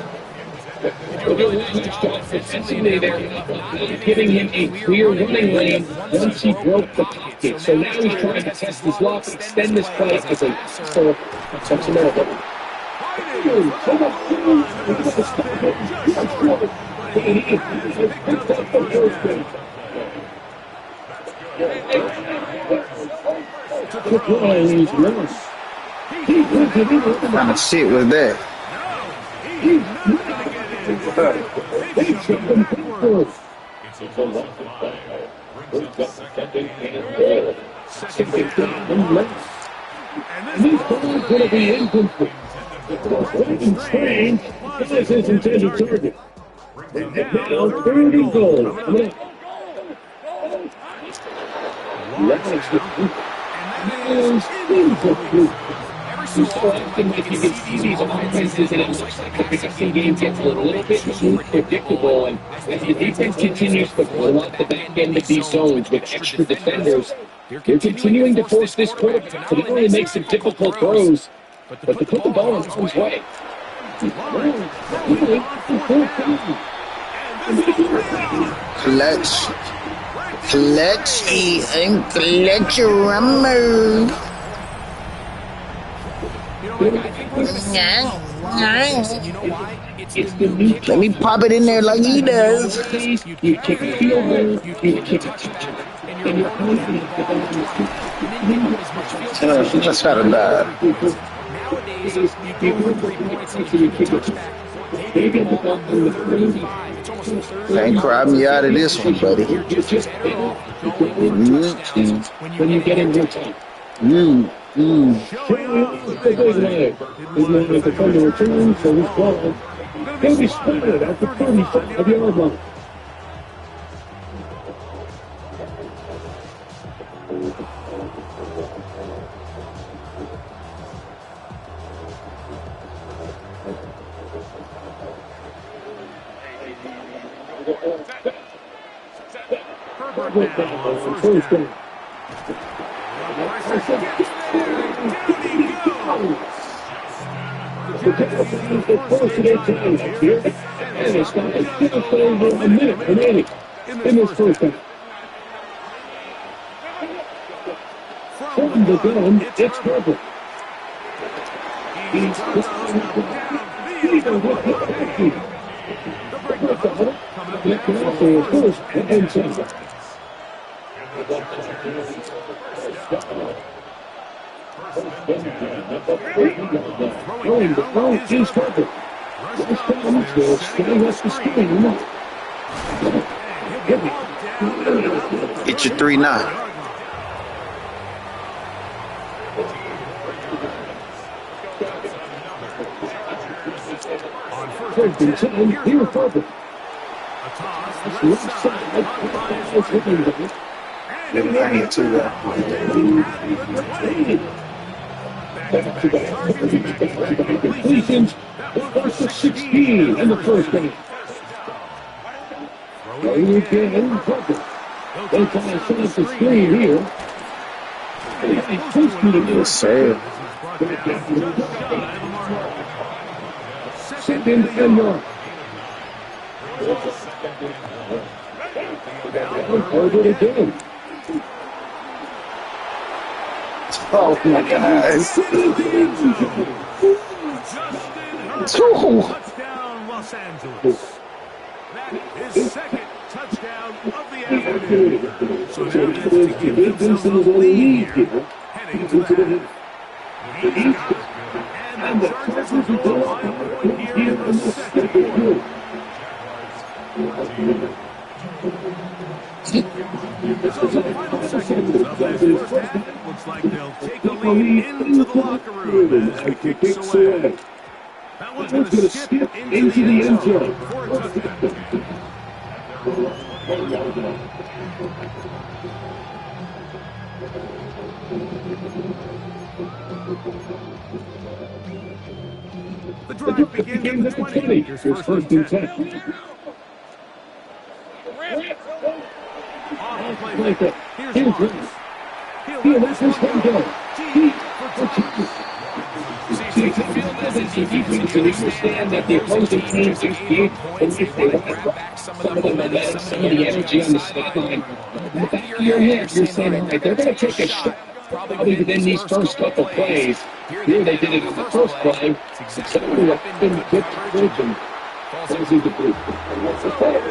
Giving him a clear running lane once he broke the pocket. So now he's trying to test his luck, extend this play as a touch America. What kind of shit was that? And this ball is going to be incomplete. Strange. This is his intended target. And now third and goal. So often, like you can see these offenses, and it looks like the passing game gets a little bit too predictable, and as the defense continues to blow up the back end of these zones with extra defenders, they're continuing to force this quarterback to not only make some difficult throws, but to put the ball in harm's way. Clutchy and clutch rummer. Let me pop it in there like he does. You kick a field goal, you kick a touchdown. And you're Let's try to die. Nowadays, you go for 3 points and you kick a touchback. They get the ball in the 35. It's almost a third. Can't cry me out of this one, buddy. When you get in real time. Big leg. His man is a return, so he's gone. He'll be spotted at the 35-yard line. First down. First and 10 here. And it's got just over a minute remaining in this first half. From the gun, it's Herbert. He's first and 10. Throwing the ball is Herbert. First down, will stay up the screen. Get your 3-9. First and 10, here's Herbert. Left side, hitting them. Let me to that. Back-to-back completions. First and 16 in the first half. Throwing again, Herbert. They try to set up the screen here. Yes, sir. Sent in 10 yards. Herbert again. Oh my guys. Touchdown, Los Angeles. That is his second touchdown of the afternoon. So now that's to give themselves a lead here, heading to the half. And the Chargers will go on point here in the second quarter. So the final seconds of this first half, looks like they'll take a lead into the locker room as the kicks away. That one's going to skip into the end zone for a touchdown. The drive begins at the 20. Here's first and 10. Off the play fake. Here's Lawrence. He'll let this one go. Deep for two. Safety field as a defense to understand that the opposing team is deep, and if they want to grab back some of the momentum, some of the energy on the sideline, in the back of your head, you're saying, all right, they're going to take a shot probably within these first couple plays. Here they did it in the first play. Somebody up in the kick bridge and falls into the boot.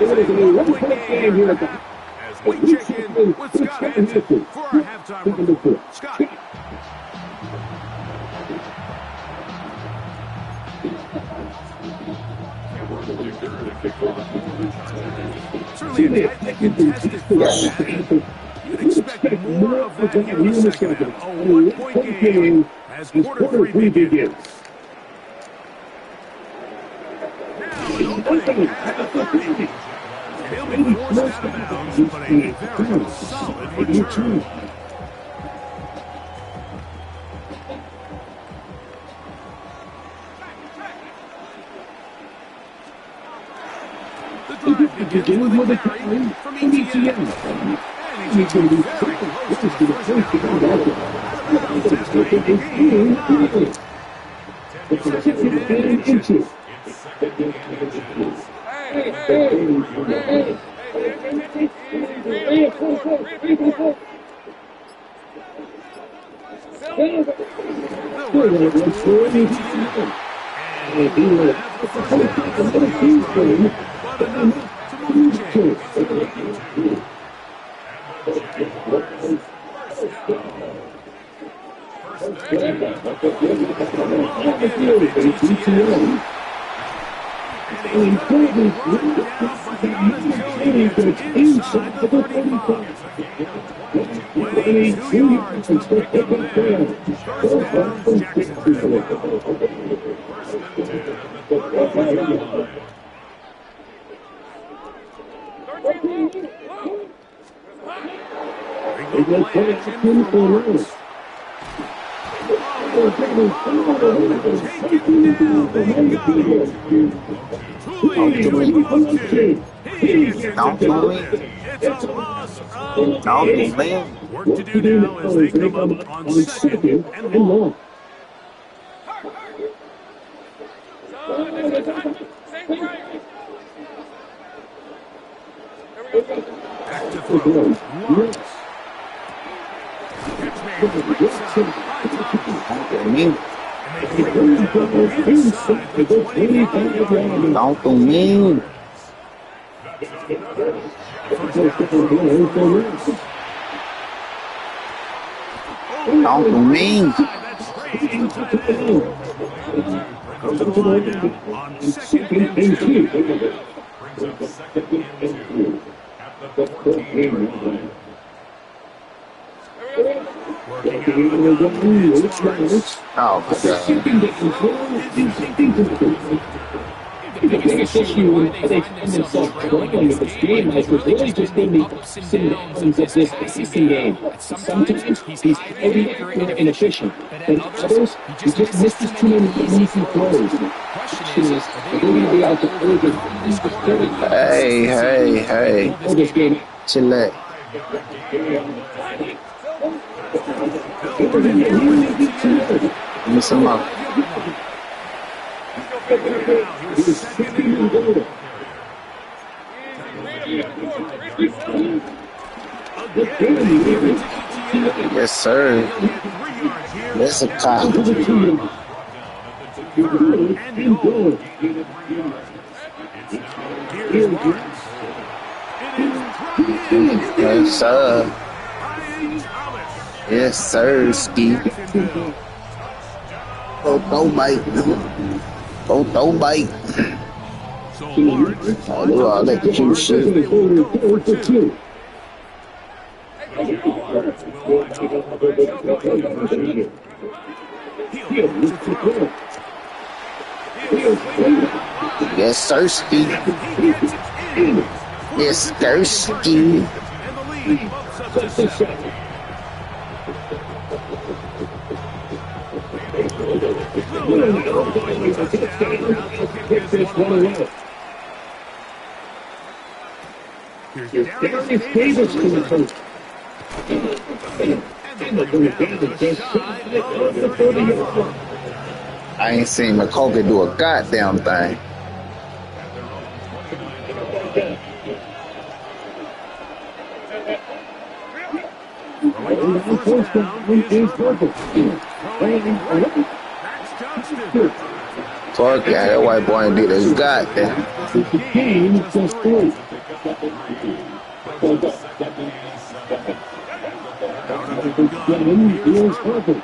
It is a 1-point game here at the We check in with Scott Hanson for our halftime report. Scott. Certainly a tightly contested first half. You'd expect more of that here in the second half. A one-point game as quarter three begins. Now an opening at the 30. He'll be forced out of bounds, but a very solid return. The drive begins with a carry from ETN. And he's going to be very close to the first down. Out of bounds after a game. Second and inches. Work to do now as they come up on second and long. Back to throw. Don't do me. Don't do me. On second and two. Brings up second and two at the 14-yard line. Oh, the biggest issue when they find themselves struggling in this game, Mike, was really just in the ups and downs of this passing game. Sometimes he's highly accurate and efficient, but others, he just misses too many easy throws. The question is, are they going to be able to hold this? Hey. Chillax. Give me some more. Yes, sir. That's a cop. Yes, sir. Yes, sir, Ski. Don't bite. Don't bite. I'll let you shoot. Yes, sir, Ski. Yes, sir, Ski. Here's Darius Davis to the coach. I ain't seen McCulkey do a goddamn thing. Fuck yeah, that white boy did a goddamn. Here's Herbert.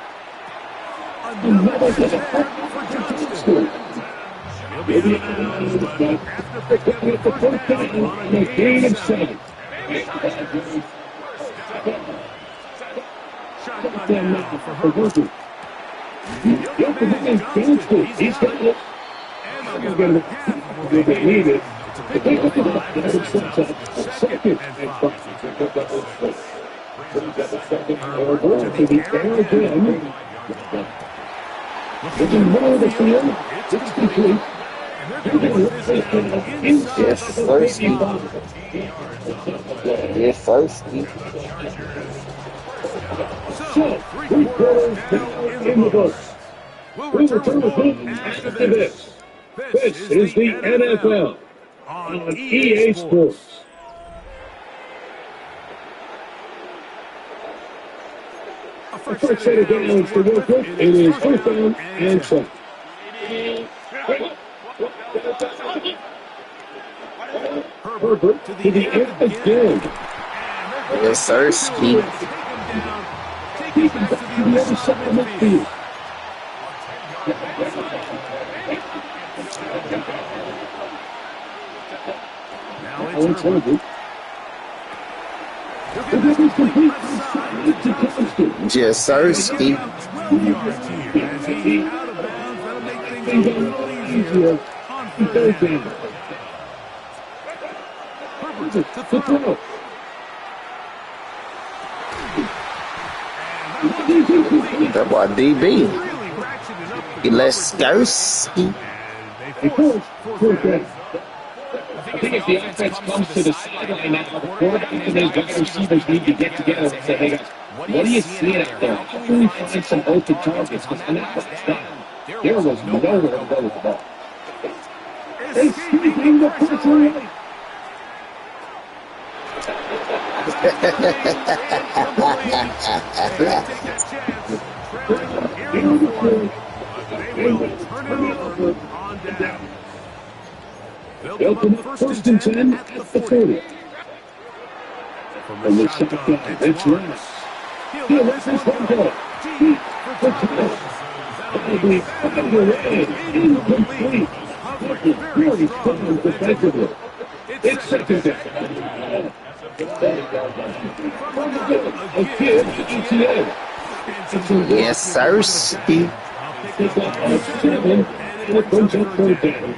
Another touchdown. He'll be out of the first down and a gain of 7. Shotgun now for Herbert. He's got it. He's going to need it. To pick up the ball, second and 5. To the air again. Looking more of the field. It's complete. Yes, thirsty. Yes, thirsty. So, 3 quarters down in the books. We'll return with him after this. This is the NFL on EA Sports. The first set of downs to work with. It is first down and 7. Herbert to the end again. Yes, sir. Ski. Taking back to the other side of the field. Now it's Herbert. Yes, sir. Ski. That boy DB. Let's go. Ski. I think if the offense comes to the sideline now, the quarterback and those wide receivers need to get together and say, hey guys, what are you seeing out there? How can we find some open targets? Because when that was down, there was nowhere to go with the ball. They sneaking the pressure right. They'll come up first and 10 at the 30. From the shotgun, it's Rice. He'll let this one go. Deep for touchdown. That'll be underway. Incomplete. Very strong defensively. It's second down. A kid ETA. Yes, sir. Ski. It's up 7, and it comes up third down.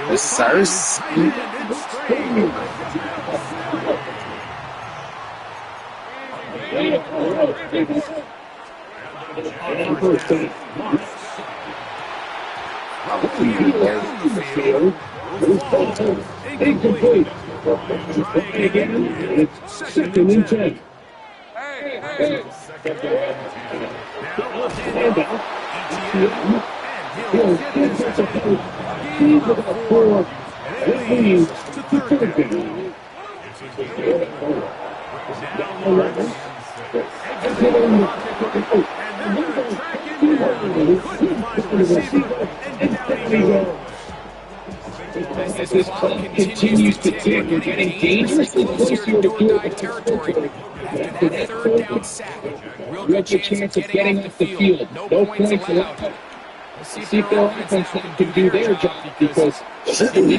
Yes, sir. Ski. Incomplete. Again, it's second and 10. He's about 4. It leads to third down. As this clock continues to tick, we're getting dangerously close to the field territory. After that third down sack, real good chance of getting off the field. No points allowed. See if their offense can do their job, because they certainly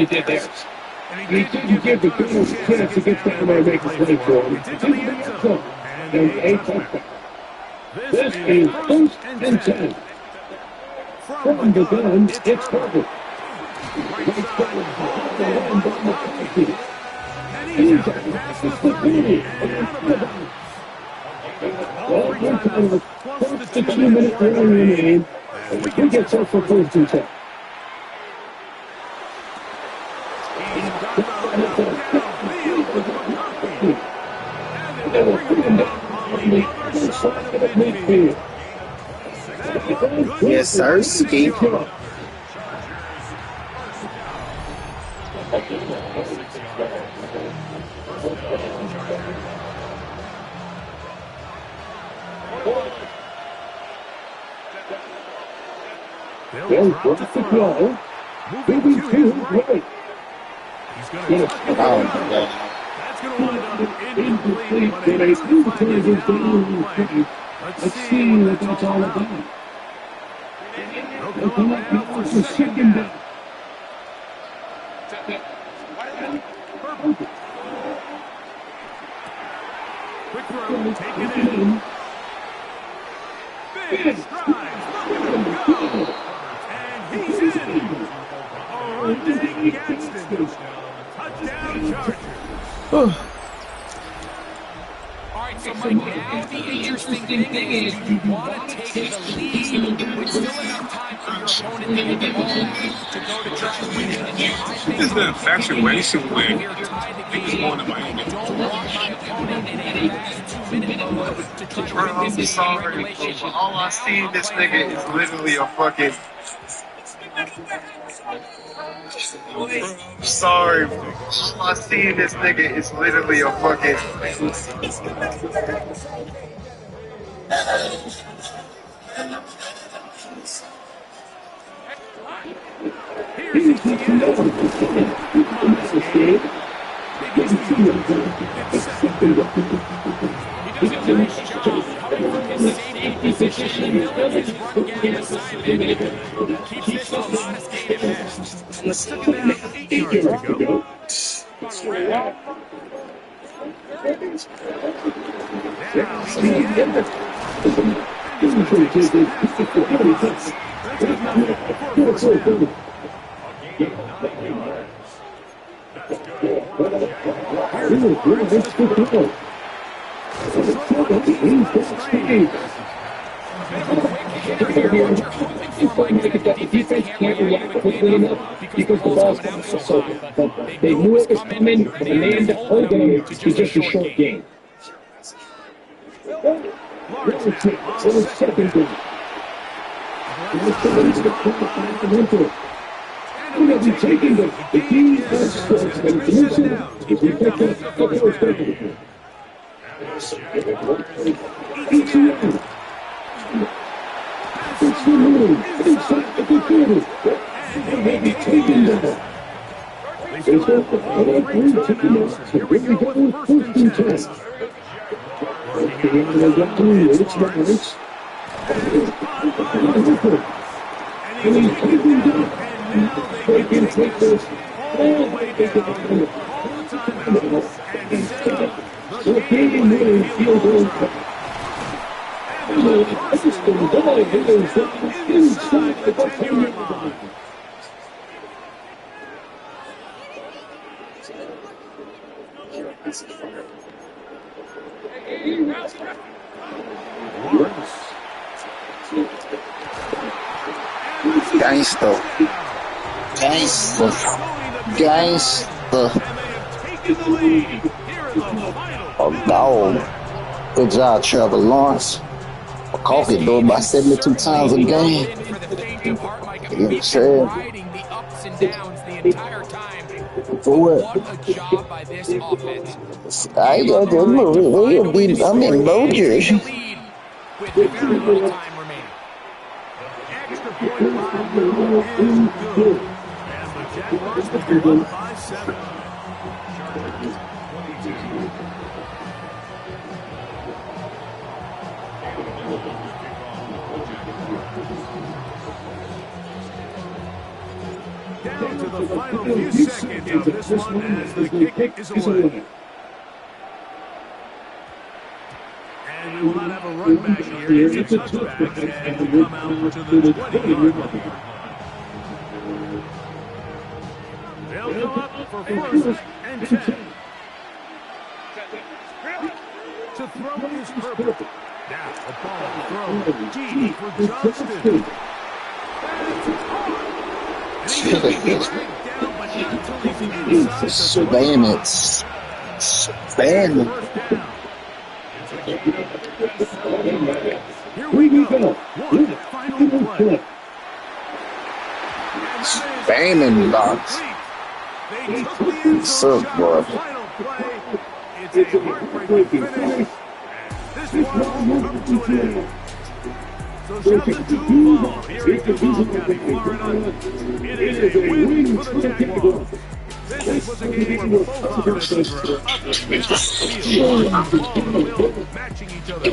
did theirs. And he didn't give the Colonels a chance to get down there and make a play for him. And a touchdown. This is first and 10. From the gun, it's Herbert. Close to 2 minutes remaining. He gets up for first and 10. Yes, sir. Ski. They'll drop the throw. Moving to his right. He's going to touch the ball. That's going to wind up incomplete, but a first play. Let's see what that's all about. They'll come up now for second down. Quick throw, take it in. Big strides, and he's in. Oronde Gadsden, touchdown Chargers. All right, so Mike, now the interesting thing is you want to take the lead with still enough time for your opponent to get the ball back to go to try and win it. I think this is the infatuation where niggas going to Miami. don't want my opponent in a fast 2-minute mode to try to win this I'm sorry, but all I see this nigga is literally a fucking... I'm sorry, all I see in this nigga is literally a fucking... Here's He does a nice job coming from his safety position and building his run game assignment. Keeps this a modest gain at best. Let's look at that. 8 yards to go. Because the ball's coming so but they knew it was coming, and the man that hold them is just a short game. Second down. We're going to be taking the defense sports and position if we pick up the first down. It's the move inside the defender. They may be taking that. They start the ball 3 timeouts. Here we go, first and 10. It's Roberts. And he's taking down. They can take this all the way down. So game-winning field goal. The ball is inside the 10-yard line. Gangster. Oh, dog. Good job, Trevor Lawrence. McConkey do it by 72 times a game. You said. For what? I got the movie. I'm in Bossier. With very little time remaining. Extra point line is good. And the Jaguars will be up by 7. Down to the final few seconds of this one as the kick is away. And we will not have a run back here. It's a touchback, and we'll come out to the 20-yard line. They'll go up for first and 10. To throw is Herbert. Now a ball throw deep for Johnston. Spam it. Spam it. Here we go. One final play. Spamming box. What's up, boy? It's a heartbreaking finish. This one will come to an end. So substitute ball here in Duval County, Florida. It is a win for the Jaguars. This was a game where both offenses were up and down the field, all matching each other.